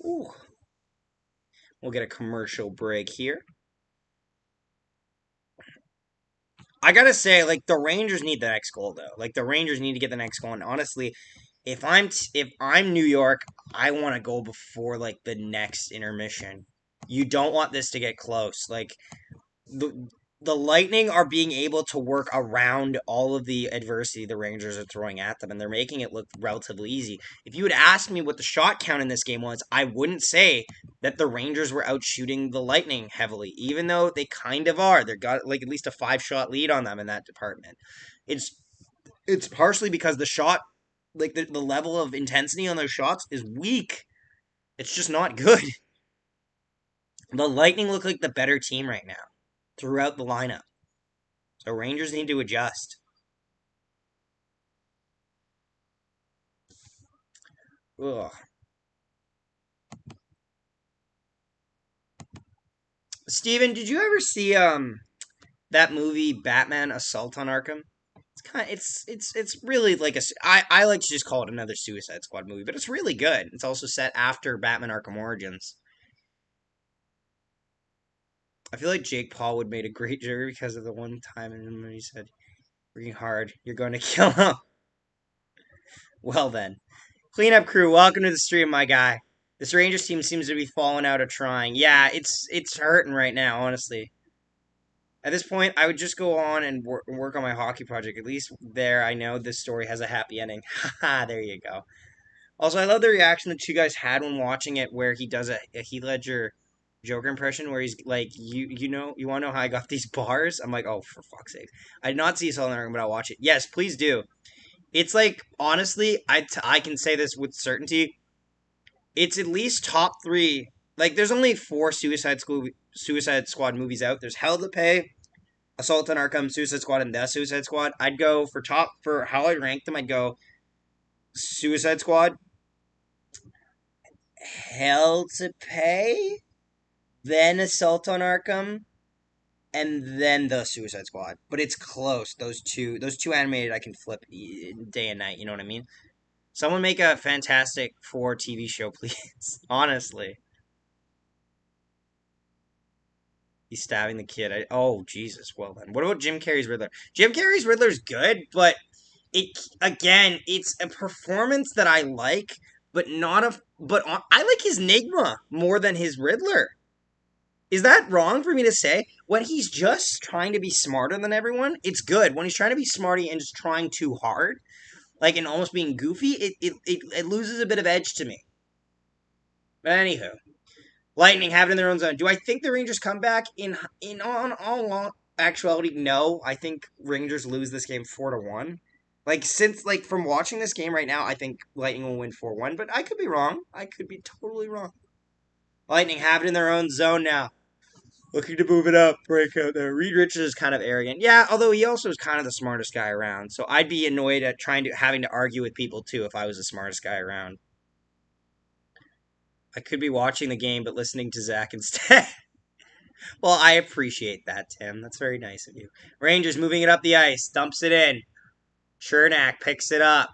Ooh. We'll get a commercial break here. I gotta say, like, the Rangers need the next goal though. Like, the Rangers need to get the next goal. And honestly, if I'm New York, I want to go before like the next intermission. You don't want this to get close. Like, the the Lightning are being able to work around all of the adversity the Rangers are throwing at them, and they're making it look relatively easy. If you had asked me what the shot count in this game was, I wouldn't say that the Rangers were out shooting the Lightning heavily, even though they kind of are. They've got like at least a 5 shot lead on them in that department. It's it's partially because the shot, like the level of intensity on those shots is weak. It's just not good. The Lightning look like the better team right now throughout the lineup. So Rangers need to adjust. Ugh. Steven, did you ever see that movie Batman Assault on Arkham? It's really like I like to just call it another Suicide Squad movie, but it's really good. It's also set after Batman Arkham Origins. I feel like Jake Paul would made a great Joker because of the one time when he said, "Working hard, you're going to kill him." Well then, cleanup crew, welcome to the stream, my guy. This Rangers team seems to be falling out of trying. Yeah, it's hurting right now, honestly. At this point, I would just go on and work on my hockey project. At least there, I know this story has a happy ending. Haha, there you go. Also, I love the reaction that you guys had when watching it, where he does a Heath Ledger Joker impression, where he's like, you want to know how I got these bars? I'm like, oh, for fuck's sake. I did not see Southern Arkham, but I'll watch it. Yes, please do. It's like, honestly, I can say this with certainty. It's at least top three. Like, there's only four Suicide Squad movies out. There's Hell to Pay, Assault on Arkham, Suicide Squad, and The Suicide Squad. I'd go for how I rank them. I'd go Suicide Squad, Hell to Pay, then Assault on Arkham, and then The Suicide Squad. But it's close. Those two animated, I can flip day and night. You know what I mean? Someone make a Fantastic Four TV show, please. Honestly, he's stabbing the kid. Oh Jesus. Well then, what about Jim Carrey's Riddler? Jim Carrey's Riddler's good, but it's a performance that I like, but not a. But I like his Nigma more than his Riddler. Is that wrong for me to say? When he's just trying to be smarter than everyone, it's good. When he's trying to be smarty and just trying too hard, like and almost being goofy, it loses a bit of edge to me. But anywho, Lightning have it in their own zone. Do I think the Rangers come back in on all actuality? No, I think Rangers lose this game 4-1. Like since like from watching this game right now, I think Lightning will win 4-1, but I could be wrong. I could be totally wrong. Lightning have it in their own zone now. Looking to move it up, break out there. Reed Richards is kind of arrogant. Yeah, although he also is kind of the smartest guy around. So I'd be annoyed at having to argue with people too if I was the smartest guy around. I could be watching the game but listening to Zach instead. Well, I appreciate that, Tim. That's very nice of you. Rangers moving it up the ice, dumps it in. Chernak picks it up.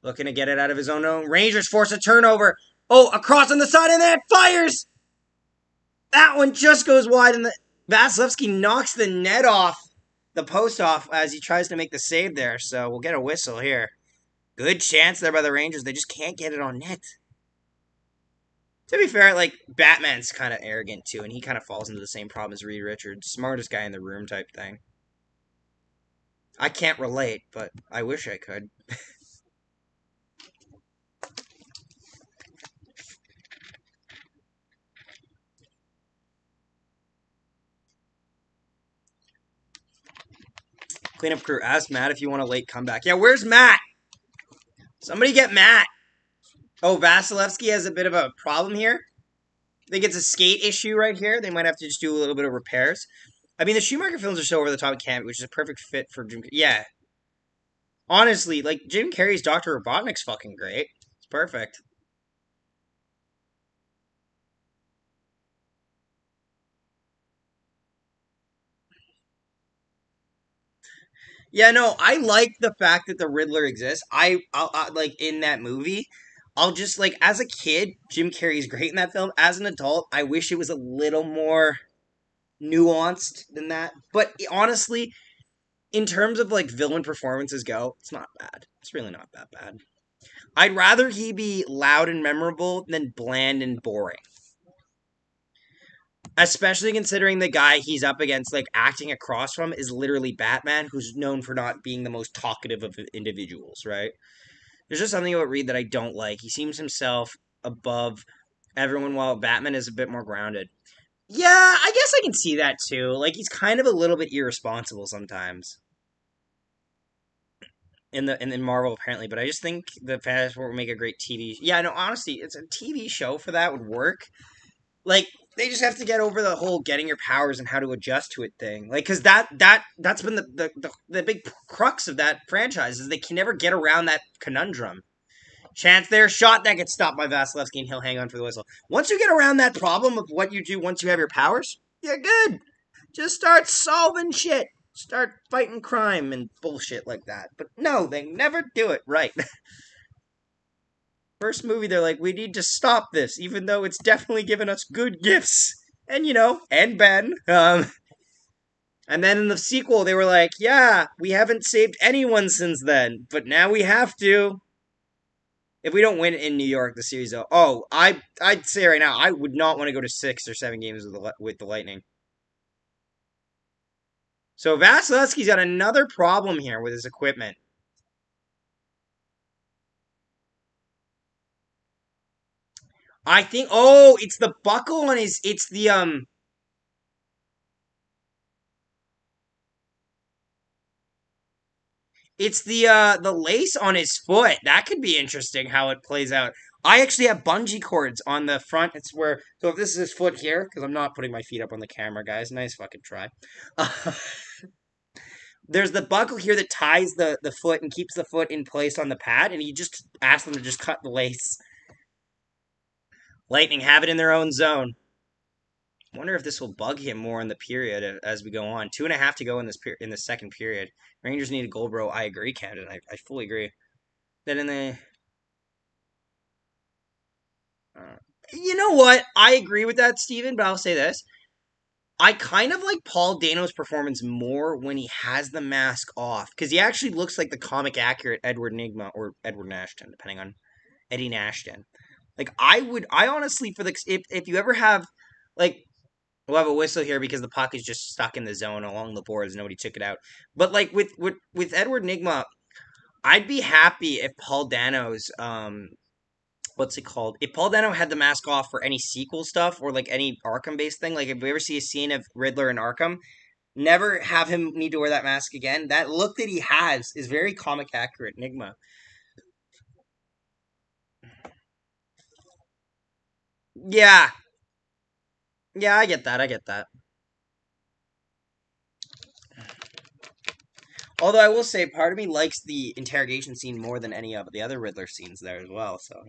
Looking to get it out of his own zone. Rangers force a turnover. Oh, across on the side, and then it fires! That one just goes wide, and Vasilevsky knocks the net off, the post off, as he tries to make the save there. So we'll get a whistle here. Good chance there by the Rangers. They just can't get it on net. To be fair, like, Batman's kind of arrogant, too, and he kind of falls into the same problem as Reed Richards. Smartest guy in the room type thing. I can't relate, but I wish I could. Cleanup crew, ask Matt if you want a late comeback. Yeah, where's Matt? Somebody get Matt. Oh, Vasilevsky has a bit of a problem here. I think it's a skate issue right here. They might have to just do a little bit of repairs. I mean, the Schumacher films are so over the top, camp, which is a perfect fit for Jim. Yeah, honestly, like Jim Carrey's Dr. Robotnik's fucking great. It's perfect. Yeah, no, I like the fact that the Riddler exists. I like in that movie. I'll just, like, as a kid, Jim Carrey's great in that film. As an adult, I wish it was a little more nuanced than that. But honestly, in terms of, like, villain performances go, it's not bad. It's really not that bad. I'd rather he be loud and memorable than bland and boring. Especially considering the guy he's up against, like, acting across from is literally Batman, who's known for not being the most talkative of individuals, right? There's just something about Reed that I don't like. He seems himself above everyone, while Batman is a bit more grounded. Yeah, I guess I can see that too. Like, he's kind of a little bit irresponsible sometimes. In Marvel apparently, but I just think the Fantastic Four would make a great TV. Yeah, no, honestly, it's a TV show for that would work. Like, they just have to get over the whole getting your powers and how to adjust to it thing. Like, because that's been the big crux of that franchise is they can never get around that conundrum. Chance there, shot that gets stopped by Vasilevsky, and he'll hang on for the whistle. Once you get around that problem of what you do once you have your powers, you're good. Just start solving shit. Start fighting crime and bullshit like that. But no, they never do it right. First movie, they're like, we need to stop this, even though it's definitely given us good gifts. And, and Ben. And then in the sequel, they were like, yeah, we haven't saved anyone since then, but now we have to. If we don't win in New York, the series, I'd say right now, I would not want to go to 6 or 7 games with the Lightning. So Vasilevsky's got another problem here with his equipment. I think, it's the buckle on his, it's the lace on his foot. That could be interesting how it plays out. I actually have bungee cords on the front. So if this is his foot here, because I'm not putting my feet up on the camera, guys. Nice fucking try. There's the buckle here that ties the foot and keeps the foot in place on the pad, and you just ask them to just cut the lace. Lightning have it in their own zone. I wonder if this will bug him more in the period as we go on. 2.5 to go in the second period. Rangers need a goal, bro. I agree, Camden. I fully agree. Then in the... you know what? I agree with that, Steven, but I'll say this. I kind of like Paul Dano's performance more when he has the mask off, because he actually looks like the comic accurate Edward Nygma or Edward Nashton, depending on Eddie Nashton. Like, I honestly, if you ever have, like, we'll have a whistle here because the puck is just stuck in the zone along the boards. Nobody took it out. But, like, with Edward Nygma, I'd be happy if Paul Dano's, what's it called? If Paul Dano had the mask off for any sequel stuff or, like, any Arkham-based thing, like, if we ever see a scene of Riddler in Arkham, never have him need to wear that mask again. That look that he has is very comic accurate, Nygma. Yeah. Yeah, I get that. Although I will say, part of me likes the interrogation scene more than any of the other Riddler scenes there as well, so,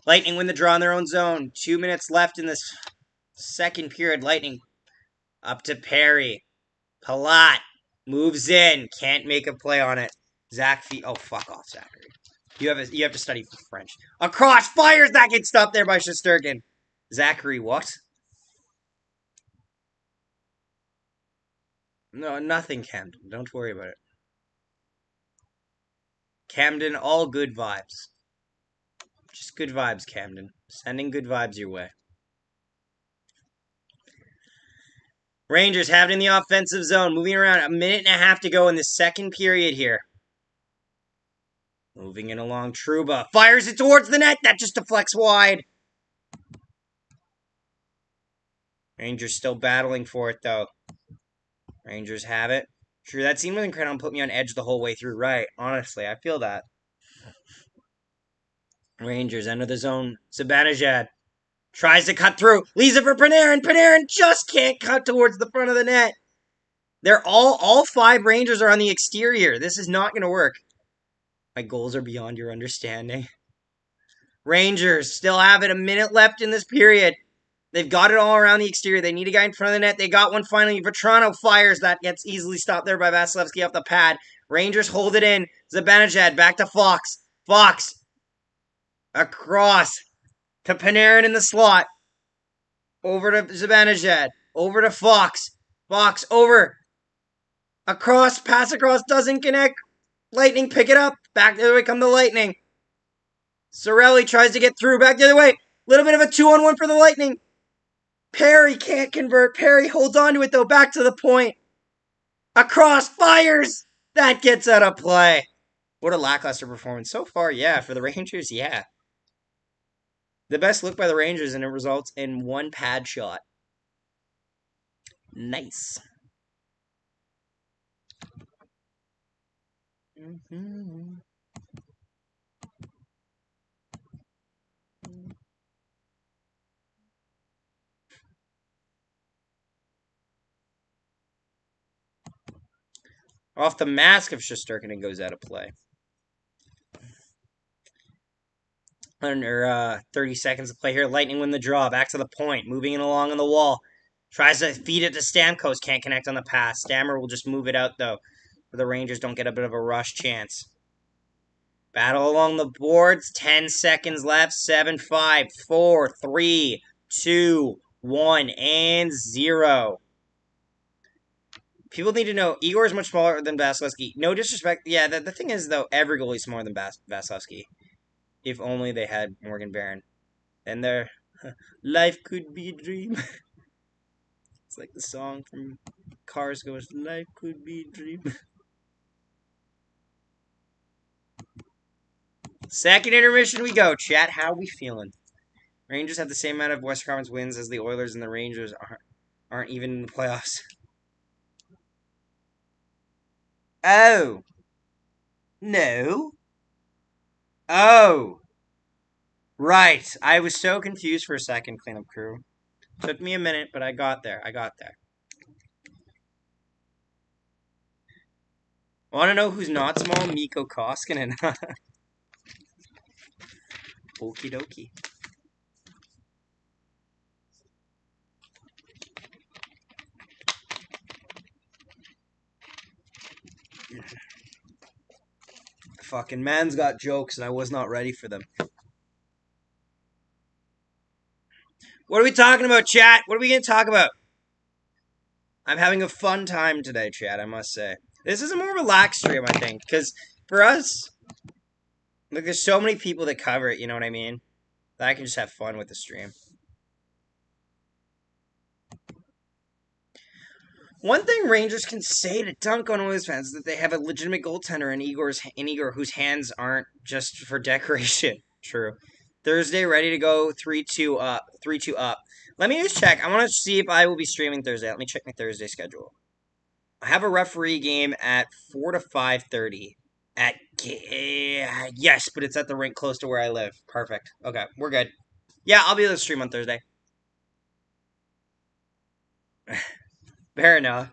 Lightning win the draw in their own zone. 2 minutes left in this second period. Lightning up to Perry. Palat moves in. Can't make a play on it. Oh, fuck off, Zachary. You have to study French. Across, fires, that gets stopped there by Shesterkin. Zachary, what? No, nothing, Camden. Don't worry about it. Camden, all good vibes. Just good vibes, Camden. Sending good vibes your way. Rangers have it in the offensive zone. Moving around. 1.5 to go in the second period here. Moving it along. Trouba fires it towards the net. That just deflects wide. Rangers still battling for it, though. Rangers have it. Sure, that scene with Incredible put me on edge the whole way through. Right, honestly, I feel that. Rangers enter the zone. Zibanejad tries to cut through. Leaves it for Panarin. Panarin just can't cut towards the front of the net. They're all 5 Rangers are on the exterior. This is not going to work. My goals are beyond your understanding. Rangers still have it. 1 minute left in this period. They've got it all around the exterior. They need a guy in front of the net. They got one finally. Vetrano fires. That gets easily stopped there by Vasilevsky off the pad. Rangers hold it in. Zibanejad back to Fox. Fox. Across to Panarin in the slot. Over to Zibanejad. Over to Fox. Fox over. Across. Pass across. Doesn't connect. Lightning pick it up. Back the other way come the Lightning. Cirelli tries to get through. Back the other way. Little bit of a 2-on-1 for the Lightning. Perry can't convert. Perry holds on to it though. Back to the point. Across. Fires. That gets out of play. What a lackluster performance. So far, yeah. For the Rangers, yeah. The best look by the Rangers, and it results in one pad shot. Nice. Off the mask of Shesterkin goes out of play. Under 30 seconds to play here. Lightning win the draw. Back to the point. Moving it along on the wall. Tries to feed it to Stamkos. Can't connect on the pass. Stammer will just move it out, though. The Rangers don't get a bit of a rush chance. Battle along the boards. 10 seconds left. 7, 5, 4, 3, 2, 1, and 0. People need to know, Igor is much smaller than Vasilevsky. No disrespect. Yeah, the thing is, though, every goalie's smaller than Vasilevsky. If only they had Morgan Barron. And their life could be a dream. It's like the song from Cars goes, life could be a dream. Second intermission we go. Chat, how we feeling? Rangers have the same amount of Western Conference wins as the Oilers, and the Rangers aren't even in the playoffs. Oh. No. Oh. Right. I was so confused for a second, cleanup crew. Took me a minute, but I got there. Want to know who's not small? Mikko Koskinen. Okie dokie. Fucking man's got jokes, and I was not ready for them. What are we talking about, chat? What are we going to talk about? I'm having a fun time today, chat, I must say. This is a more relaxed stream, I think, because for us, like, there's so many people that cover it, you know what I mean? That I can just have fun with the stream. One thing Rangers can say to dunk on Oilers fans is that they have a legitimate goaltender in Igor whose hands aren't just for decoration. True. Thursday, ready to go. 3-2 up. 3-2 up. Let me just check. I want to see if I will be streaming Thursday. Let me check my Thursday schedule. I have a referee game at 4 to 5:30. Yes, but it's at the rink close to where I live. Perfect. Okay, we're good. Yeah, I'll be able to stream on Thursday. Fair enough.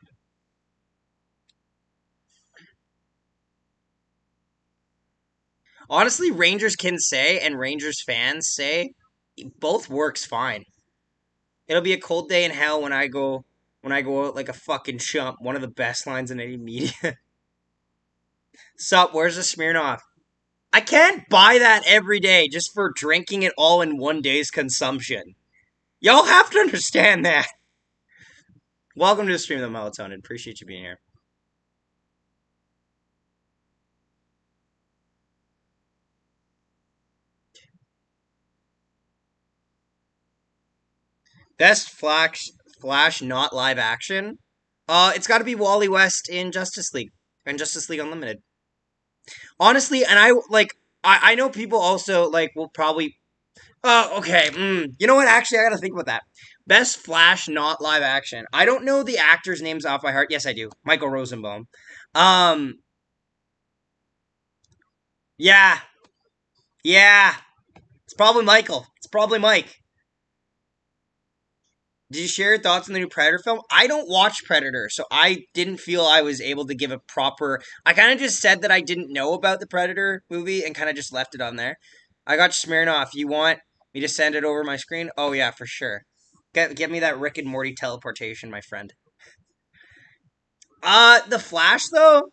Honestly, Rangers can say, and Rangers fans say, both works fine. It'll be a cold day in hell when I go out like a fucking chump. One of the best lines in any media. Sup, where's the Smirnoff? I can't buy that every day just for drinking it all in one day's consumption. Y'all have to understand that. Welcome to the stream of the Melatonin. Appreciate you being here. Best Flash not live action? It's got to be Wally West in Justice League and Justice League Unlimited. Honestly, and I know people also will probably. Okay. You know what? Actually, I gotta think about that. Best Flash not live action. I don't know the actors' names off by heart. Yes, I do. Michael Rosenbaum. Yeah. It's probably Michael. It's probably Mike. Did you share your thoughts on the new Predator film? I don't watch Predator, so I didn't feel I was able to give a proper... I kind of just said that I didn't know about the Predator movie and kind of just left it on there. I got Smirnoff. You want me to send it over my screen? Oh, yeah, for sure. Get me that Rick and Morty teleportation, my friend. The Flash, though?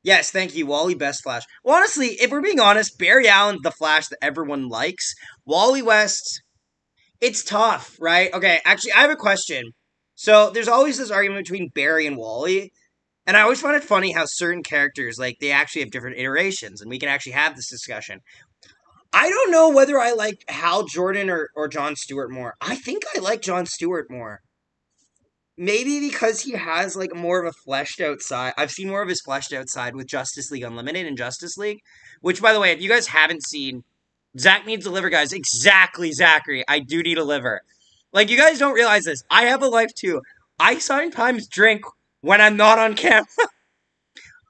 Yes, thank you, Wally. Best Flash. Well, honestly, if we're being honest, Barry Allen's the Flash that everyone likes. Wally West, it's tough, right? Okay, actually, I have a question. So there's always this argument between Barry and Wally, and I always find it funny how certain characters, like, they actually have different iterations, and we can actually have this discussion. I don't know whether I like Hal Jordan or John Stewart more. I think I like John Stewart more. Maybe because he has like more of a fleshed out side. I've seen more of his fleshed out side with Justice League Unlimited and Justice League. Which, by the way, if you guys haven't seen, Zach needs a liver, guys. Exactly, Zachary. I do need a liver. Like, you guys don't realize this. I have a life too. I sometimes drink when I'm not on camera.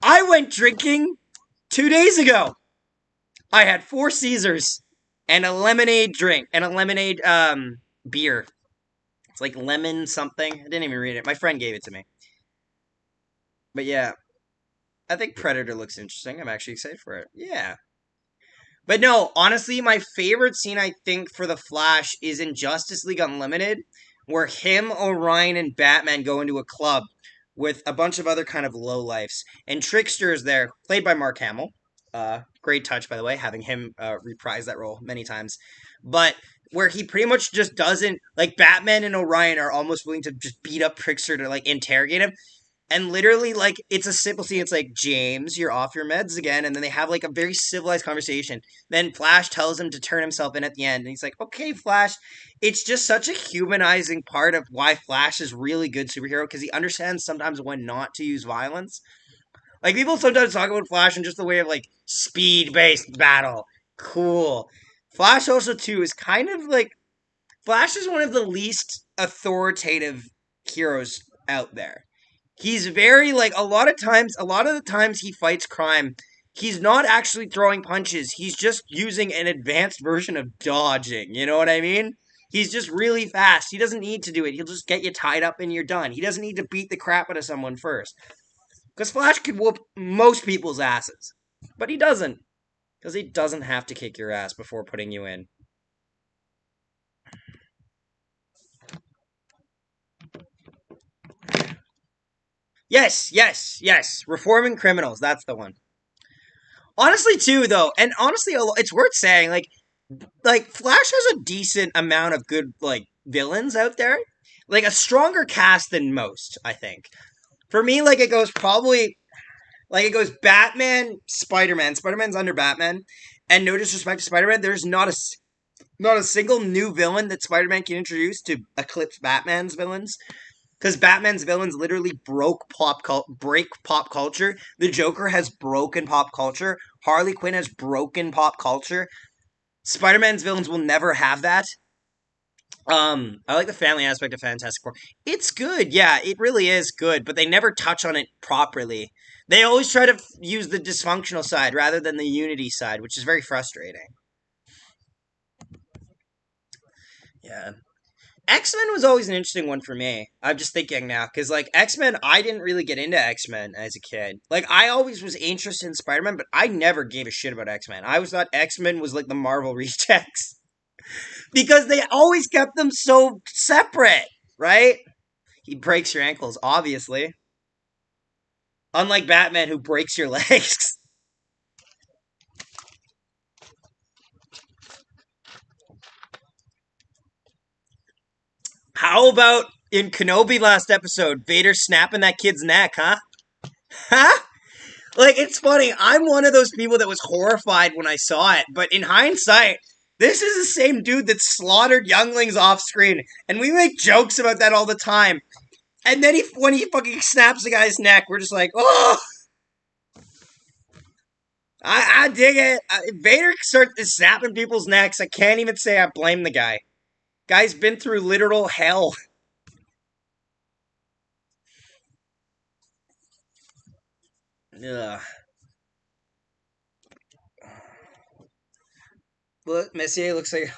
I went drinking 2 days ago. I had 4 Caesars and a lemonade drink and a lemonade beer. It's like lemon something. I didn't even read it. My friend gave it to me. But yeah, I think Predator looks interesting. I'm actually excited for it. Yeah. But no, honestly, my favorite scene, I think, for The Flash is in Justice League Unlimited, where him, Orion, and Batman go into a club with a bunch of other kind of lowlifes. And Trickster is there, played by Mark Hamill. Great touch, by the way, having him reprise that role many times. But where he pretty much just doesn't, like, Batman and Orion are almost willing to just beat up Trickster to, like, interrogate him. And literally, like, it's a simple scene. It's like, James, you're off your meds again. And then they have, like, a very civilized conversation. Then Flash tells him to turn himself in at the end. And he's like, okay, Flash. It's just such a humanizing part of why Flash is really good superhero, because he understands sometimes when not to use violence. Like, people sometimes talk about Flash in just the way of, like, speed-based battle. Cool. Flash also, too, is kind of, like, Flash is one of the least authoritative heroes out there. He's very, like, a lot of the times he fights crime, he's not actually throwing punches. He's just using an advanced version of dodging. You know what I mean? He's just really fast. He doesn't need to do it. He'll just get you tied up and you're done. He doesn't need to beat the crap out of someone first. Because Flash could whoop most people's asses. But he doesn't. Because he doesn't have to kick your ass before putting you in. Yes, yes, yes. Reforming criminals. That's the one. Honestly, too, though, and honestly, it's worth saying, like Flash has a decent amount of good, like, villains out there. Like, a stronger cast than most, I think. For me, like, it goes probably, like, it goes Batman, Spider-Man. Spider-Man's under Batman. And no disrespect to Spider-Man, there's not a single new villain that Spider-Man can introduce to eclipse Batman's villains. Because Batman's villains literally break pop culture. The Joker has broken pop culture. Harley Quinn has broken pop culture. Spider-Man's villains will never have that. I like the family aspect of Fantastic Four. It's good, yeah, it really is good, but they never touch on it properly. They always try to use the dysfunctional side rather than the unity side, which is very frustrating. Yeah. X-Men was always an interesting one for me. I'm just thinking now, because, like, X-Men, I didn't really get into X-Men as a kid. Like, I always was interested in Spider-Man, but I never gave a shit about X-Men. I always thought X-Men was, like, the Marvel rejects. Because they always kept them so separate, right? He breaks your ankles, obviously. Unlike Batman, who breaks your legs. How about in Kenobi last episode, Vader snapping that kid's neck, huh? Huh? Like, it's funny. I'm one of those people that was horrified when I saw it, but in hindsight, this is the same dude that slaughtered younglings off screen, and we make jokes about that all the time. And then when he fucking snaps the guy's neck, we're just like, oh, I dig it. Vader starts snapping people's necks. I can't even say I blame the guy. Guy's been through literal hell. Ugh. Look, Messier looks like.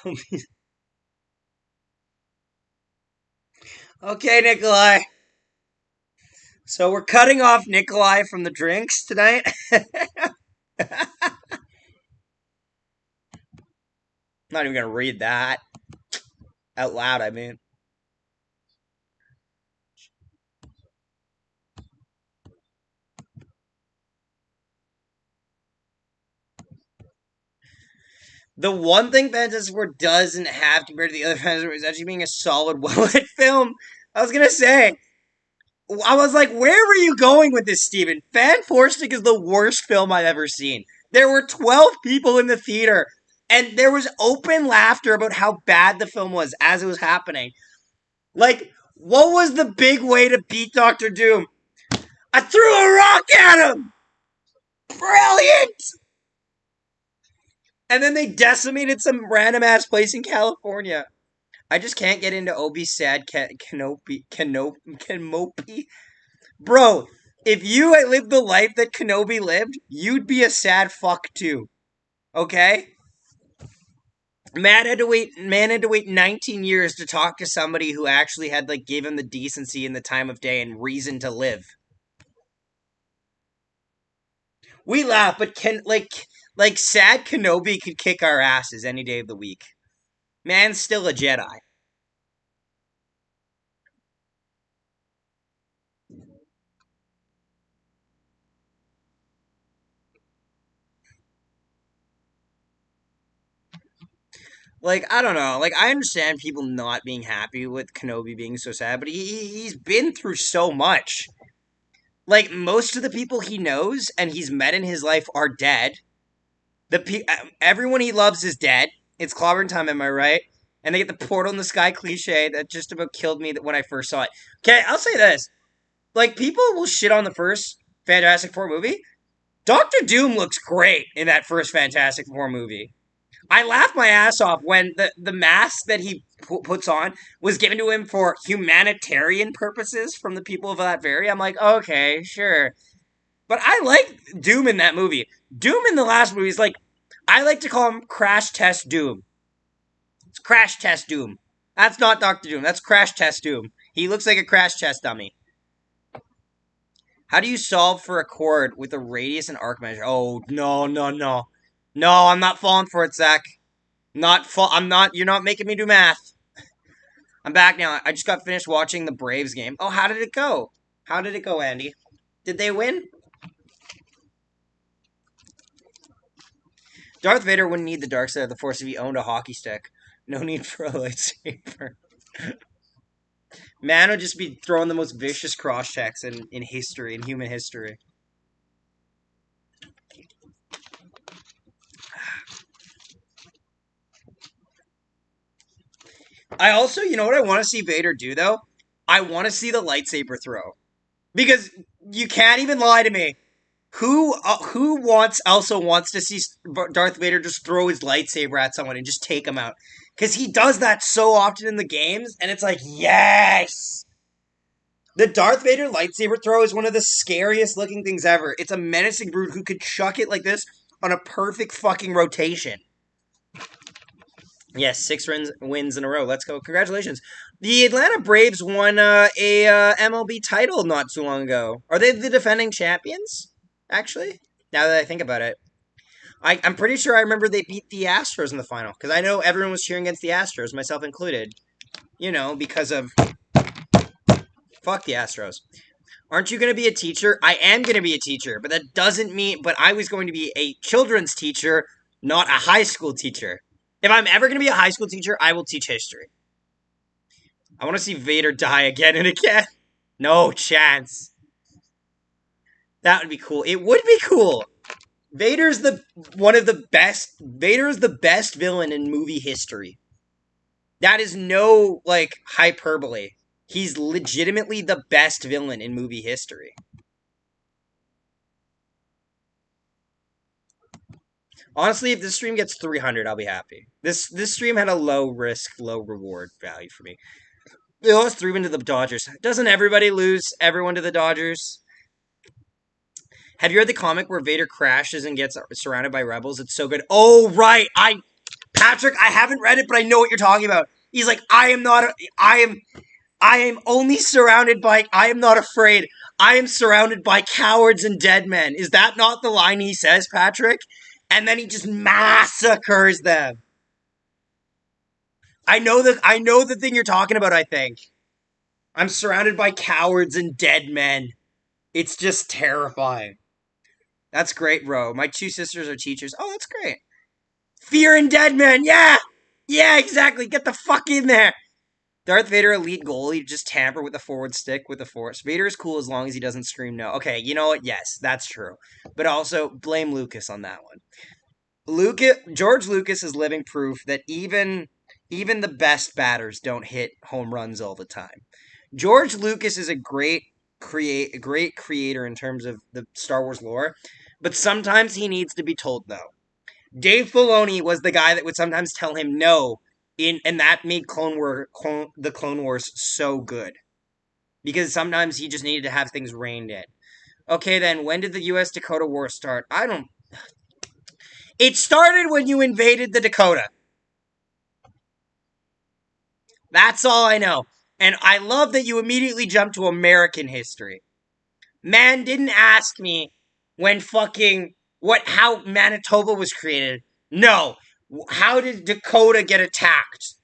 Okay, Nikolai. So we're cutting off Nikolai from the drinks tonight. Not even gonna read that out loud. I mean, The one thing Fantastic Four doesn't have compared to the other Fantastic Four is actually being a solid, well-lit film. I was gonna say, I was like, where were you going with this, Steven? Fantastic is the worst film I've ever seen. There were 12 people in the theater, and there was open laughter about how bad the film was as it was happening. Like, what was the big way to beat Doctor Doom? I threw a rock at him! Brilliant! And then they decimated some random ass place in California. I just can't get into Obi's sad Kenobi. Bro, if you had lived the life that Kenobi lived, you'd be a sad fuck too. Okay? Man had to wait 19 years to talk to somebody who actually had gave him the decency and the time of day and reason to live. We laugh, but sad Kenobi could kick our asses any day of the week. Man's still a Jedi. I don't know. I understand people not being happy with Kenobi being so sad, but he's been through so much. Most of the people he knows and he's met in his life are dead. Everyone he loves is dead. It's clobbering time, am I right? And they get the portal in the sky cliche that just about killed me when I first saw it. Okay, I'll say this. People will shit on the first Fantastic Four movie. Doctor Doom looks great in that first Fantastic Four movie. I laughed my ass off when the mask that he puts on was given to him for humanitarian purposes from the people of Latveria. I'm like, okay, sure. But I like Doom in that movie. Doom in the last movie is I like to call him Crash Test Doom. It's Crash Test Doom. That's not Doctor Doom. That's Crash Test Doom. He looks like a crash test dummy. How do you solve for a chord with a radius and arc measure? Oh, no. No, I'm not falling for it, Zach. I'm not. You're not making me do math. I'm back now. I just got finished watching the Braves game. Oh, how did it go? How did it go, Andy? Did they win? Darth Vader wouldn't need the dark side of the Force if he owned a hockey stick. No need for a lightsaber. Man would just be throwing the most vicious cross checks in history, in human history. I also, you know what I want to see Vader do, though? I want to see the lightsaber throw. Because you can't even lie to me. Who also wants to see Darth Vader just throw his lightsaber at someone and just take him out? Because he does that so often in the games, and it's like, yes! The Darth Vader lightsaber throw is one of the scariest looking things ever. It's a menacing brute who could chuck it like this on a perfect fucking rotation. Yes, 6 wins in a row. Let's go. Congratulations. The Atlanta Braves won a MLB title not too long ago. Are they the defending champions, actually? Now that I think about it. I'm pretty sure I remember they beat the Astros in the final. Because I know everyone was cheering against the Astros, myself included. You know, because of... Fuck the Astros. Aren't you going to be a teacher? I am going to be a teacher. But that doesn't mean... But I was going to be a children's teacher, not a high school teacher. If I'm ever going to be a high school teacher, I will teach history. I want to see Vader die again and again. No chance. That would be cool. It would be cool. Vader's the best villain in movie history. That is no, hyperbole. He's legitimately the best villain in movie history. Honestly, if this stream gets 300, I'll be happy. This stream had a low risk, low reward value for me. They lost 3-1 to the Dodgers. Doesn't everybody lose everyone to the Dodgers? Have you read the comic where Vader crashes and gets surrounded by rebels? It's so good. Oh, right. Patrick, I haven't read it, but I know what you're talking about. He's like, I am only surrounded by, I am not afraid. I am surrounded by cowards and dead men. Is that not the line he says, Patrick? And then he just massacres them. I know the thing you're talking about, I think. I'm surrounded by cowards and dead men. It's just terrifying. That's great, bro. My 2 sisters are teachers. Oh, that's great. Fear and Dead Man. Yeah. Yeah, exactly. Get the fuck in there. Darth Vader, elite goalie, just tamper with the forward stick with the force. Vader is cool as long as he doesn't scream no. Okay, you know what? Yes, that's true. But also, blame Lucas on that one. George Lucas is living proof that even the best batters don't hit home runs all the time. George Lucas is a great creator in terms of the Star Wars lore, but sometimes he needs to be told no. Dave Filoni was the guy that would sometimes tell him no, and that made the Clone Wars so good because sometimes he just needed to have things reined in. Okay, then when did the U.S. Dakota War start? I don't. It started when you invaded the Dakota. That's all I know. And I love that you immediately jumped to American history. Man didn't ask me when how Manitoba was created. No. How did Dakota get attacked?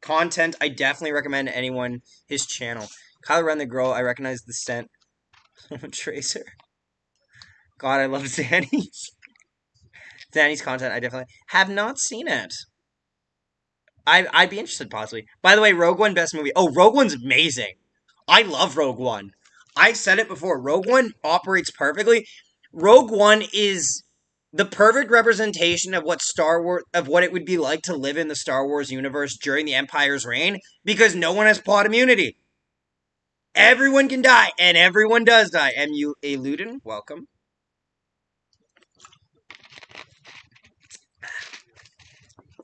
Content, I definitely recommend anyone his channel. Kylo Ren the girl, I recognize the scent. Tracer. God, I love Zanny's. Zanny's content, I definitely have not seen it. I'd be interested, possibly. By the way, Rogue One, best movie. Oh, Rogue One's amazing. I love Rogue One. I said it before. Rogue One operates perfectly. Rogue One is the perfect representation of what it would be like to live in the Star Wars universe during the Empire's reign, because no one has plot immunity. Everyone can die, and everyone does die. M.U. Eluden, welcome.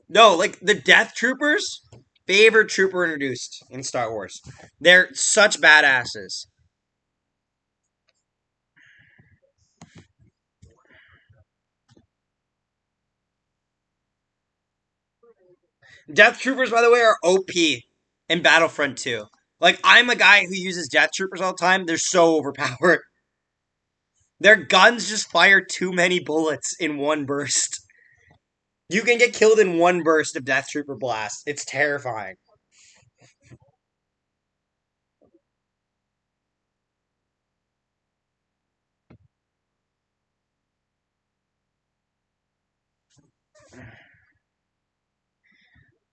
No, like the Death Troopers, favorite trooper introduced in Star Wars. They're such badasses. Death Troopers, by the way, are OP in Battlefront 2. Like, I'm a guy who uses Death Troopers all the time. They're so overpowered. Their guns just fire too many bullets in one burst. You can get killed in one burst of Death Trooper blast. It's terrifying.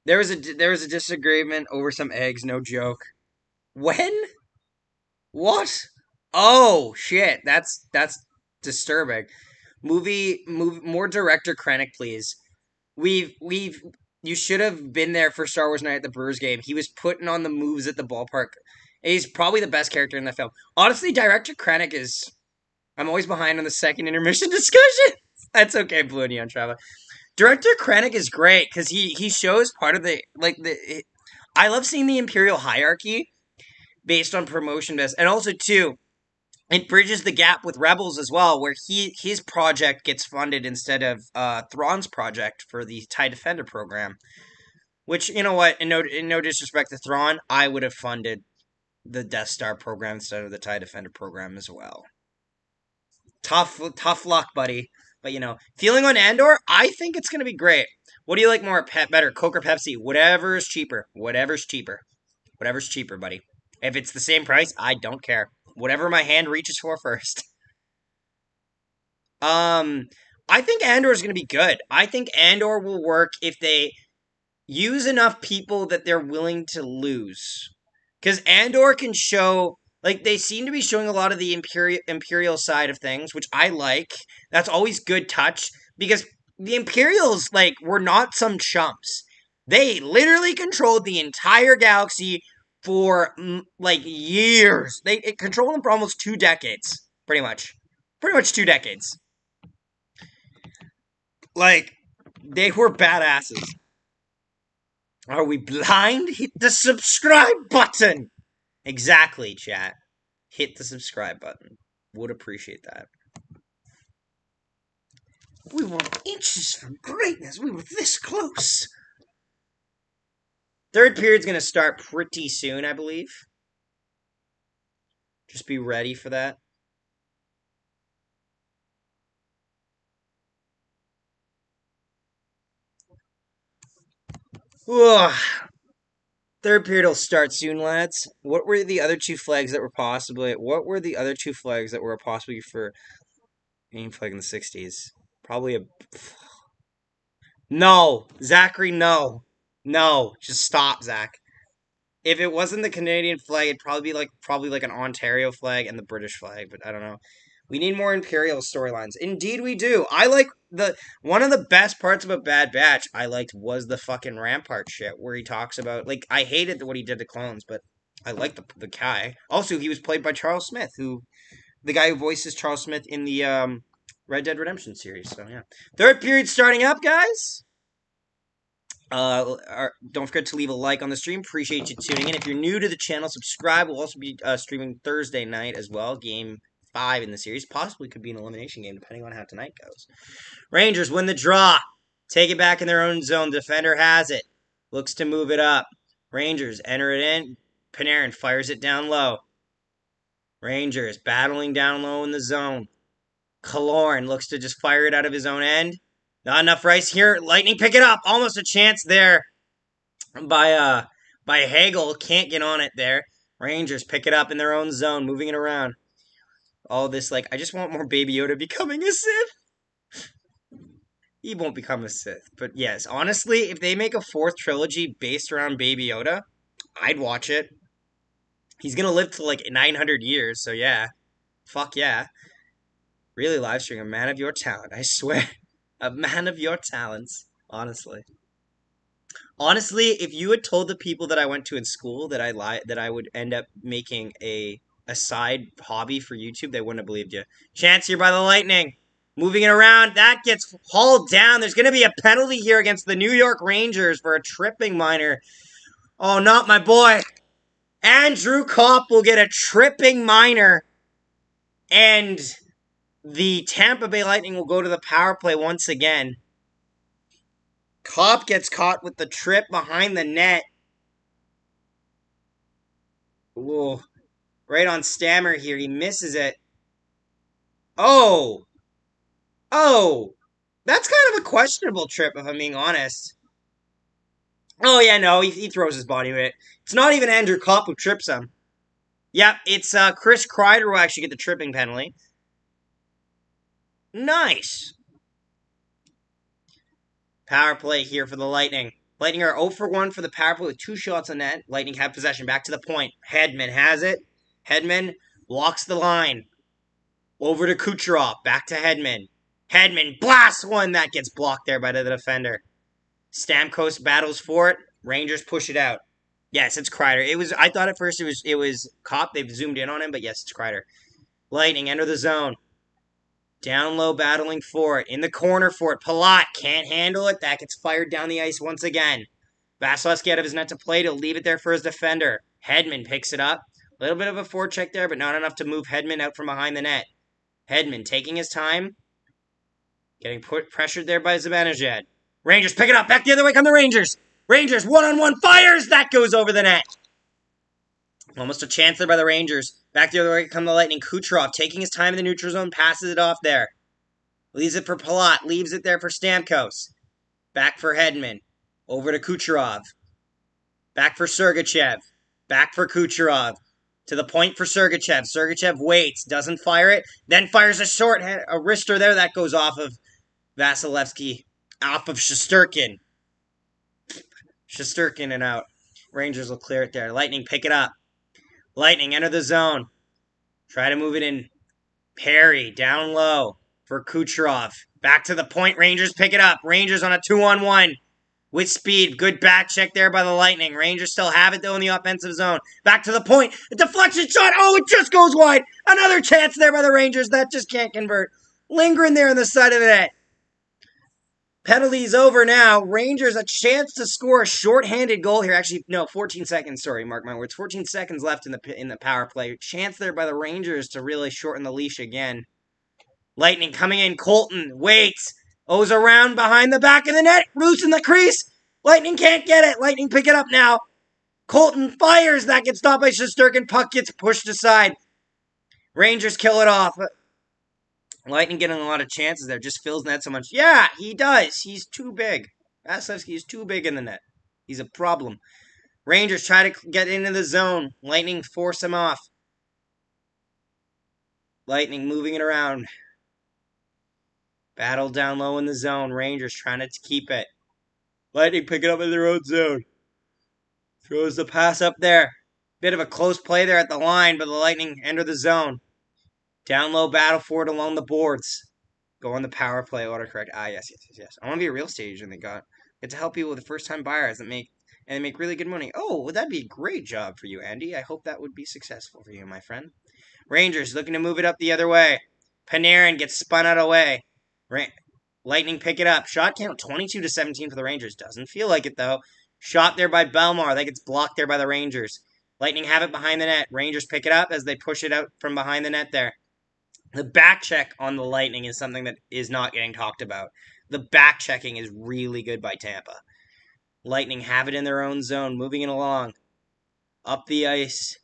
There was a disagreement over some eggs, no joke. When? What? Oh shit, that's disturbing. More director Krennic, please. We've you should have been there for Star Wars Night at the Brewers game. He was putting on the moves at the ballpark. He's probably the best character in the film. Honestly, director Krennic is. I'm always behind on the second intermission discussion. That's okay, Blue Neon Travel. Director Krennic is great because he shows part of the. I love seeing the Imperial hierarchy based on promotion best, and also too, it bridges the gap with Rebels as well, where his project gets funded instead of Thrawn's project for the TIE Defender program. Which, you know what, in no disrespect to Thrawn, I would have funded the Death Star program instead of the TIE Defender program as well. Tough luck, buddy. But feeling on Andor, I think it's gonna be great. What do you like more, better, Coke or Pepsi? Whatever's cheaper. Whatever's cheaper. Whatever's cheaper, buddy. If it's the same price, I don't care. Whatever my hand reaches for first. I think Andor is going to be good. I think Andor will work if they use enough people that they're willing to lose. Because Andor can show, like, they seem to be showing a lot of the Imperial side of things, which I like. That's always good touch. Because the Imperials, like, were not some chumps. They literally controlled the entire galaxy for, like, years. They controlled them for almost 2 decades. Pretty much 2 decades. Like, they were badasses. Are we blind? Hit the subscribe button! Exactly, chat. Hit the subscribe button. Would appreciate that. We were inches from greatness. We were this close. Third period's going to start pretty soon, I believe. Just be ready for that. Ugh. Third period will start soon, lads. What were the other two flags that were possibly for aim flag in the 60s? Probably a No. Zachary, no. No. Just stop, Zach. If it wasn't the Canadian flag, it'd probably like an Ontario flag and the British flag, but I don't know. We need more Imperial storylines. Indeed we do. I like one of the best parts of a Bad Batch I liked was the fucking Rampart shit where he talks about like I hated what he did to clones, but I liked the guy. Also, he was played by Charles Smith, who the guy who voices Charles Smith in the Red Dead Redemption series. So yeah. Third period starting up, guys. Don't forget to leave a like on the stream. Appreciate you tuning in. If you're new to the channel, subscribe. We'll also be streaming Thursday night as well. Game 5 in the series. Possibly could be an elimination game, depending on how tonight goes. Rangers win the draw. Take it back in their own zone. Defender has it. Looks to move it up. Rangers enter it in. Panarin fires it down low. Rangers battling down low in the zone. Killorn looks to just fire it out of his own end. Not enough Rice here. Lightning pick it up. Almost a chance there by Hagel. Can't get on it there. Rangers pick it up in their own zone, moving it around. All this, like, I just want more Baby Yoda becoming a Sith. He won't become a Sith. But yes, honestly, if they make a 4th trilogy based around Baby Yoda, I'd watch it. He's going to live to like 900 years, so yeah. Fuck yeah. Really live streaming. A man of your talent, I swear. A man of your talents, honestly. Honestly, if you had told the people that I went to in school that I would end up making a side hobby for YouTube, they wouldn't have believed you. Chance here by the Lightning. Moving it around. That gets hauled down. There's going to be a penalty here against the New York Rangers for a tripping minor. Oh, not my boy. Andrew Kopp will get a tripping minor. And the Tampa Bay Lightning will go to the power play once again. Kopp gets caught with the trip behind the net. Ooh. Right on Stammer here. He misses it. Oh. Oh. That's kind of a questionable trip, if I'm being honest. Oh, yeah, no. He throws his body with it. It's not even Andrew Kopp who trips him. Yep, it's Chris Kreider who actually get the tripping penalty. Nice. Power play here for the Lightning. Lightning are 0 for 1 for the power play with 2 shots on net. Lightning have possession. Back to the point. Hedman has it. Hedman walks the line. Over to Kucherov. Back to Hedman. Hedman blasts one. That gets blocked there by the defender. Stamkos battles for it. Rangers push it out. Yes, it's Kreider. I thought at first it was Kopp. They've zoomed in on him, but yes, it's Kreider. Lightning enter the zone. Down low, battling for it. In the corner for it. Palat can't handle it. That gets fired down the ice once again. Vasilevsky out of his net to play. To leave it there for his defender. Hedman picks it up. A little bit of a forecheck there, but not enough to move Hedman out from behind the net. Hedman taking his time. Getting pressured there by Zibanejad. Rangers pick it up. Back the other way come the Rangers. Rangers one-on-one fires. That goes over the net. Almost a chance there by the Rangers. Back the other way come the Lightning. Kucherov taking his time in the neutral zone. Passes it off there. Leaves it for Palat. Leaves it there for Stamkos. Back for Hedman. Over to Kucherov. Back for Sergachev. Back for Kucherov. To the point for Sergachev. Sergachev waits. Doesn't fire it. Then fires a short a wrister there. That goes off of Vasilevsky. Off of Shesterkin. Shesterkin and out. Rangers will clear it there. Lightning pick it up. Lightning enter the zone. Try to move it in. Perry down low for Kucherov. Back to the point. Rangers pick it up. Rangers on a 2-on-1 with speed. Good back check there by the Lightning. Rangers still have it though in the offensive zone. Back to the point. A deflection shot. Oh, it just goes wide. Another chance there by the Rangers. That just can't convert. Lingering there on the side of the net. Penalty's over now. Rangers a chance to score a shorthanded goal here. Actually, no, 14 seconds. Sorry, mark my words. 14 seconds left in the power play. Chance there by the Rangers to really shorten the leash again. Lightning coming in. Colton waits. O's around behind the back of the net. Loose in the crease. Lightning can't get it. Lightning pick it up now. Colton fires. That gets stopped by Shesterkin. Puck gets pushed aside. Rangers kill it off. Lightning getting a lot of chances there. Just fills net so much. Yeah, he does. He's too big. Vasilevsky is too big in the net. He's a problem. Rangers try to get into the zone. Lightning force him off. Lightning moving it around. Battle down low in the zone. Rangers trying to keep it. Lightning pick it up in their own zone. Throws the pass up there. Bit of a close play there at the line, but the Lightning enter the zone. Down low, battle for it along the boards. Go on the power play, autocorrect. Yes. I want to be a real estate agent. They got get to help people with the first time buyers that make and they make really good money. Oh, well, that'd be a great job for you, Andy. I hope that would be successful for you, my friend. Rangers looking to move it up the other way. Panarin gets spun out of way. Lightning pick it up. Shot count 22-17 for the Rangers. Doesn't feel like it though. Shot there by Belmar. That gets blocked there by the Rangers. Lightning have it behind the net. Rangers pick it up as they push it out from behind the net there. The back check on the Lightning is something that is not getting talked about. The back checking is really good by Tampa. Lightning have it in their own zone, moving it along. Up the ice.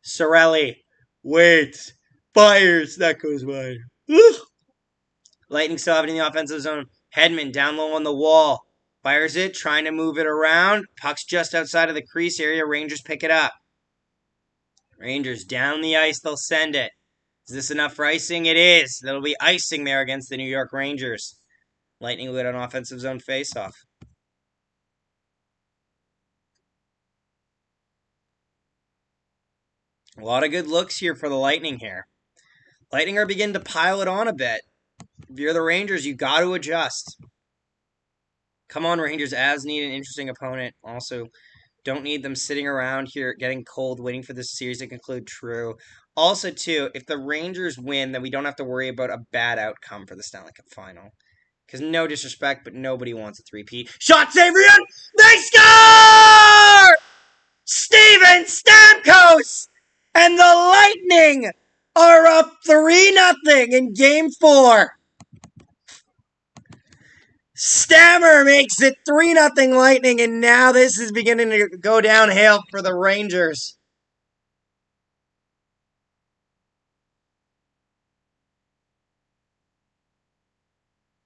Sorelli waits, fires. That goes wide. Lightning still have it in the offensive zone. Hedman down low on the wall. Fires it, trying to move it around. Puck's just outside of the crease area. Rangers pick it up. Rangers down the ice. They'll send it. Is this enough for icing? It is. That'll be icing there against the New York Rangers. Lightning will get an offensive zone faceoff. A lot of good looks here for the Lightning here. Lightning are beginning to pile it on a bit. If you're the Rangers, you got to adjust. Come on, Rangers. As need an interesting opponent. Also, don't need them sitting around here getting cold, waiting for this series to conclude. True. Also, too, if the Rangers win, then we don't have to worry about a bad outcome for the Stanley Cup Final. Because no disrespect, but nobody wants a three-peat. Shot Sabrian! They score! Steven Stamkos! And the Lightning are up 3-0 in Game 4. Stammer makes it 3-0 Lightning, and now this is beginning to go downhill for the Rangers.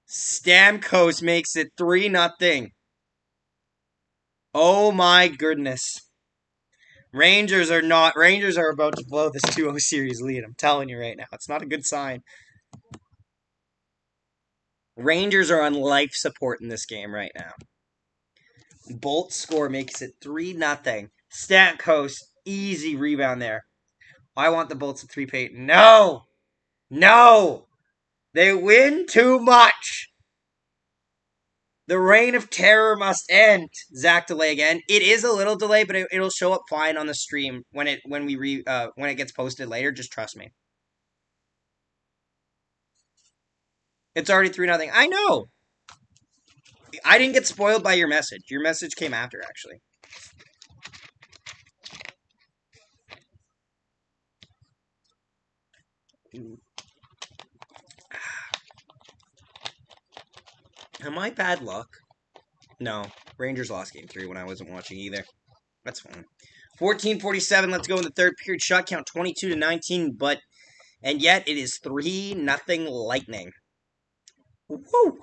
Stamkos makes it 3-0. Oh my goodness. Rangers are about to blow this 2-0 series lead. I'm telling you right now. It's not a good sign. Rangers are on life support in this game right now. Bolt score makes it 3-0. Stamkos, easy rebound there. I want the Bolts at 3-peat. No! No! They win too much! The reign of terror must end. Zach delay again. It is a little delay, but it'll show up fine on the stream when it gets posted later. Just trust me. It's already 3-0. I know. I didn't get spoiled by your message. Your message came after, actually. Am I bad luck? No. Rangers lost game 3 when I wasn't watching either. That's fine. 14:47. Let's go in the third period. Shot count 22-19, and yet it is 3-0 Lightning. Woo!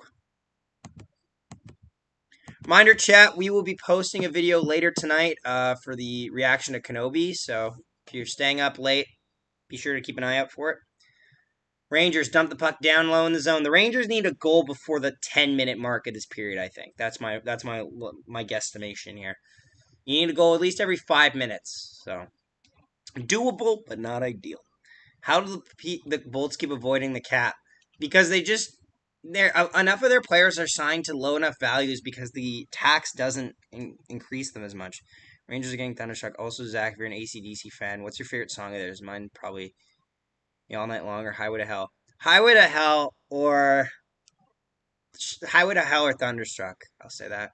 Reminder chat, we will be posting a video later tonight for the reaction to Kenobi, so if you're staying up late, be sure to keep an eye out for it. Rangers dump the puck down low in the zone. The Rangers need a goal before the 10-minute mark of this period, I think. That's my guesstimation here. You need a goal at least every 5 minutes, so doable, but not ideal. How do the Bolts keep avoiding the cap? Because enough of their players are signed to low enough values because the tax doesn't increase them as much. Rangers are getting Thunderstruck. Also, Zach, if you're an AC/DC fan, what's your favorite song of theirs? Mine probably All Night Long or Highway to Hell. Highway to Hell or Thunderstruck. I'll say that.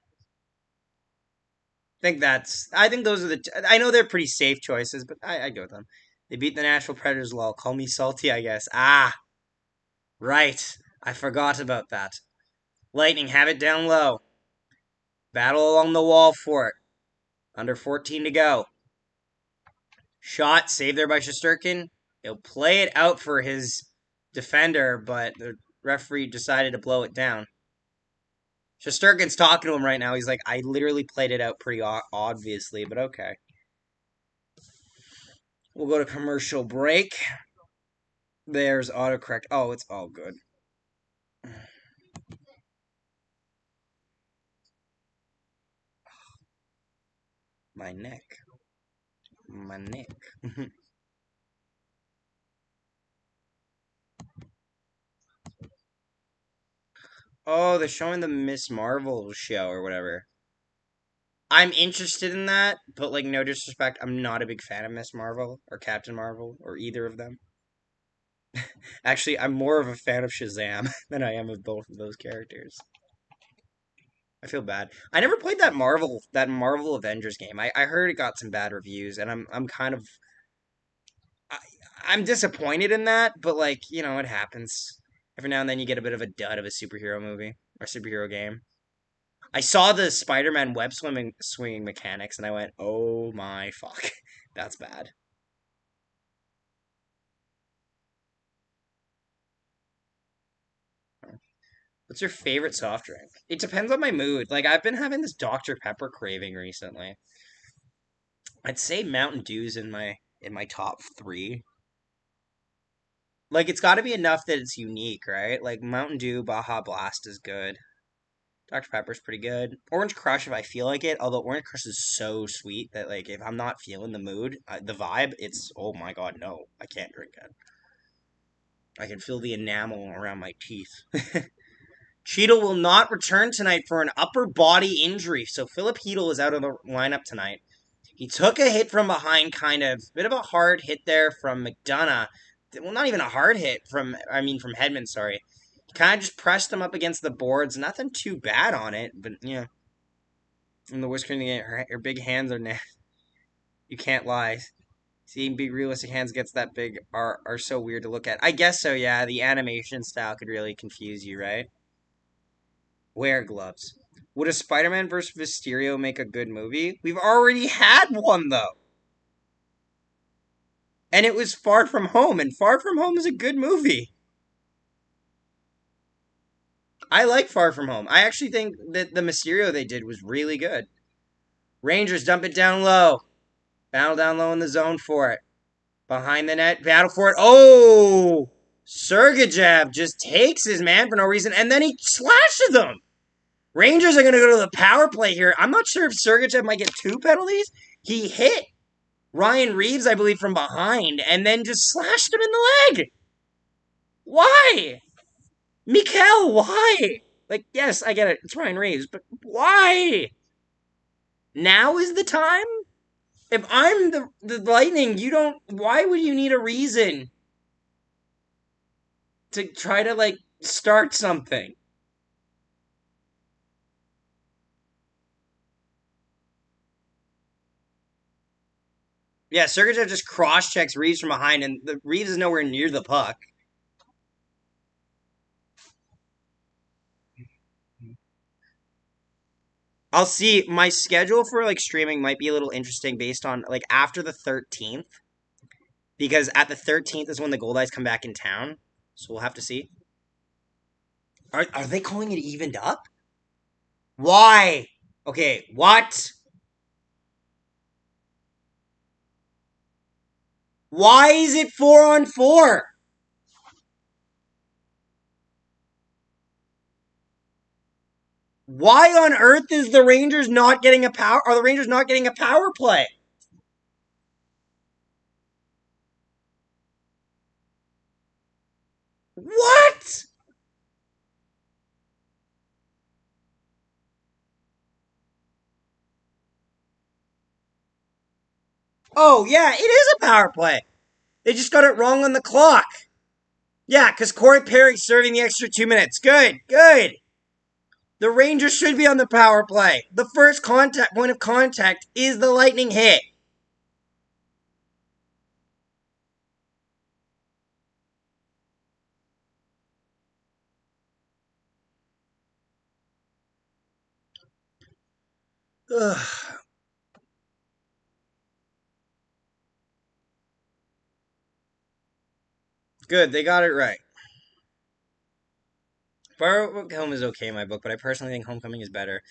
I think those are I know they're pretty safe choices, but I go with them. They beat the Nashville Predators well. Call me salty, I guess. Right. I forgot about that. Lightning have it down low. Battle along the wall for it. Under 14 to go. Shot, saved there by Shesterkin. He'll play it out for his defender, but the referee decided to blow it down. Shesterkin's talking to him right now. He's like, I literally played it out pretty obviously, but okay. We'll go to commercial break. There's autocorrect. Oh, it's all good. My neck. My neck. Oh, they're showing the Miss Marvel show or whatever. I'm interested in that, but like no disrespect, I'm not a big fan of Miss Marvel or Captain Marvel or either of them. Actually, I'm more of a fan of Shazam than I am of both of those characters. I feel bad. I never played that Marvel Avengers game. I heard it got some bad reviews, and I'm kind of I, I'm disappointed in that. But like it happens. Every now and then you get a bit of a dud of a superhero movie or superhero game. I saw the Spider-Man web swinging mechanics, and I went, "Oh my fuck, that's bad." What's your favorite soft drink? It depends on my mood. Like I've been having this Dr. Pepper craving recently. I'd say Mountain Dew's in my top three. Like it's got to be enough that it's unique, right? Like Mountain Dew Baja Blast is good. Dr. Pepper's pretty good. Orange Crush if I feel like it. Although Orange Crush is so sweet that like if I'm not feeling the mood, the vibe, it's oh my god, no, I can't drink it. I can feel the enamel around my teeth. Cheadle will not return tonight for an upper body injury, so Philip Heedle is out of the lineup tonight. He took a hit from behind, kind of bit of a hard hit there from McDonough. Well, not even a hard hit from Hedman. Sorry, he kind of just pressed him up against the boards. Nothing too bad on it, but yeah. And the whisker, her big hands are you can't lie. Seeing big realistic hands gets that big are so weird to look at. I guess so. Yeah, the animation style could really confuse you, right? Wear gloves. Would a Spider-Man versus Mysterio make a good movie? We've already had one though. And it was Far From Home, and Far From Home is a good movie. I like Far From Home. I actually think that the Mysterio they did was really good. Rangers dump it down low. Battle down low in the zone for it. Behind the net, battle for it. Oh! Sergachev just takes his man for no reason, and then he slashes him. Rangers are going to go to the power play here. I'm not sure if Sergachev might get 2 penalties. He hit Ryan Reeves, I believe, from behind, and then just slashed him in the leg. Why? Mikel, why? Like, yes, I get it. It's Ryan Reeves, but why? Now is the time? If I'm the Lightning, you don't. Why would you need a reason to try to, like, start something? Yeah, Sergachev just cross checks Reeves from behind, and the Reeves is nowhere near the puck. I'll see. My schedule for like streaming might be a little interesting based on like after the 13th, because at the 13th is when the Gold Eyes come back in town. So we'll have to see. Are they calling it evened up? Why? Okay, what? Why is it 4-on-4? Why on earth is the Rangers not getting a power? Are the Rangers not getting a power play? What? Oh yeah, it is a power play. They just got it wrong on the clock. Yeah, because Corey Perry's serving the extra 2 minutes. Good, good. The Rangers should be on the power play. The first point of contact is the Lightning hit. Ugh. Good, they got it right. Far Home is okay in my book, but I personally think Homecoming is better.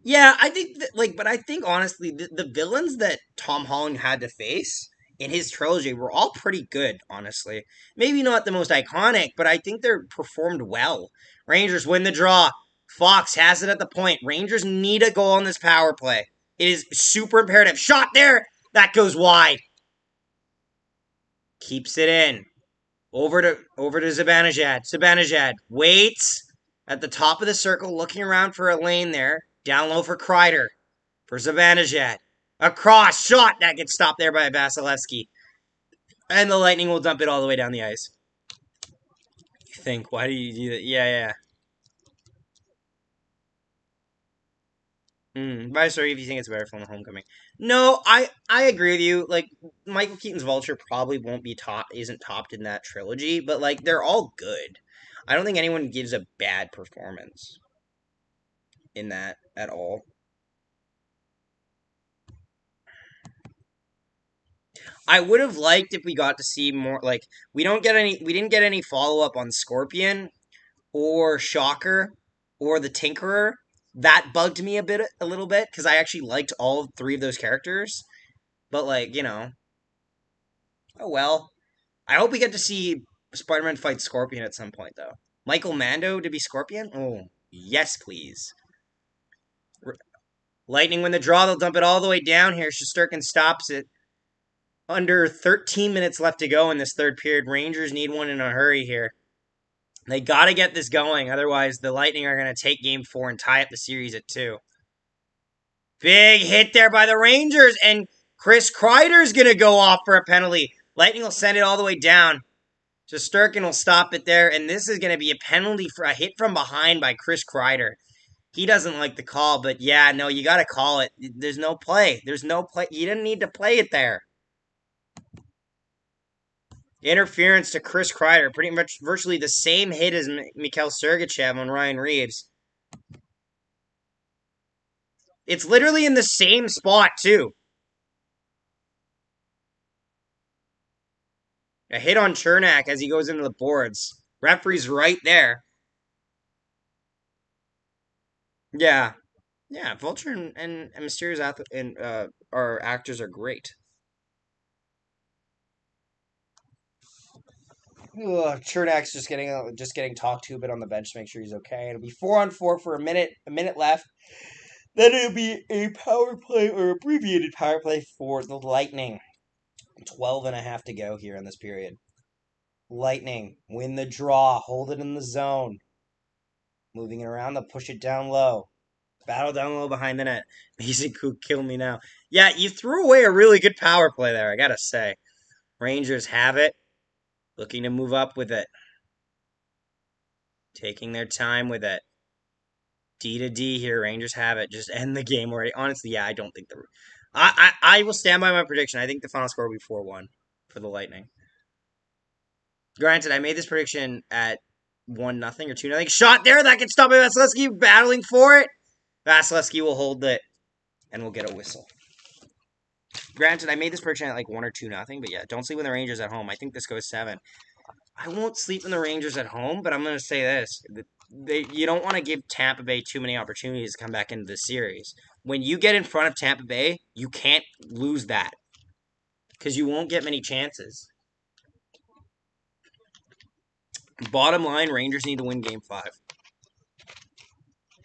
Yeah, I think but I think honestly, the villains that Tom Holland had to face in his trilogy were all pretty good. Honestly, maybe not the most iconic, but I think they're performed well. Rangers win the draw. Fox has it at the point. Rangers need a goal on this power play. It is super imperative. Shot there. That goes wide. Keeps it in. Over to Zibanejad. Zibanejad waits at the top of the circle, looking around for a lane there. Down low for Kreider. For Zibanejad. A cross shot that gets stopped there by Vasilevsky. And the Lightning will dump it all the way down the ice. You think, why do you do that? Yeah. Sorry if you think it's better from the Homecoming. No, I agree with you. Like, Michael Keaton's Vulture probably won't be isn't topped in that trilogy, but like they're all good. I don't think anyone gives a bad performance in that at all. I would have liked if we got to see more. Like, we didn't get any follow up on Scorpion or Shocker or the Tinkerer. That bugged me a little bit because I actually liked all three of those characters. But like, oh well. I hope we get to see Spider-Man fight Scorpion at some point though. Michael Mando to be Scorpion? Oh, yes, please. Lightning win the draw. They'll dump it all the way down here. Shesterkin stops it. Under 13 minutes left to go in this third period. Rangers need one in a hurry here. They got to get this going. Otherwise, the Lightning are going to take game 4 and tie up the series at 2. Big hit there by the Rangers. And Chris Kreider's going to go off for a penalty. Lightning will send it all the way down. Shesterkin will stop it there. And this is going to be a penalty for a hit from behind by Chris Kreider. He doesn't like the call, but yeah, no, you got to call it. There's no play. There's no play. You didn't need to play it there. Interference to Chris Kreider. Pretty much virtually the same hit as Mikhail Sergachev on Ryan Reeves. It's literally in the same spot, too. A hit on Chernak as he goes into the boards. Referee's right there. Yeah. Yeah, Vulture and Mysterious our actors are great. Chernak's just getting talked to a bit on the bench to make sure he's okay. It'll be 4-on-4 for a minute left. Then it'll be a power play or abbreviated power play for the Lightning. 12 and a half to go here in this period. Lightning win the draw, hold it in the zone. Moving it around, they'll push it down low. Battle down low behind the net. Mason could kill me now. Yeah, you threw away a really good power play there, I gotta say. Rangers have it. Looking to move up with it. Taking their time with it. D to D here. Rangers have it. Just end the game already. Honestly, yeah, I don't think the... I will stand by my prediction. I think the final score will be 4-1 for the Lightning. Granted, I made this prediction at 1-0 or 2-0. Shot there. That gets stopped by Vasilevsky. Battling for it. Vasilevsky will hold it. And we'll get a whistle. Granted, I made this prediction at like 1 or 2-0. But yeah, don't sleep when the Rangers at home. I think this goes 7. I won't sleep in the Rangers at home, but I'm going to say this. You don't want to give Tampa Bay too many opportunities to come back into the series. When you get in front of Tampa Bay, you can't lose that. Because you won't get many chances. Bottom line, Rangers need to win Game 5.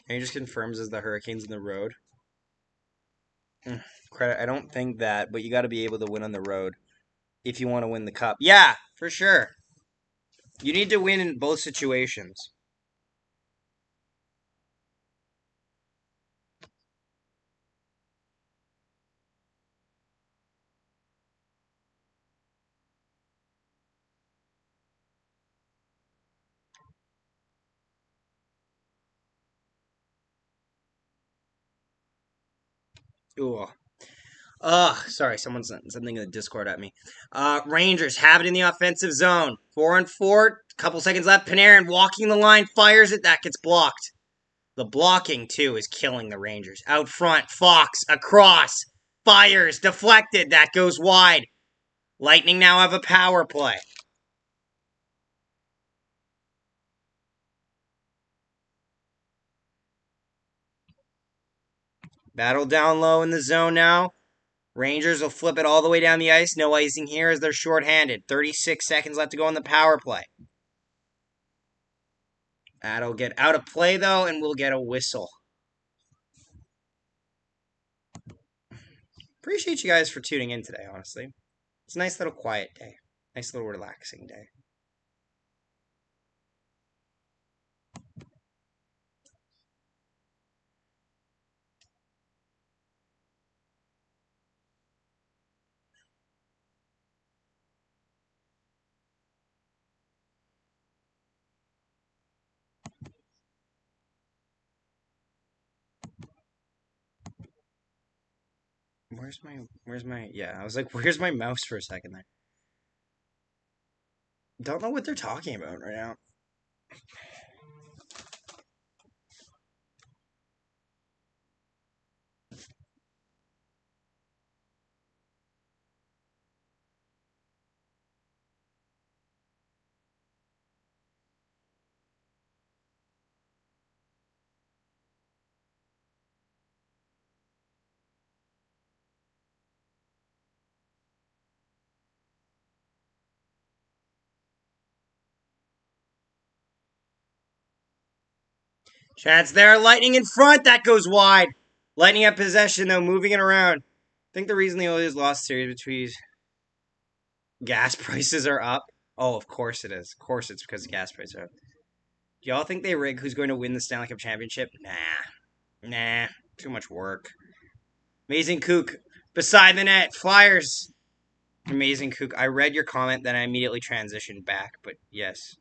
Rangers confirms as the Hurricanes in the road. Credit, I don't think that, but you got to be able to win on the road if you want to win the Cup. Yeah, for sure. You need to win in both situations. Ooh. Sorry, someone sent something in the Discord at me. Rangers have it in the offensive zone. 4-on-4, couple seconds left. Panarin walking the line, fires it, that gets blocked. The blocking, too, is killing the Rangers. Out front, Fox, across, fires, deflected, that goes wide. Lightning now have a power play. Battle down low in the zone now. Rangers will flip it all the way down the ice. No icing here as they're shorthanded. 36 seconds left to go on the power play. That'll get out of play, though, and we'll get a whistle. Appreciate you guys for tuning in today, honestly. It's a nice little quiet day. Nice little relaxing day. Yeah, I was like, where's my mouse for a second there? Don't know what they're talking about right now. Chance there, lightning in front, that goes wide. Lightning at possession though, moving it around. I think the reason the Oilers lost series between gas prices are up. Oh, of course it is. Of course it's because the gas prices are up. Do y'all think they rig who's going to win the Stanley Cup Championship? Nah. Too much work. Amazing Kook beside the net. Flyers. Amazing Kook. I read your comment, then I immediately transitioned back. But yes.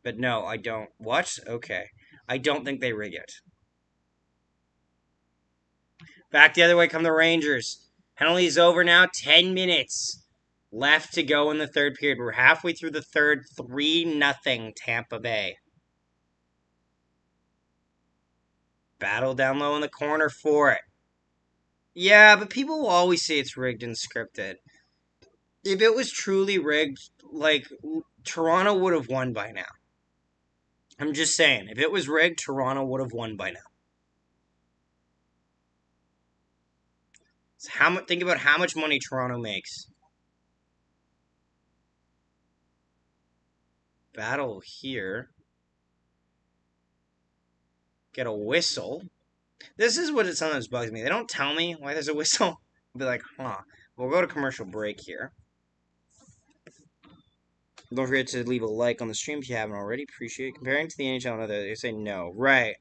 But no, I don't. What? Okay. I don't think they rig it. Back the other way come the Rangers. Penalty's over now. 10 minutes left to go in the third period. We're halfway through the third. 3-0 Tampa Bay. Battle down low in the corner for it. Yeah, but people will always say it's rigged and scripted. If it was truly rigged, like, Toronto would have won by now. I'm just saying, if it was rigged, Toronto would have won by now. So think about how much money Toronto makes. Battle here. Get a whistle. This is what it sometimes bugs me. They don't tell me why there's a whistle. I'll be like, huh. We'll go to commercial break here. Don't forget to leave a like on the stream if you haven't already. Appreciate it. Comparing to the NHL and others, they say no. Right.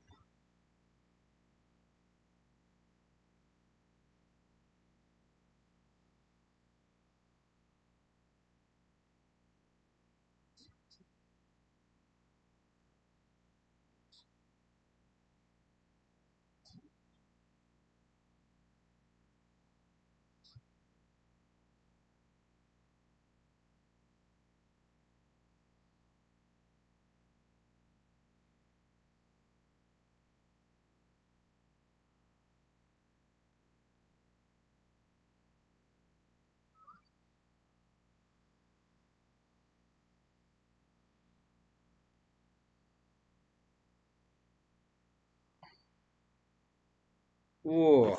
Ooh.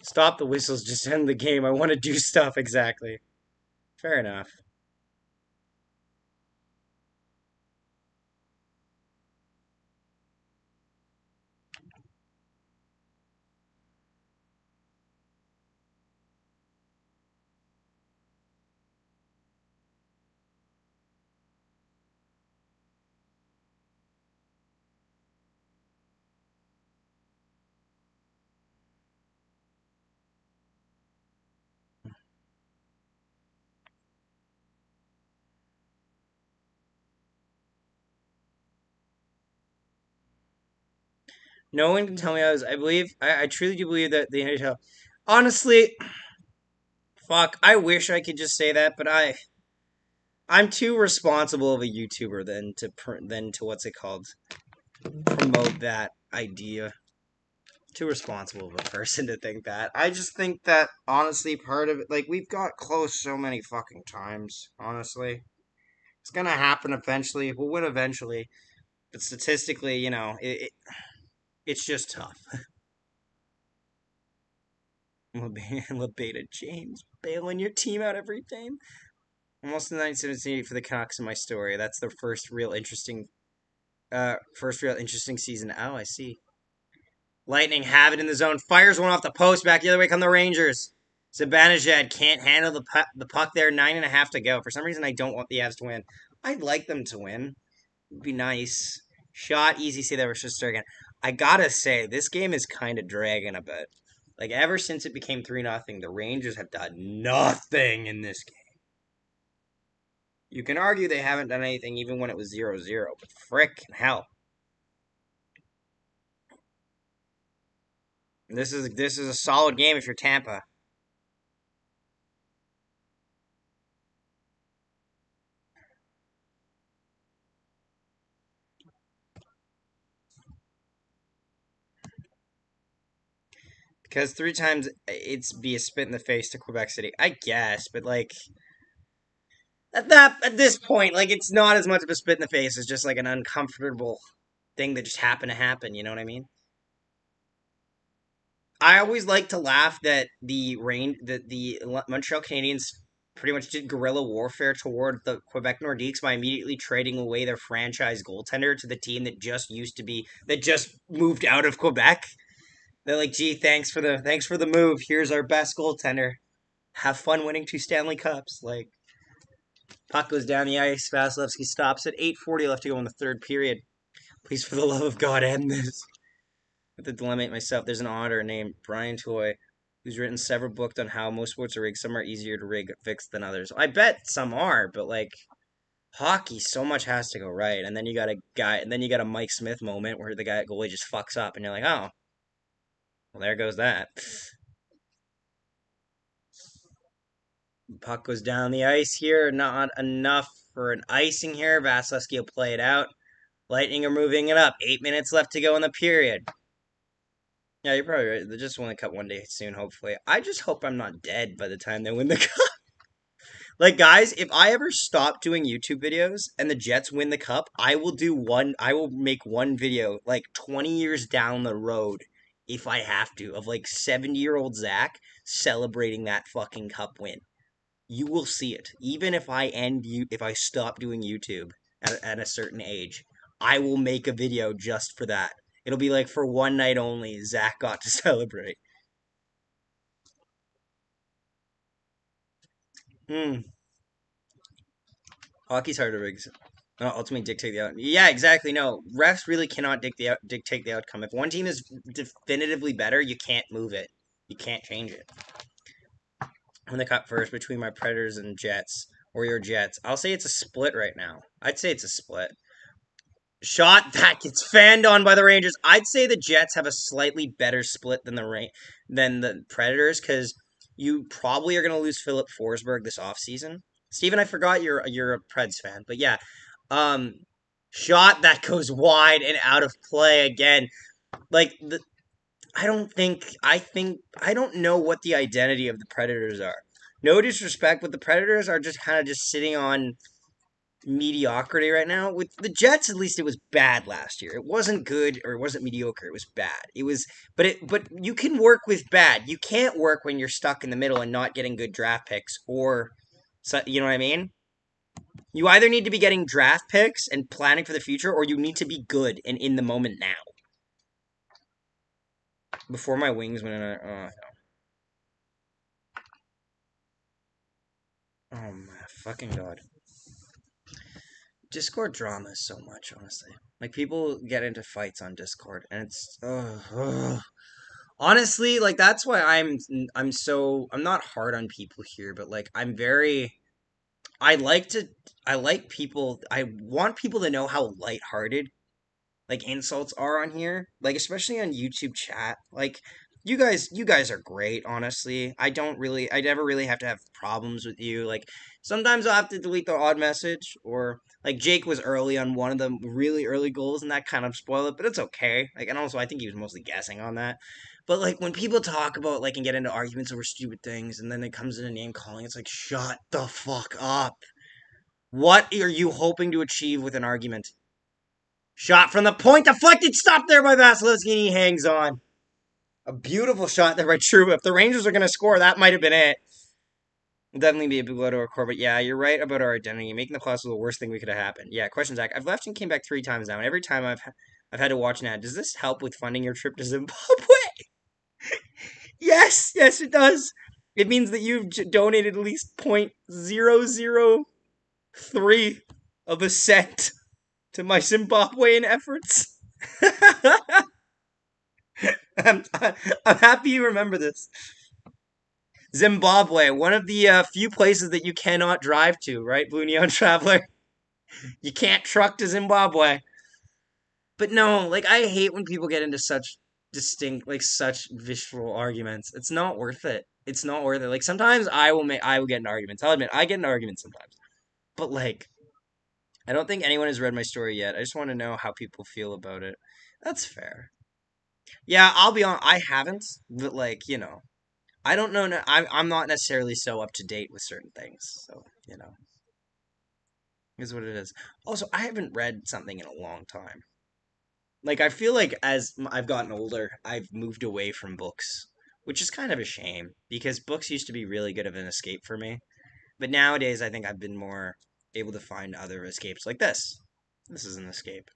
Stop the whistles, just end the game. I want to do stuff, exactly. Fair enough. No one can tell me I truly do believe that the NHL. Honestly, fuck, I wish I could just say that, but I'm too responsible of a YouTuber than to what's it called, promote that idea. Too responsible of a person to think that. I just think that, honestly, part of it, like, we've got close so many fucking times, honestly. It's gonna happen eventually. We'll win eventually. But statistically, it's just tough. LeBeta James bailing your team out every game. Almost in 1978 for the Canucks in my story. That's their first real interesting season. Oh, I see. Lightning have it in the zone. Fires one off the post. Back the other way come the Rangers. Zibanejad can't handle the puck there. 9.5 to go. For some reason, I don't want the Avs to win. I'd like them to win. It'd be nice. Shot, easy save that was just again. I gotta say, this game is kind of dragging a bit. Like, ever since it became 3-0, the Rangers have done nothing in this game. You can argue they haven't done anything even when it was 0-0, but frickin' hell. This is a solid game if you're Tampa. Because 3 times it's be a spit in the face to Quebec City. I guess, but like at this point, like it's not as much of a spit in the face. It's just like an uncomfortable thing that just happened to happen. You know what I mean? I always like to laugh that the Montreal Canadiens pretty much did guerrilla warfare toward the Quebec Nordiques by immediately trading away their franchise goaltender to the team that just moved out of Quebec. They're like, gee, thanks for the move. Here's our best goaltender. Have fun winning 2 Stanley Cups. Like, puck goes down the ice. Vasilevsky stops it. 8:40 left to go in the third period. Please, for the love of God, end this. I have to dilemma myself. There's an author named Brian Toy who's written several books on how most sports are rigged. Some are easier to fix than others. I bet some are, but like hockey, so much has to go right. And then you got a Mike Smith moment where the guy at goalie just fucks up, and you're like, oh, well, there goes that. Puck goes down the ice here. Not enough for an icing here. Vasilevsky will play it out. Lightning are moving it up. 8 minutes left to go in the period. Yeah, you're probably right. They just win the cup one day soon, hopefully. I just hope I'm not dead by the time they win the cup. Like, guys, if I ever stop doing YouTube videos and the Jets win the cup, I will make one video, like, 20 years down the road, if I have to, of, like, 70-year-old Zach celebrating that fucking cup win. You will see it. Even if if I stop doing YouTube at a certain age, I will make a video just for that. It'll be like for one night only, Zach got to celebrate. Hockey's hard to rig. Ultimately dictate the outcome. Yeah, exactly. No, refs really cannot dictate the outcome. If one team is definitively better, you can't move it. You can't change it. I'm the cup first between my Predators and Jets, or your Jets. I'll say it's a split right now. I'd say it's a split. Shot that gets fanned on by the Rangers. I'd say the Jets have a slightly better split than the Predators because you probably are going to lose Philip Forsberg this offseason. Steven, I forgot you're a Preds fan, but yeah. Shot that goes wide and out of play again. Like I don't know what the identity of the Predators are. No disrespect, but the Predators are just kind of just sitting on mediocrity right now. With the Jets, at least it was bad last year. It wasn't good or it wasn't mediocre. It was bad. But you can work with bad. You can't work when you're stuck in the middle and not getting good draft picks or you know what I mean? You either need to be getting draft picks and planning for the future, or you need to be good and in the moment now. Before my wings went in, oh my fucking god. Discord drama is so much, honestly. Like, people get into fights on Discord, and it's honestly, like, that's why I'm not hard on people here, but like I like people. I want people to know how lighthearted like insults are on here, like especially on YouTube chat. Like you guys are great, honestly. I never really have to have problems with you. Like sometimes I'll have to delete the odd message or like Jake was early on one of the really early goals and that kind of spoiled it, but it's okay. Like and also I think he was mostly guessing on that. But like when people talk about like and get into arguments over stupid things and then it comes into name calling, it's like shut the fuck up. What are you hoping to achieve with an argument? Shot from the point, deflected, stopped there by Vasilevsky, and he hangs on. A beautiful shot there by Trouba. If the Rangers are going to score, that might have been it. Will definitely be a big blow to our core, but yeah, you're right about our identity. Making the playoffs was the worst thing we could have happened. Yeah, question, Zach. I've left and came back 3 times now, and every time I've had to watch an ad. Does this help with funding your trip to Zimbabwe? Yes, yes, it does. It means that you've donated at least 0.003 of a cent to my Zimbabwean efforts. I'm, I'm happy you remember this. Zimbabwe, one of the few places that you cannot drive to, right, Blue Neon Traveler? You can't truck to Zimbabwe. But no, like, I hate when people get into such such visceral arguments. It's not worth it. It's not worth it. Like, sometimes I will get in arguments. I'll admit, I get in arguments sometimes. But, like, I don't think anyone has read my story yet. I just want to know how people feel about it. That's fair. Yeah, I'll be on. I haven't, but, like, I don't know. I'm not necessarily so up to date with certain things. So, is what it is. Also, I haven't read something in a long time. Like, I feel like as I've gotten older, I've moved away from books, which is kind of a shame because books used to be really good of an escape for me. But nowadays, I think I've been more able to find other escapes like this. This is an escape.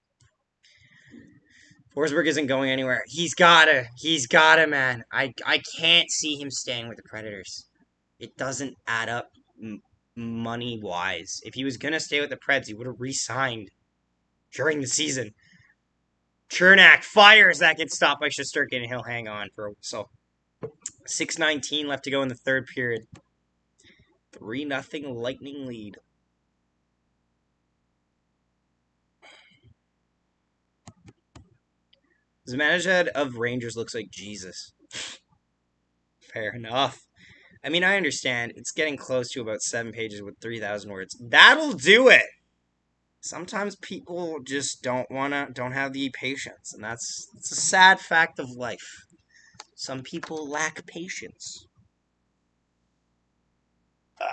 Forsberg isn't going anywhere. He's gotta, man. I can't see him staying with the Predators. It doesn't add up money-wise. If he was gonna stay with the Preds, he would have re-signed during the season. Chernak fires that gets stopped by Shesterkin, and he'll hang on for so 6:19 left to go in the third period. 3-0 Lightning lead. The manager of Rangers looks like Jesus. Fair enough. I mean, I understand. It's getting close to about 7 pages with 3,000 words. That'll do it! Sometimes people just don't have the patience, and it's a sad fact of life. Some people lack patience. You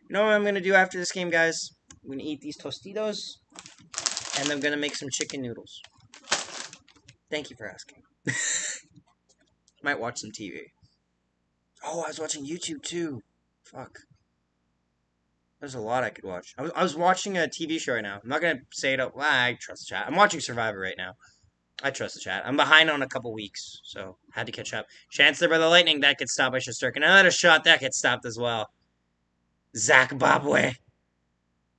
know what I'm gonna do after this game, guys? I'm gonna eat these Tostitos, and I'm gonna make some chicken noodles. Thank you for asking. Might watch some TV. Oh, I was watching YouTube too. Fuck. There's a lot I could watch. I was watching a TV show right now. I'm not gonna say it. I trust the chat. I'm watching Survivor right now. I trust the chat. I'm behind on a couple weeks, so had to catch up. Chancellor by the Lightning, that gets stopped by Shesterkin. Another shot, that gets stopped as well. Zimbabwe.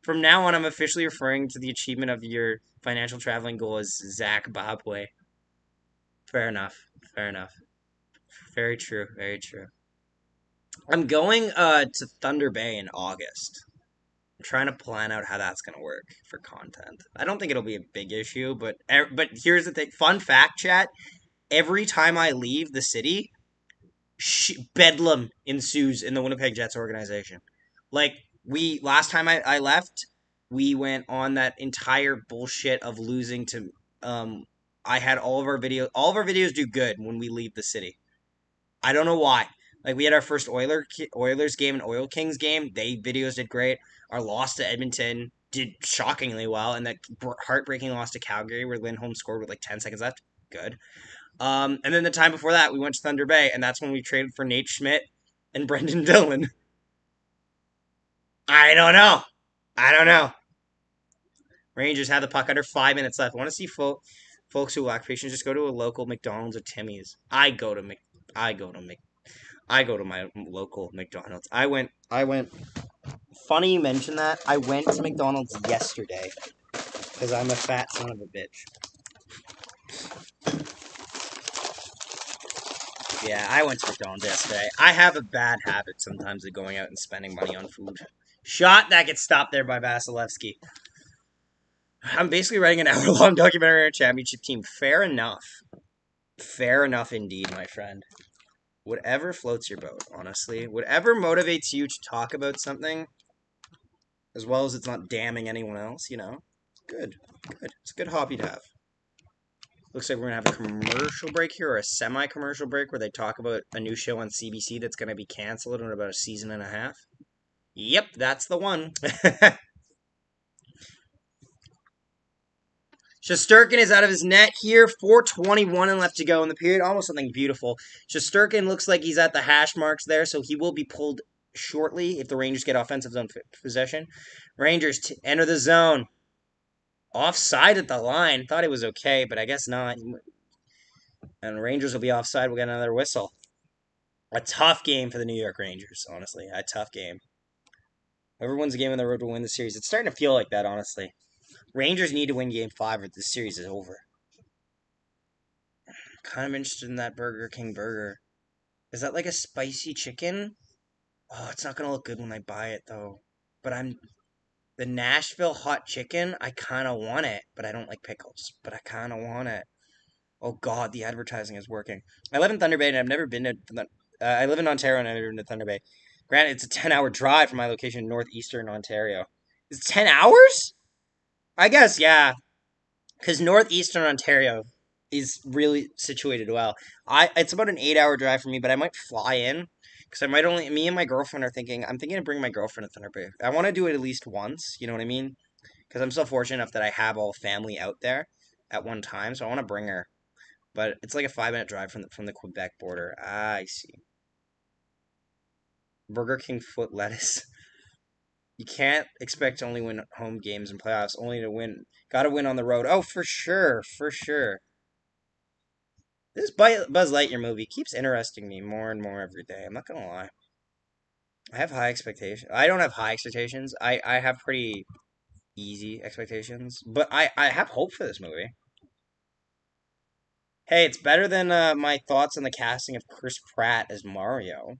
From now on, I'm officially referring to the achievement of your financial traveling goal as Zimbabwe. Fair enough. Fair enough. Very true. Very true. I'm going to Thunder Bay in August. I'm trying to plan out how that's going to work for content. I don't think it'll be a big issue, but here's the thing. Fun fact, chat. Every time I leave the city, bedlam ensues in the Winnipeg Jets organization. Like, last time I left, we went on that entire bullshit of losing to, I had all of our videos do good when we leave the city. I don't know why. Like, we had our first Oilers game and Oil Kings game. Videos did great. Our loss to Edmonton did shockingly well. And that heartbreaking loss to Calgary where Lindholm scored with like 10 seconds left. Good. And then the time before that, we went to Thunder Bay. And that's when we traded for Nate Schmidt and Brendan Dillon. I don't know. Rangers have the puck under 5 minutes left. I want to see folks who lack patience just go to a local McDonald's or Timmy's. I go to my local McDonald's. I went. Funny you mention that. I went to McDonald's yesterday because I'm a fat son of a bitch. Yeah, I went to McDonald's yesterday. I have a bad habit sometimes of going out and spending money on food. Shot that gets stopped there by Vasilevsky. I'm basically writing an hour-long documentary on a championship team. Fair enough. Fair enough indeed, my friend. Whatever floats your boat, honestly. Whatever motivates you to talk about something, as well as it's not damning anyone else, Good. Good. It's a good hobby to have. Looks like we're going to have a commercial break here, or a semi-commercial break, where they talk about a new show on CBC that's going to be canceled in about a season and a half. Yep, that's the one. Shesterkin is out of his net here. 4:21 and left to go in the period. Almost something beautiful. Shesterkin looks like he's at the hash marks there, so he will be pulled shortly if the Rangers get offensive zone possession. Rangers enter the zone. Offside at the line. Thought it was okay, but I guess not. And Rangers will be offside. We'll get another whistle. A tough game for the New York Rangers, honestly. A tough game. Whoever wins the game on the road will win the series. It's starting to feel like that, honestly. Rangers need to win Game 5 or this series is over. Kind of interested in that Burger King burger. Is that like a spicy chicken? Oh, it's not going to look good when I buy it, though. But the Nashville hot chicken, I kind of want it, but I don't like pickles. But I kind of want it. Oh God, the advertising is working. I live in Thunder Bay, and I've never been to. I live in Ontario, and I've never been to Thunder Bay. Granted, it's a 10-hour drive from my location in northeastern Ontario. It's 10 hours? I guess, yeah, because northeastern Ontario is really situated well. It's about an 8-hour drive for me, but I might fly in because I might only. Me and my girlfriend are thinking. I'm thinking of bringing my girlfriend to Thunder Bay. I want to do it at least once. You know what I mean? Because I'm so fortunate enough that I have all family out there at one time, so I want to bring her. But it's like a 5-minute drive from the Quebec border. Ah, I see. Burger King foot lettuce. You can't expect to only win home games and playoffs, only to win. Gotta win on the road. Oh, for sure, for sure. This Buzz Lightyear movie keeps interesting me more and more every day. I'm not gonna lie. I have high expectations. I don't have high expectations. I have pretty easy expectations, but I have hope for this movie. Hey, it's better than my thoughts on the casting of Chris Pratt as Mario.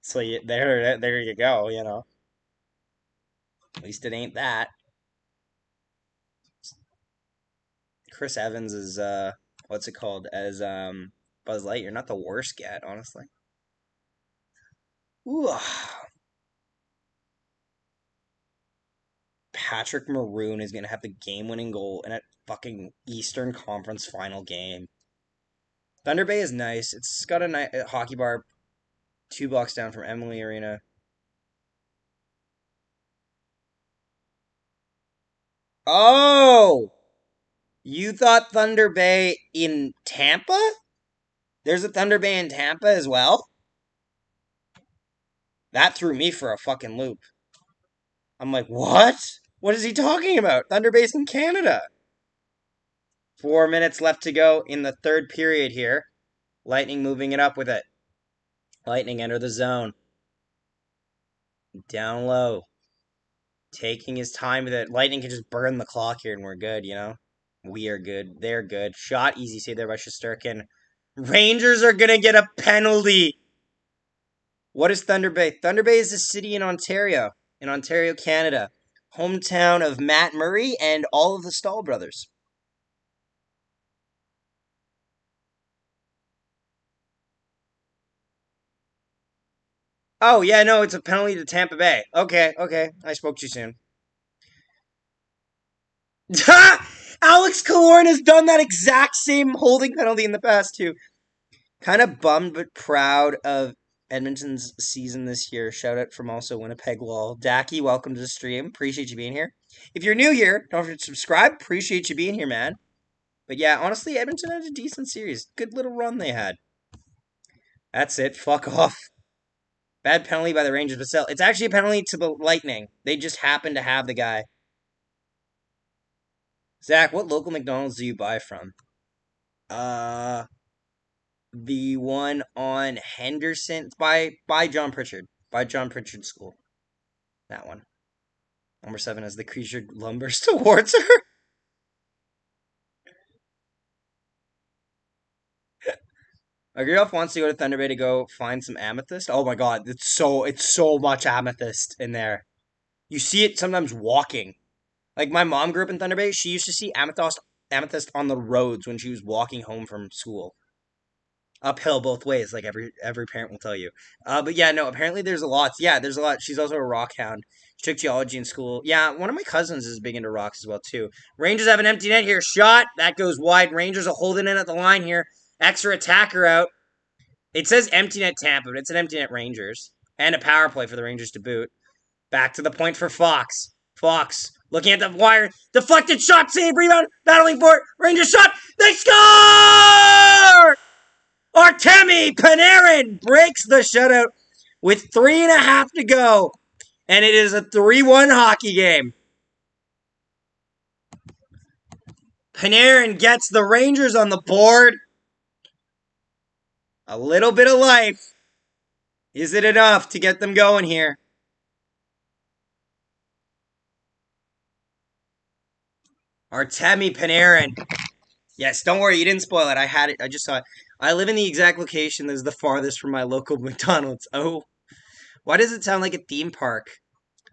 So there you go. You know, at least it ain't that. Chris Evans is what's it called as Buzz Lightyear. Not the worst get, honestly. Ooh, Patrick Maroon is gonna have the game-winning goal in a fucking Eastern Conference Final game. Thunder Bay is nice. It's got a hockey bar 2 blocks down from Emily Arena. Oh, you thought Thunder Bay in Tampa? There's a Thunder Bay in Tampa as well? That threw me for a fucking loop. I'm like, what? What is he talking about? Thunder Bay's in Canada. 4 minutes left to go in the third period here. Lightning moving it up with it. Lightning enter the zone. Down low. Taking his time with it. Lightning can just burn the clock here and we're good, you know? We are good. They're good. Shot easy save there by Shesterkin. Rangers are going to get a penalty. What is Thunder Bay? Thunder Bay is a city in Ontario, Canada. Hometown of Matt Murray and all of the Stahl brothers. Oh, yeah, no, it's a penalty to Tampa Bay. Okay. I spoke too soon. Alex Killorn has done that exact same holding penalty in the past, too. Kind of bummed but proud of Edmonton's season this year. Shout out from also Winnipeg Lol. Dacky, welcome to the stream. Appreciate you being here. If you're new here, don't forget to subscribe. Appreciate you being here, man. But yeah, honestly, Edmonton had a decent series. Good little run they had. That's it. Fuck off. Bad penalty by the Rangers, but still, it's actually a penalty to the Lightning. They just happen to have the guy. Zach, what local McDonald's do you buy from? The one on Henderson by John Pritchard. By John Pritchard School. That one. Number 7 as the creature lumbers towards her. Agrielf wants to go to Thunder Bay to go find some amethyst. Oh my god, it's so much amethyst in there. You see it sometimes walking. Like my mom grew up in Thunder Bay. She used to see amethyst on the roads when she was walking home from school. Uphill both ways, like every parent will tell you. But yeah, no, apparently there's a lot. Yeah, there's a lot. She's also a rock hound. She took geology in school. Yeah, one of my cousins is big into rocks as well, too. Rangers have an empty net here. Shot. That goes wide. Rangers are holding it at the line here. Extra attacker out. It says empty net Tampa, but it's an empty net Rangers. And a power play for the Rangers to boot. Back to the point for Fox. Fox looking at the wire. Deflected shot, save, rebound. Battling for it. Rangers shot. They score! Artemi Panarin breaks the shutout with 3.5 to go. And it is a 3-1 hockey game. Panarin gets the Rangers on the board. A little bit of life. Is it enough to get them going here? Artemi Panarin. Yes, don't worry, you didn't spoil it. I had it. I just saw it. I live in the exact location that is the farthest from my local McDonald's. Oh, why does it sound like a theme park?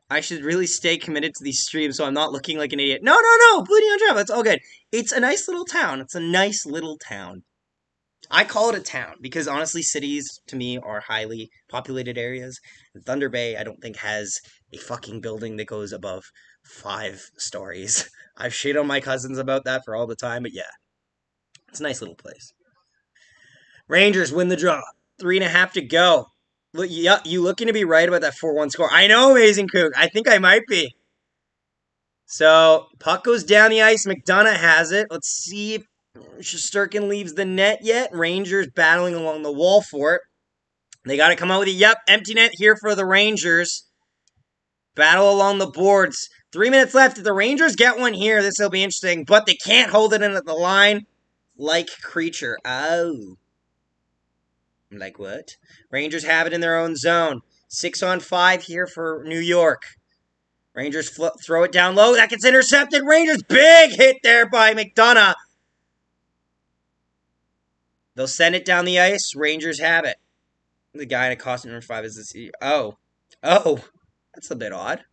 I should really stay committed to these streams so I'm not looking like an idiot. No, Blue Neon Travel, it's all good. It's a nice little town. It's a nice little town. I call it a town because honestly, cities to me are highly populated areas. And Thunder Bay, I don't think has a fucking building that goes above 5 stories. I've shit on my cousins about that for all the time, but yeah, it's a nice little place. Rangers win the draw. 3.5 to go. Look, yeah, you looking to be right about that 4-1 score? I know, Amazing Kook. I think I might be. So puck goes down the ice. McDonough has it. Let's see if Shesterkin leaves the net yet. Rangers battling along the wall for it. They got to come out with it. Yep, empty net here for the Rangers. Battle along the boards. 3 minutes left. If the Rangers get one here, this will be interesting. But they can't hold it in at the line like Creature. Oh. Like what? Rangers have it in their own zone. 6-on-5 here for New York. Rangers throw it down low. That gets intercepted. Rangers, big hit there by McDonough. They'll send it down the ice. Rangers have it. The guy in a costume number 5 is this. Oh, that's a bit odd.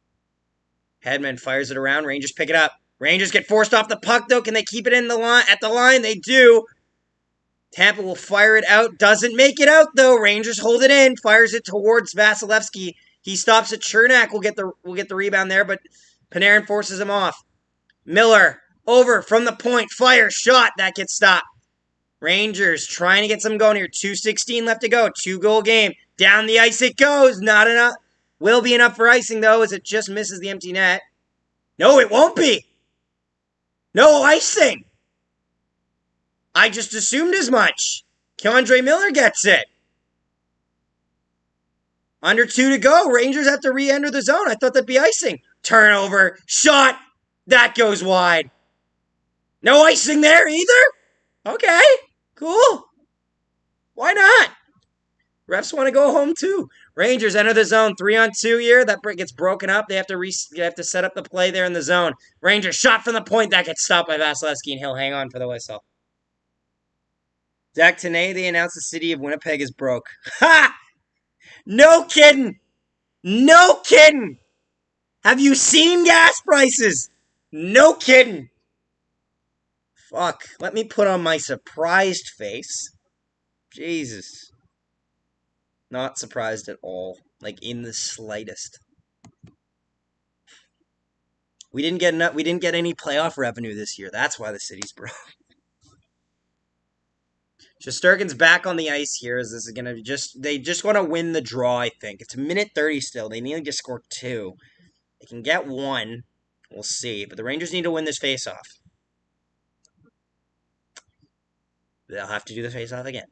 Hedman fires it around. Rangers pick it up. Rangers get forced off the puck, though. Can they keep it in the line? At the line, they do. Tampa will fire it out. Doesn't make it out, though. Rangers hold it in. Fires it towards Vasilevsky. He stops it. Chernak will get the rebound there, but Panarin forces him off. Miller, over from the point. Fire, shot. That gets stopped. Rangers trying to get some going here. 2:16 left to go. 2-goal game. Down the ice it goes. Not enough. Will be enough for icing, though, as it just misses the empty net. No, it won't be. No icing. I just assumed as much. Keandre Miller gets it. Under 2 to go. Rangers have to re-enter the zone. I thought that'd be icing. Turnover. Shot. That goes wide. No icing there either? Okay. Cool. Why not? Refs want to go home too. Rangers enter the zone. 3-on-2 here. That gets broken up. They have to set up the play there in the zone. Rangers shot from the point. That gets stopped by Vasilevsky, and he'll hang on for the whistle. Zach, today they announced the city of Winnipeg is broke. Ha! No kidding! No kidding! Have you seen gas prices? No kidding! Fuck. Let me put on my surprised face. Jesus. Not surprised at all. Like, in the slightest. We didn't get any playoff revenue this year. That's why the city's broke. Shesterkin's back on the ice here. As this is gonna they just want to win the draw, I think. It's a minute 30 still. They need to just score 2. They can get 1. We'll see. But the Rangers need to win this faceoff. They'll have to do the faceoff again.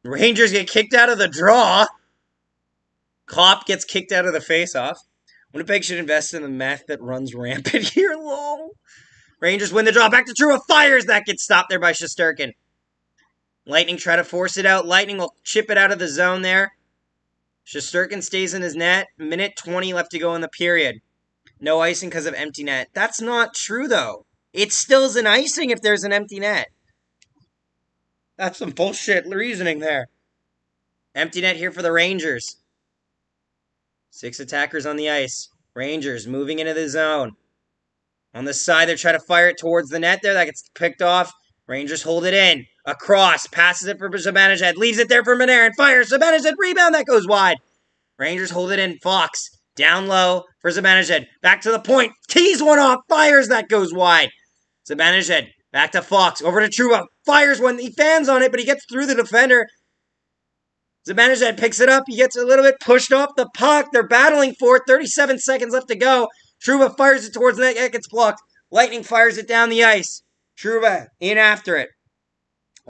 Rangers get kicked out of the draw. Kopp gets kicked out of the faceoff. Winnipeg should invest in the meth that runs rampant here, lol. Rangers win the draw. Back to Trouba. Fires. That gets stopped there by Shesterkin. Lightning try to force it out. Lightning will chip it out of the zone there. Shesterkin stays in his net. Minute 20 left to go in the period. No icing because of empty net. That's not true, though. It still is an icing if there's an empty net. That's some bullshit reasoning there. Empty net here for the Rangers. 6 attackers on the ice. Rangers moving into the zone. On the side, they're trying to fire it towards the net there. That gets picked off. Rangers hold it in. Across. Passes it for Zibanejad. Leaves it there for Panarin. Fires. Zibanejad. Rebound. That goes wide. Rangers hold it in. Fox. Down low for Zibanejad. Back to the point. Tees one off. Fires. That goes wide. Zibanejad. Back to Fox. Over to Trouba. Fires when he fans on it, but he gets through the defender. Zibanejad picks it up. He gets a little bit pushed off the puck. They're battling for it. 37 seconds left to go. Trouba fires it towards the net. It gets blocked. Lightning fires it down the ice. Trouba in after it.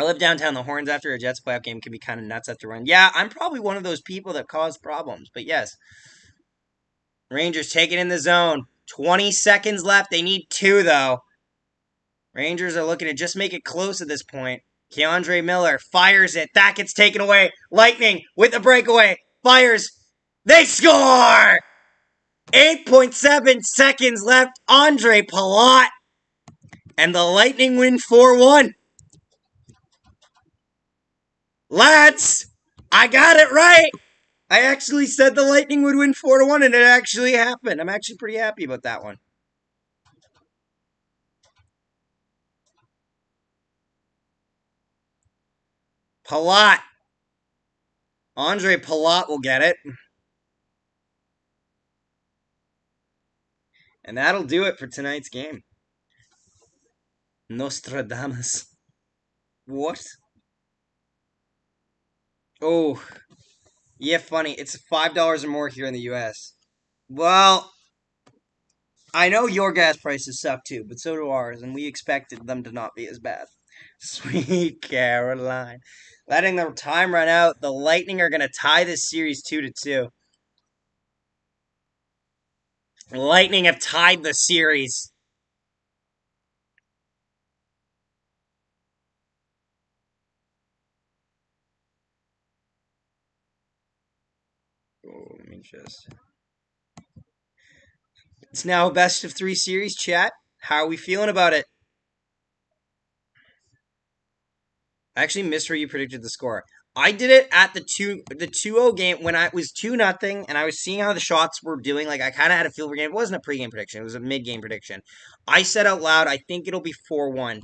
I live downtown. The horns after a Jets playoff game can be kind of nuts after run. Yeah, I'm probably one of those people that cause problems. But yes, Rangers take it in the zone. 20 seconds left. They need 2, though. Rangers are looking to just make it close at this point. Keandre Miller fires it. That gets taken away. Lightning with the breakaway. Fires. They score! 8.7 seconds left. Andre Palat. And the Lightning win 4-1. Lads, I got it right. I actually said the Lightning would win 4-1, and it actually happened. I'm actually pretty happy about that one. Palat. Andre Palat will get it. And that'll do it for tonight's game. Nostradamus. What? Oh. Yeah, funny. It's $5 or more here in the US. Well, I know your gas prices suck too, but so do ours, and we expected them to not be as bad. Sweet Caroline. Letting the time run out. The Lightning are going to tie this series 2-2. Lightning have tied the series. Oh, let me just... It's now a best of 3 series, chat. How are we feeling about it? I actually missed where you predicted the score. I did it at the 2-0 game when I was 2-0 and I was seeing how the shots were doing. Like, I kind of had a feel for game. It wasn't a pregame prediction. It was a mid-game prediction. I said out loud, I think it'll be 4-1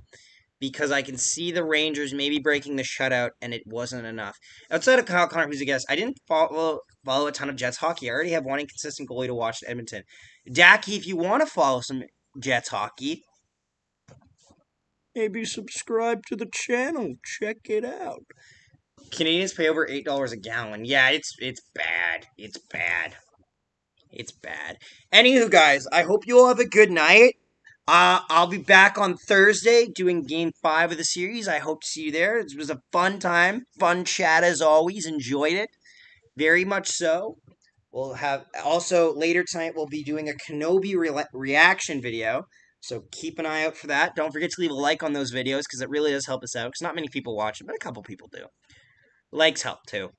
because I can see the Rangers maybe breaking the shutout, and it wasn't enough. Outside of Kyle Connor, who's a guest, I didn't follow a ton of Jets hockey. I already have one inconsistent goalie to watch at Edmonton. Dacky, if you want to follow some Jets hockey, maybe subscribe to the channel. Check it out. Canadians pay over $8 a gallon. Yeah, it's bad. It's bad. It's bad. Anywho, guys, I hope you all have a good night. I'll be back on Thursday doing Game 5 of the series. I hope to see you there. It was a fun time. Fun chat as always. Enjoyed it. Very much so. We'll have... Also, later tonight, we'll be doing a Kenobi reaction video. So keep an eye out for that. Don't forget to leave a like on those videos because it really does help us out. Because not many people watch it, but a couple people do. Likes help too.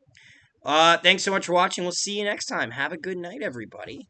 Thanks so much for watching. We'll see you next time. Have a good night, everybody.